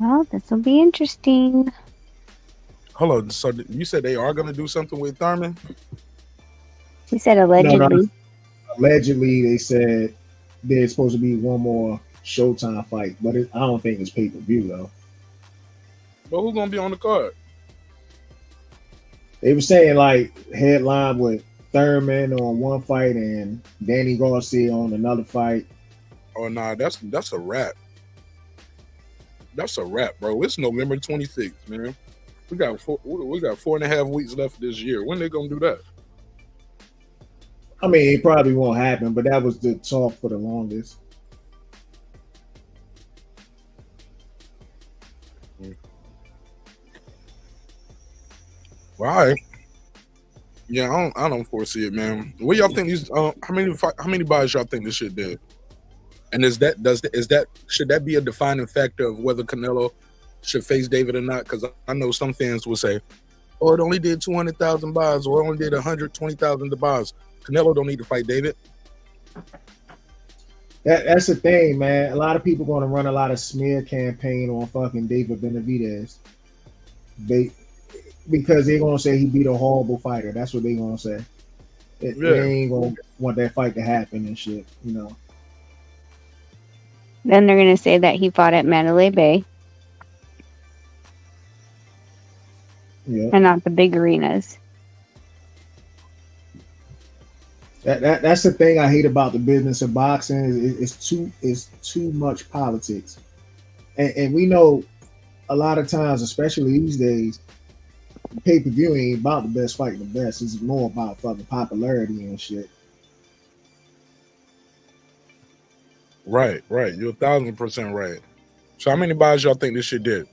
Well, this will be interesting. Hold on. So you said they are going to do something with Thurman? He said allegedly. Allegedly, they said there's supposed to be one more Showtime fight, but I don't think it's pay-per-view, though. But who's going to be on the card? They were saying, like, headline with Thurman on one fight and Danny Garcia on another fight. Oh, nah, that's a wrap. That's a wrap, bro. It's November 26th, man. We got 4.5 weeks left this year. When they going to do that? I mean, it probably won't happen, but that was the talk for the longest. Well, all right. Yeah, I don't foresee it, man. What y'all think these? How many buys y'all think this shit did? And should that be a defining factor of whether Canelo should face David or not? Because I know some fans will say, "Oh, it only did 200,000 buys, or it only did 120,000 buys." Canelo don't need to fight David. That's the thing, man. A lot of people going to run a lot of smear campaign on fucking David Benavidez. Because they're going to say he beat a horrible fighter. That's what they're going to say. They ain't going to want that fight to happen and shit, you know. Then they're going to say that he fought at Mandalay Bay. Yeah. And not the big arenas. That's the thing I hate about the business of boxing. It's too much politics. And we know a lot of times, especially these days, pay-per-view ain't about the best fighting the best. It's more about fucking popularity and shit. Right. You're 1,000% right. So how many buys y'all think this shit did?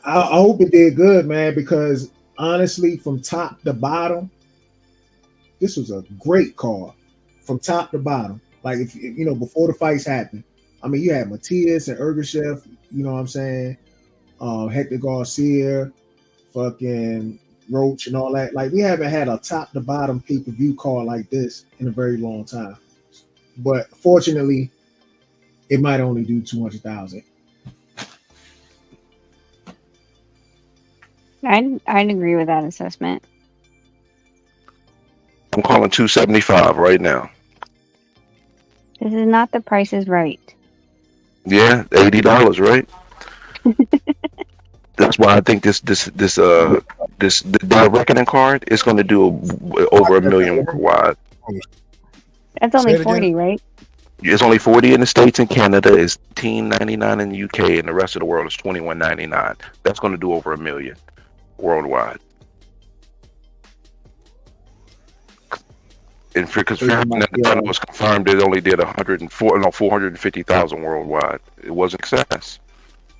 I hope it did good, man, because honestly, from top to bottom, this was a great card. From top to bottom. Like, if you know, before the fights happened, I mean, you had Matias and Ergashev, you know what I'm saying? Hector Garcia, fucking Roach and all that. Like, we haven't had a top to bottom pay-per-view card like this in a very long time. But fortunately, it might only do 200,000. I'd agree with that assessment. I'm calling 275 right now. This is not The Price is Right. Yeah, $80, right? That's why I think this the reckoning card is going to do over 1 million worldwide. That's only 40, right? It's only 40 in the States and Canada. It's $18.99 in the UK, and the rest of the world is $21.99. That's going to do over 1 million worldwide. And because it was confirmed, it only did 450,000 worldwide. It was a success.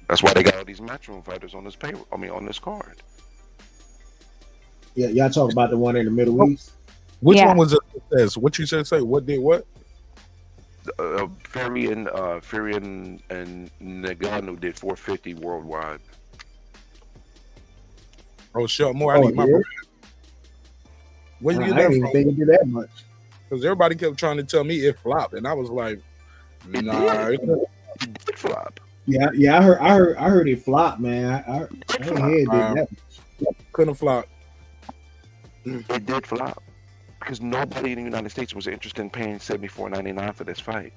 That's why they got all these matchroom fighters on this payroll. I mean, on this card. Yeah, y'all talk about the one in the Middle East. Which one was a success? What you said? Say what did what? Fury and Ngannou did 450 worldwide. Oh, shut more. I need my. Where you get that from? I didn't think it did that much. Because everybody kept trying to tell me it flopped, and I was like, "Nah, it did flop." Yeah, I heard it flop, man. I didn't hear it did that much. Couldn't flop. It did flop because nobody in the United States was interested in paying $74.99 for this fight.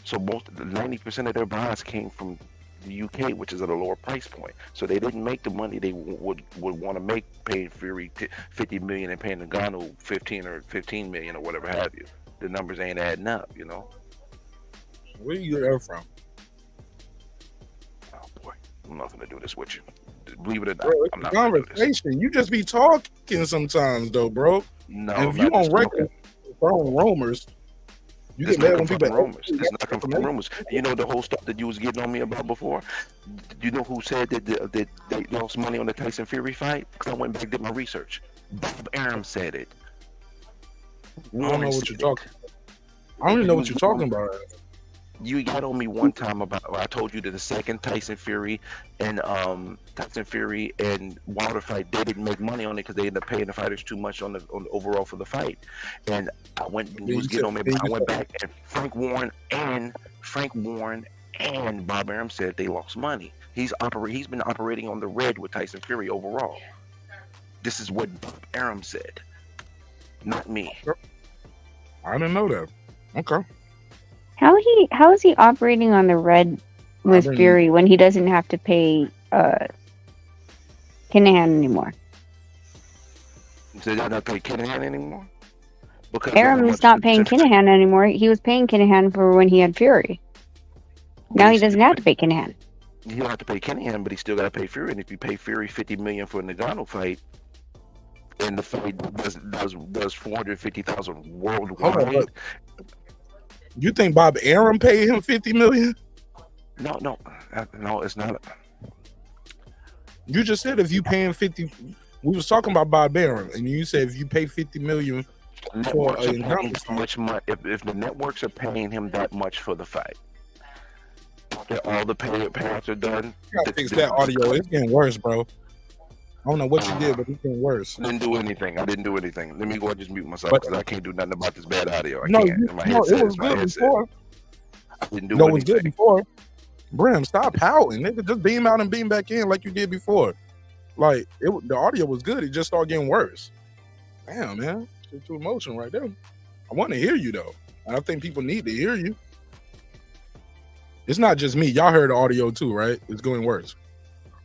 So 90% of their buys came from the UK, which is at a lower price point. So they didn't make the money they would want to make paying Fury $50 million and paying Ngannou 15 million or whatever have you. The numbers ain't adding up, you know. Where do you get that from? Oh boy, I'm not gonna do this with you. Believe it or not, Bro, it's I'm a not gonna do this. conversation. You just be talking sometimes, though, bro. No, and if I'm you not on record throwing rumors, you get mad when people rumors. It's not coming from rumors. You know the whole stuff that you was getting on me about before. You know who said that they lost money on the Tyson Fury fight? Because I went back and did my research. Bob Arum said it. I don't know what you're talking about. I don't even know what you're talking about. You got on me one time about. I told you that the second Tyson Fury and Wilder fight, they didn't make money on it because they ended up paying the fighters too much on the overall for the fight. And I went. You was getting on me. I went back and Frank Warren And Bob Arum said they lost money. He's been operating on the red with Tyson Fury overall. This is what Bob Arum said, not me. I didn't know that. Okay. How is he operating on the red with Fury when he doesn't have to pay Kinahan anymore? So they don't pay Kinahan anymore? Because Arum is not paying Kinahan anymore. He was paying Kinahan for when he had Fury. Now he doesn't have to pay Kinahan. You don't have to pay Kinahan, but he still got to pay Fury. And if you pay Fury $50 million for a Nagano fight, and the fight does $450,000 worldwide. Hold on, you think Bob Arum paid him $50 million? No, it's not. You just said if you paying 50, we was talking about Bob Arum, and you said if you pay $50 million for much money, if the networks are paying him that much for the fight, after all the payouts are done, you gotta fix that audio. It's getting worse, bro. I don't know what you did, but it's getting worse. I didn't do anything. Let me go and just mute myself because I can't do nothing about this bad audio. I No, can't. it was good before. I didn't do No, it anything. was good before. Brim, stop pouting. Nigga, just beam out and beam back in like you did before. Like, the audio was good. It just started getting worse. Damn, man. It's too emotional right there. I want to hear you, though. I think people need to hear you. It's not just me. Y'all heard the audio, too, right? It's going worse.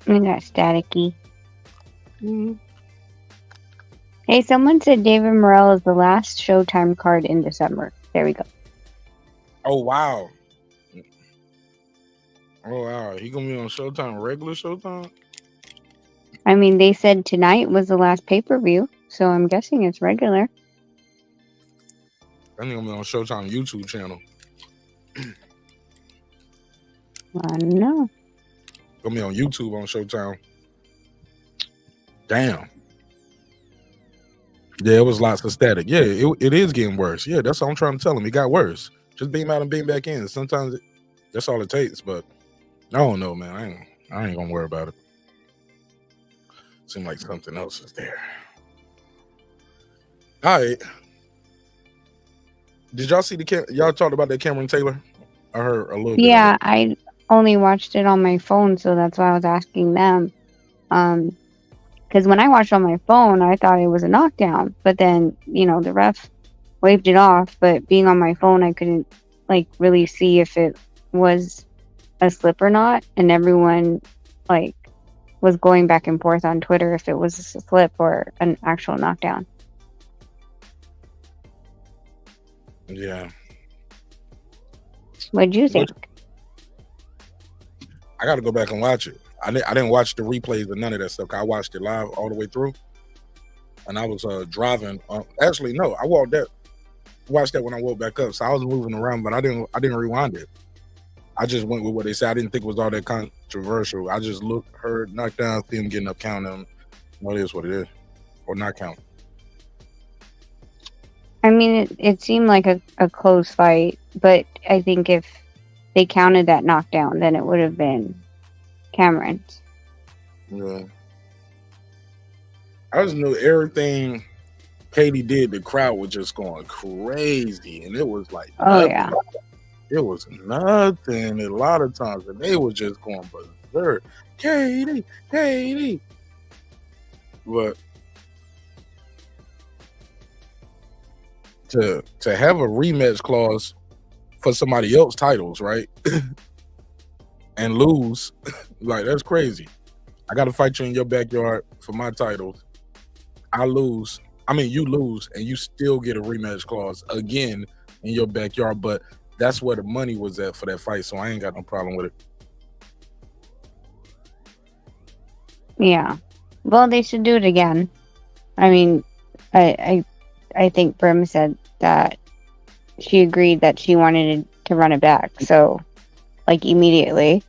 I got staticky. Hey, someone said David Morrell is the last Showtime card in December. There we go. Oh, wow. Oh, wow. He going to be on Showtime, regular Showtime? I mean, they said tonight was the last pay-per-view, so I'm guessing it's regular. I think I'm on Showtime YouTube channel. I don't know. Gonna be on YouTube on Showtime. Damn. Yeah, it was lots of static. Yeah, it is getting worse. Yeah, that's all I'm trying to tell him. It got worse. Just beam out and beam back in. Sometimes that's all it takes. But I don't know, man. I ain't gonna worry about it. Seems like something else is there. All right. Did y'all see y'all talked about that Cameron Taylor? I heard a little bit. Yeah, I only watched it on my phone, so that's why I was asking them. Because when I watched on my phone, I thought it was a knockdown, but then the ref waved it off. But being on my phone, I couldn't really see if it was a slip or not, and everyone was going back and forth on Twitter if it was a slip or an actual knockdown. Yeah. What'd you think? I got to go back and watch it. I didn't watch the replays or none of that stuff. I watched it live all the way through, and I was driving. Actually, no, I watched that when I woke back up. So I was moving around, but I didn't rewind it. I just went with what they said. I didn't think it was all that controversial. I just heard knockdown, see him getting up, count them. It is what it is, or not count. I mean, it seemed like a close fight, but I think if they counted that knockdown, then it would have been Cameron's. Yeah. I just knew everything Katie did, the crowd was just going crazy. And it was like, oh, yeah. It was nothing a lot of times. And they were just going berserk. Katie. But to have a rematch clause for somebody else's titles, right? And lose, that's crazy. I got to fight you in your backyard for my titles. You lose, and you still get a rematch clause again in your backyard, but that's where the money was at for that fight, so I ain't got no problem with it. Yeah. Well, they should do it again. I mean, I think Brim said that she agreed that she wanted to run it back, so immediately.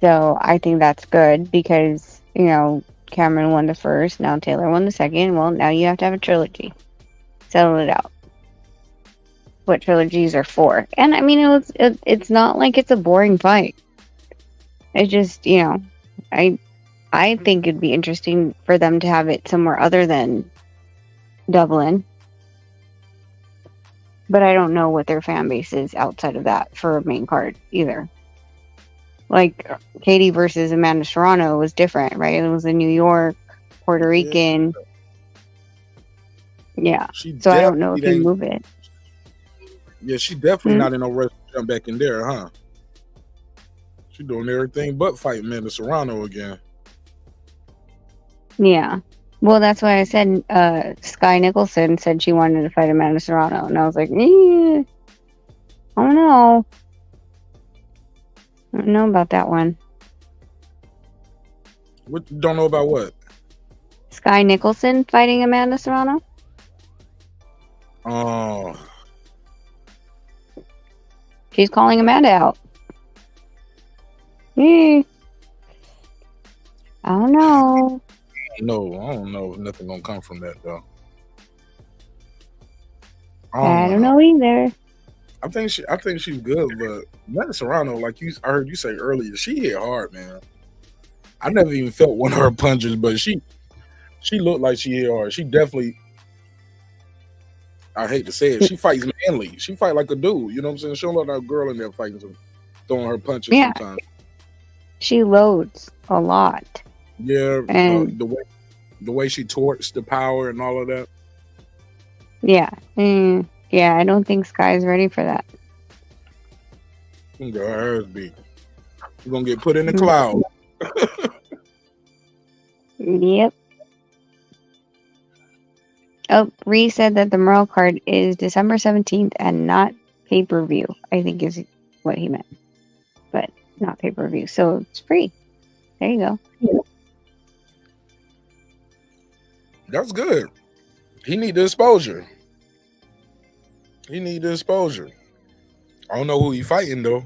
So I think that's good because, Cameron won the first, now Taylor won the second. Well, now you have to have a trilogy. Settle it out. What trilogies are for. And I mean, it's not like it's a boring fight. It's just, I think it'd be interesting for them to have it somewhere other than Dublin. But I don't know what their fan base is outside of that for a main card either. like Katie versus Amanda Serrano was different, right? It was in New York, Puerto Rican. Yeah. So I don't know if you move it. Yeah, she definitely not in no rush to jump back in there, huh? She doing everything but fight Amanda Serrano again. Yeah. Well, that's why I said Sky Nicholson said she wanted to fight Amanda Serrano, and I was like, I don't know. I don't know about that one. What you don't know about what? Sky Nicholson fighting Amanda Serrano? Oh. She's calling Amanda out. I don't know. No, I don't know if nothing gonna come from that though. I don't know either. I think she's good, but Amanda Serrano, like I heard you say earlier, she hit hard, man. I never even felt one of her punches, but she looked like she hit hard. She definitely, I hate to say it, she fights manly. She fight like a dude. You know what I'm saying? She don't look like a girl in there fighting, throwing her punches sometimes. She loads a lot. Yeah, and the way she torques the power and all of that. Yeah. Yeah, I don't think Sky's ready for that. Hers be. You're gonna get put in the cloud. Yep. Oh, Ree said that the Merle card is December 17th and not pay-per-view, I think is what he meant. But not pay-per-view. So it's free. There you go. That's good. He need the exposure. I don't know who he fighting though.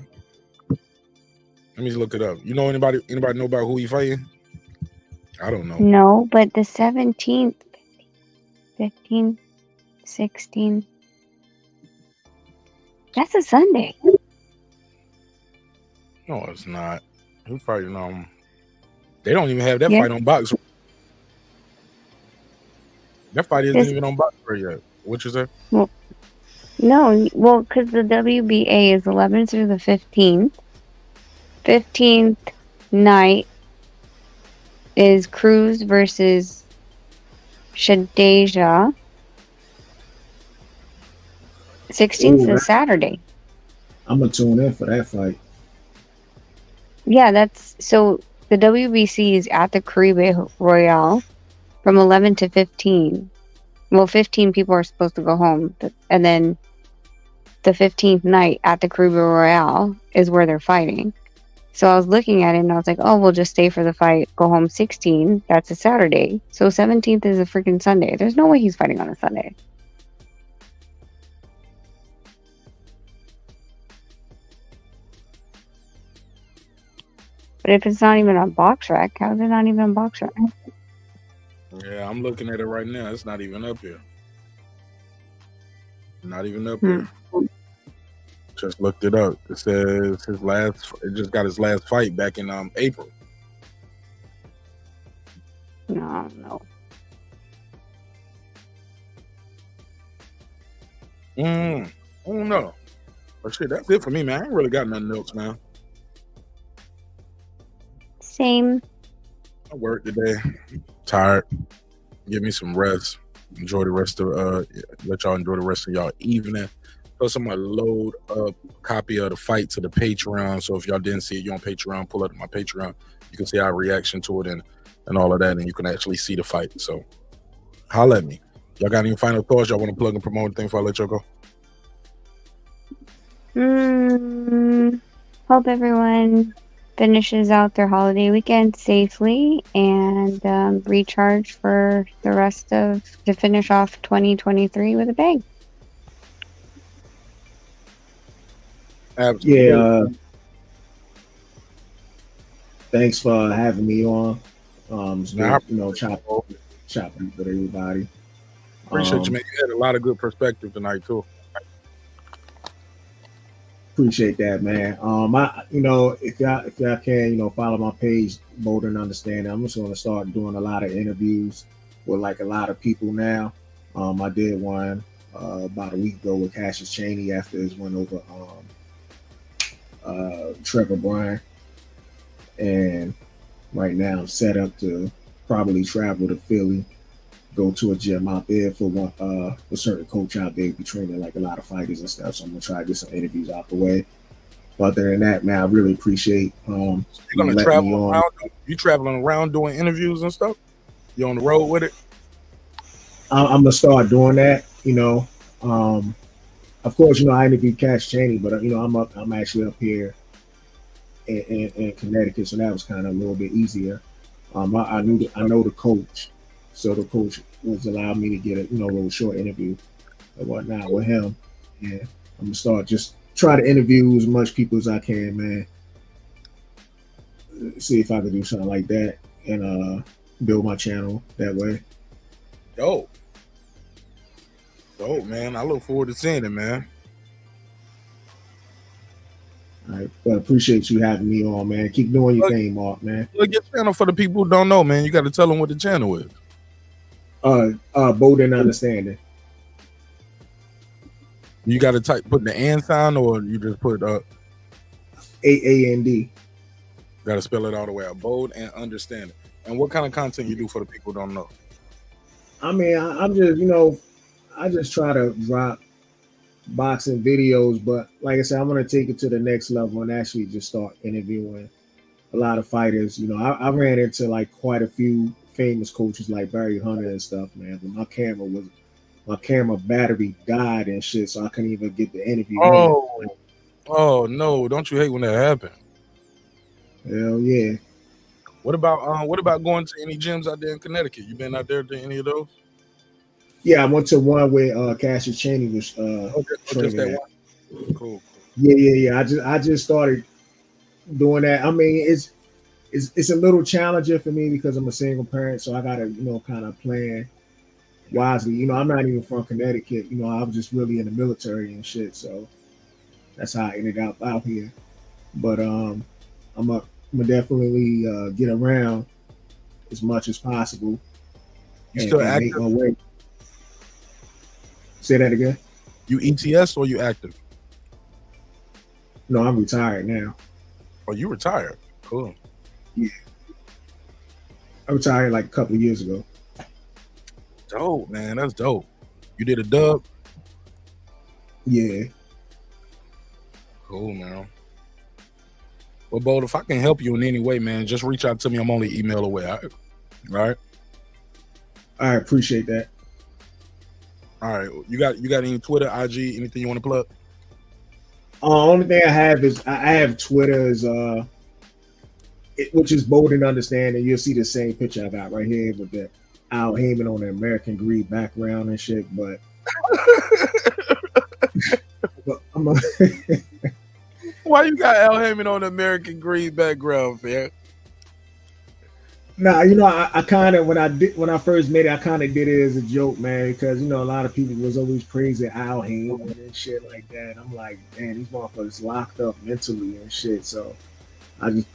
Let me look it up. You know anybody know about who he fighting? I don't know. No, but the 17th, 15, 16. That's a Sunday. No, it's not. Who fighting they don't even have that fight on Box. That fight isn't even on Box yet. What you say? Well, no, because the WBA is 11th through the 15th. 15th night is Cruz versus Shohjahon. 16th is Saturday. I'm gonna tune in for that fight. Yeah, that's so. The WBC is at the Caribe Royale from 11 to 15. Well, 15 people are supposed to go home, and then the 15th night at the Caribe Royale is where they're fighting. So I was looking at it and I was like, oh, we'll just stay for the fight, go home 16. That's a Saturday. So 17th is a freaking Sunday. There's no way he's fighting on a Sunday. But if it's not even on Box Rec, how is it not even on Box Rec? Yeah, I'm looking at it right now. It's not even up here. Not even up here. Just looked it up. It says it just got his last fight back in April. No. I don't know. But shit, that's it for me, man. I ain't really got nothing else, man. Same. I worked today. Tired. Give me some rest. Enjoy the rest of let y'all enjoy the rest of y'all evening. Plus, I'm gonna load up a copy of the fight to the Patreon. So if y'all didn't see it, you on Patreon, pull up my Patreon. You can see our reaction to it and all of that, and you can actually see the fight. So holla at me. Y'all got any final thoughts? Y'all want to plug and promote anything before I let y'all go? Hope everyone finishes out their holiday weekend safely and recharge for the rest to finish off 2023 with a bang. Absolutely. Yeah. Thanks for having me on. It's good, chopping with everybody. Appreciate you, man. You had a lot of good perspective tonight too. Appreciate that, man. If y'all can, follow my page, Bold and Understanding. I'm just gonna start doing a lot of interviews with like a lot of people now. I did one about a week ago with Cassius Chaney after his win over Trevor Bryan. And right now I'm set up to probably travel to Philly, go to a gym out there for one a certain coach out there be training like a lot of fighters and stuff. So I'm gonna try to get some interviews out the way. But other than that, man, I really appreciate You're gonna travel around. You traveling around doing interviews and stuff? You on the road with it? I'm gonna start doing that. Of course, I interviewed Cash Chaney, but I'm actually up here in Connecticut, so that was kind of a little bit easier. I know the coach, so the coach was allowing me to get a little short interview and whatnot with him. And I'm gonna start just try to interview as much people as I can, man. See if I can do something like that and build my channel that way. Dope, man. I look forward to seeing it, man. All right, but appreciate you having me on, man. Keep doing your thing, Mark, man. Look, your channel for the people who don't know, man. You got to tell them what the channel is. Bold and Understanding. You got to put the and sign, or you just put AAND. Got to spell it all the way out. Bold and Understanding. And what kind of content you do for the people who don't know? I mean, I'm just, I just try to drop boxing videos, but like I said, I'm gonna take it to the next level and actually just start interviewing a lot of fighters. I ran into like quite a few famous coaches like Barry Hunter and stuff, man. But my camera battery died and shit, so I couldn't even get the interview. Oh no! Don't you hate when that happens? Hell yeah. What about going to any gyms out there in Connecticut? You been out there to any of those? Yeah, I went to one where Cassius Chaney was training at. Cool. Yeah. I just started doing that. I mean, it's a little challenging for me because I'm a single parent, so I gotta kind of plan wisely. I'm not even from Connecticut. I was just really in the military and shit, so that's how I ended up out here. But I'm gonna definitely get around as much as possible. You still active? Say that again. You ETS or you active? No, I'm retired now. Oh, you retired? Cool. Yeah. I retired like a couple of years ago. Dope, man. That's dope. You did a dub? Yeah. Cool, man. Well, Bo, if I can help you in any way, man, just reach out to me. I'm only email away. All right? I appreciate that. All right. You got any Twitter, IG, anything you want to plug? Only thing I have is I have Twitter is which is Bold and Understanding. You'll see the same picture I got right here with the Al Heyman on the American Greed background and shit. But, why you got Al Heyman on the American Greed background, fam? Nah, I kind of when I first made it, I kind of did it as a joke, man, because a lot of people was always praising Al Heyman and shit like that. I'm like, man, these motherfuckers locked up mentally and shit. So I just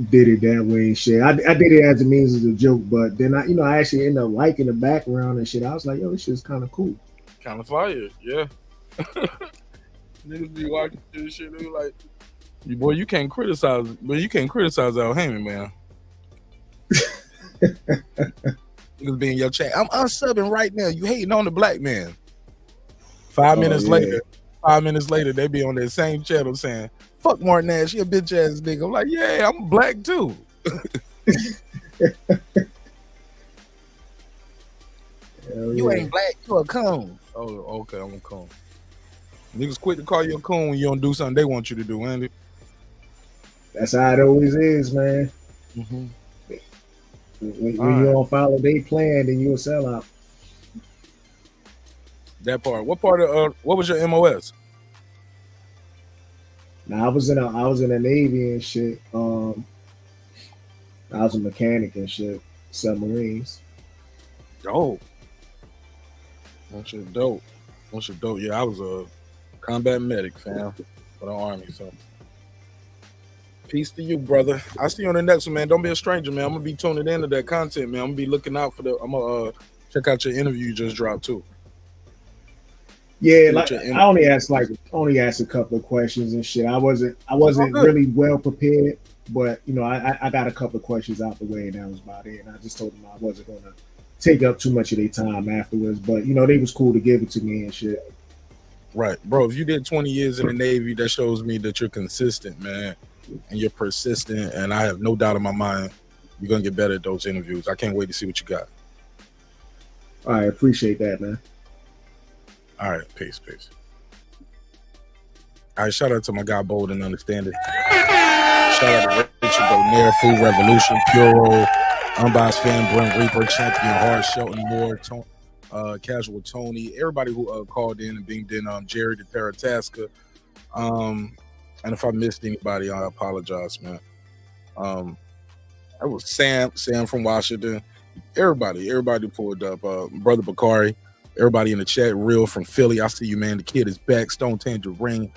did it that way and shit. I did it as a means of a joke, but then I actually ended up liking the background and shit. I was like, yo, this shit's kind of cool. Kind of fire, yeah. Niggas be watching this shit, they like, boy, you can't criticize Al Heyman, man. Niggas be in your chat. I'm unsubbing right now. You hating on the black man. 5 minutes later, they be on that same channel saying, fuck Martin Nash, he a bitch ass nigga. I'm like, yeah, I'm black too. You ain't black, you a coon. Oh, okay, I'm a coon. Niggas quick to call you a coon when you don't do something they want you to do, Andy. That's how it always is, man. Mm-hmm. When you don't follow their plan, then you a sellout. That part. What was your MOS? Now I was in the Navy and shit. I was a mechanic and shit, submarines. Dope. That's dope. Yeah, I was a combat medic, fam, for the Army. So, peace to you, brother. I'll see you on the next one, man. Don't be a stranger, man. I'm gonna be tuning into that content, man. I'm gonna be looking out for I'm gonna check out your interview you just dropped too. Yeah, like I only asked a couple of questions and shit. I wasn't really well prepared, but you know, I got a couple of questions out the way and that was about it. And I just told them I wasn't gonna take up too much of their time afterwards. But you know, they was cool to give it to me and shit. Right, bro. If you did 20 years in the Navy, that shows me that you're consistent, man, and you're persistent. And I have no doubt in my mind you're gonna get better at those interviews. I can't wait to see what you got. All right, appreciate that, man. All right, peace. All right, shout out to my guy Bold and Understanding. Shout out to Richard Bonaire, Food Revolution, Puro, Unbiased Fan, Brent Reaper, Champion Hart, Shelton Moore, Casual Tony, everybody who called in and beamed in, Jerry the Terrataska. And if I missed anybody, I apologize, man. That was Sam from Washington. Everybody pulled up. Brother Bakari, everybody in the chat, Real from Philly. I see you, man. The kid is back. Stone Tanger Ring.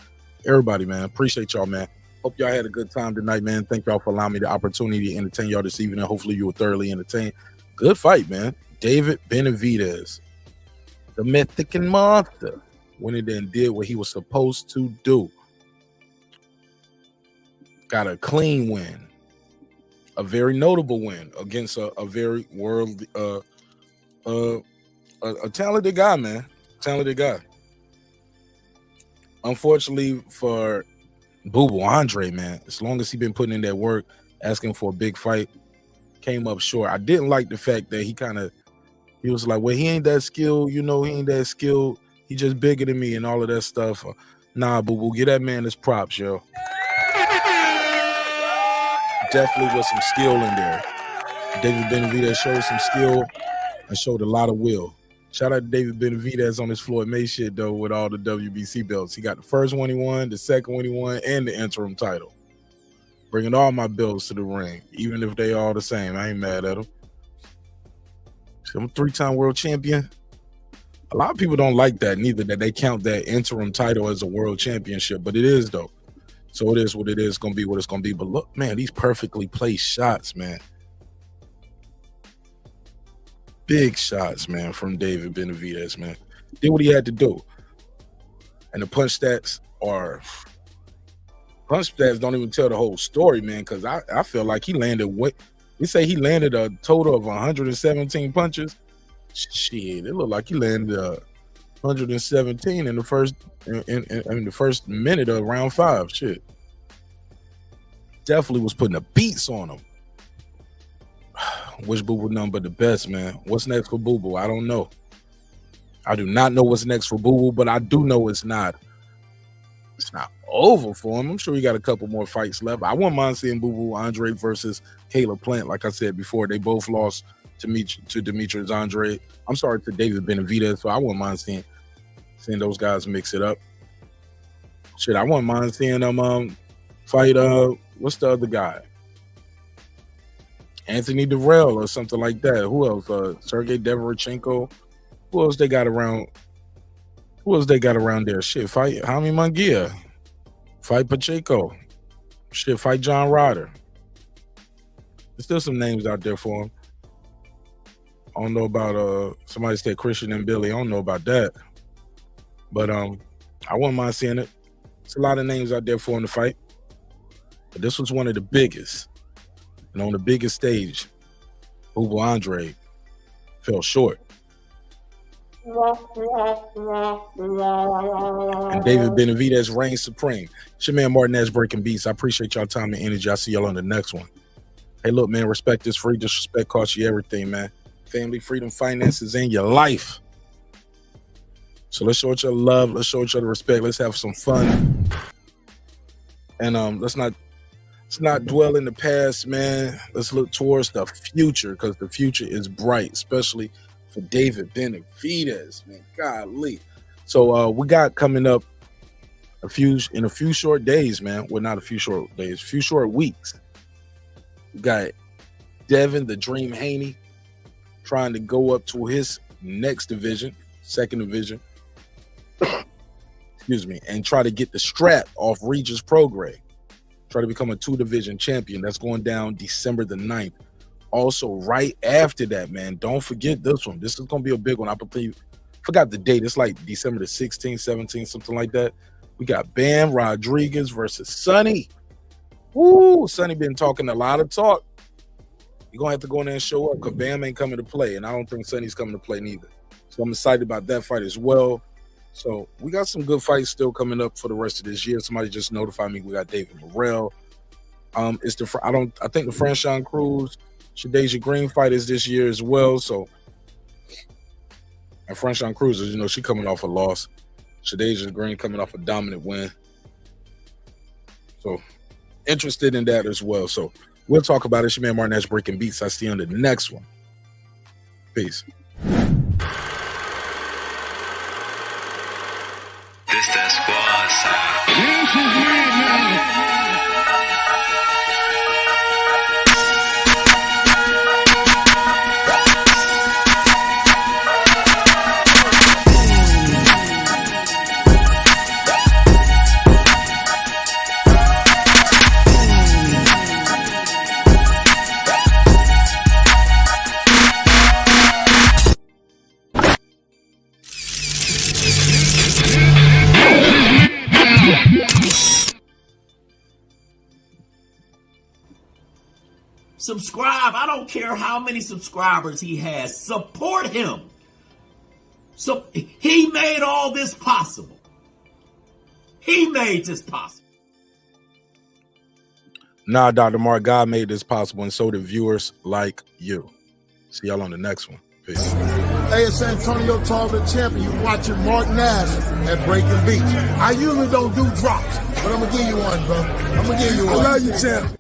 Everybody, man. Appreciate y'all, man. Hope y'all had a good time tonight, man. Thank y'all for allowing me the opportunity to entertain y'all this evening. Hopefully you were thoroughly entertained. Good fight, man. David Benavidez, the Mexican monster, went in there and did what he was supposed to do. Got a clean win. A very notable win against a very worldly, a talented guy, man. Talented guy. Unfortunately for Boo Andre, man, as long as he been putting in that work, asking for a big fight, came up short. I didn't like the fact that he was like, well, he ain't that skilled, he ain't that skilled. He just bigger than me and all of that stuff. Nah, Boo, get that man his props, yo. Definitely was some skill in there. David Benavidez showed some skill and showed a lot of will. Shout out to David Benavidez on his Floyd May shit, though, with all the WBC belts. He got the first one he won, the second one he won, and the interim title. Bringing all my belts to the ring, even if they all the same. I ain't mad at him. I'm a 3-time world champion. A lot of people don't like that, neither, that they count that interim title as a world championship, but it is, though. So it is what it is. It's going to be what it's going to be. But look, man, these perfectly placed shots, man. Big shots, man, from David Benavidez, man. Did what he had to do. And the punch stats don't even tell the whole story, man, because I feel like he landed we say he landed a total of 117 punches. Shit, it looked like he landed 117 in the first in the first minute of round 5. Shit. Definitely was putting the beats on him. Wish Boo Boo nothing but the best, man. What's next for Boo Boo? I don't know. I do not know what's next for Boo Boo, but I do know it's not over for him. I'm sure he got a couple more fights left. I wouldn't mind seeing Boo Boo Andre versus Caleb Plant. Like I said before, they both lost to Demetrius Andrade. I'm sorry, to David Benavidez. So I wouldn't mind seeing those guys mix it up. Shit, I wouldn't mind seeing them fight. What's the other guy? Anthony Durrell or something like that. Who else? Sergey Deverchenko. Who else they got around? Who else they got around there? Shit, fight Jaime Munguia. Fight Pacheco. Shit, fight John Ryder. There's still some names out there for him. I don't know about somebody said Christian and Billy. I don't know about that. But I wouldn't mind seeing it. It's a lot of names out there for him to fight. But this was one of the biggest. And on the biggest stage, Boo Boo Andre fell short. And David Benavidez reigns supreme. It's your man Martinez breaking beats. I appreciate y'all time and energy. I'll see y'all on the next one. Hey, look, man, respect is free. Disrespect costs you everything, man. Family, freedom, finances, and your life. So let's show each other love. Let's show each other respect. Let's have some fun. And let's not dwell in the past, man. Let's look towards the future, because the future is bright, especially for David Benavidez, man. Golly. So we got coming up in a few short days, man. Well, not a few short days, a few short weeks. We got Devin the Dream Haney trying to go up to his next division, second division. Excuse me, and try to get the strap off Regis Prograis. Try to become a 2-division champion. That's going down December the 9th. Also, right after that, man, don't forget this one. This is going to be a big one. I believe forgot the date. It's like December the 16th, 17th, something like that. We got Bam Rodriguez versus Sonny. Woo, Sonny been talking a lot of talk. You're going to have to go in there and show up because Bam ain't coming to play, and I don't think Sonny's coming to play neither. So I'm excited about that fight as well. So we got some good fights still coming up for the rest of this year. Somebody just notified me we got David Morrell. I think the Franchon Cruz, Shadeja Green fight is this year as well. So, and Franchon Cruz, you know, she coming off a loss. Shadeja Green coming off a dominant win. So, interested in that as well. So, we'll talk about it. It's your man Martin Nash Breaking Beats. I see you on the next one. Peace. This that squad sound. This is me now. Subscribe. I don't care how many subscribers he has. Support him. So he made all this possible. He made this possible. Nah, Dr. Mark, God made this possible, and so did viewers like you. See y'all on the next one. Peace. Hey, it's Antonio Tarver, champion. You watching Mark Nash at Breaking Beats. I usually don't do drops, but I'm gonna give you one, bro. I'm gonna give you one. I love you, champ.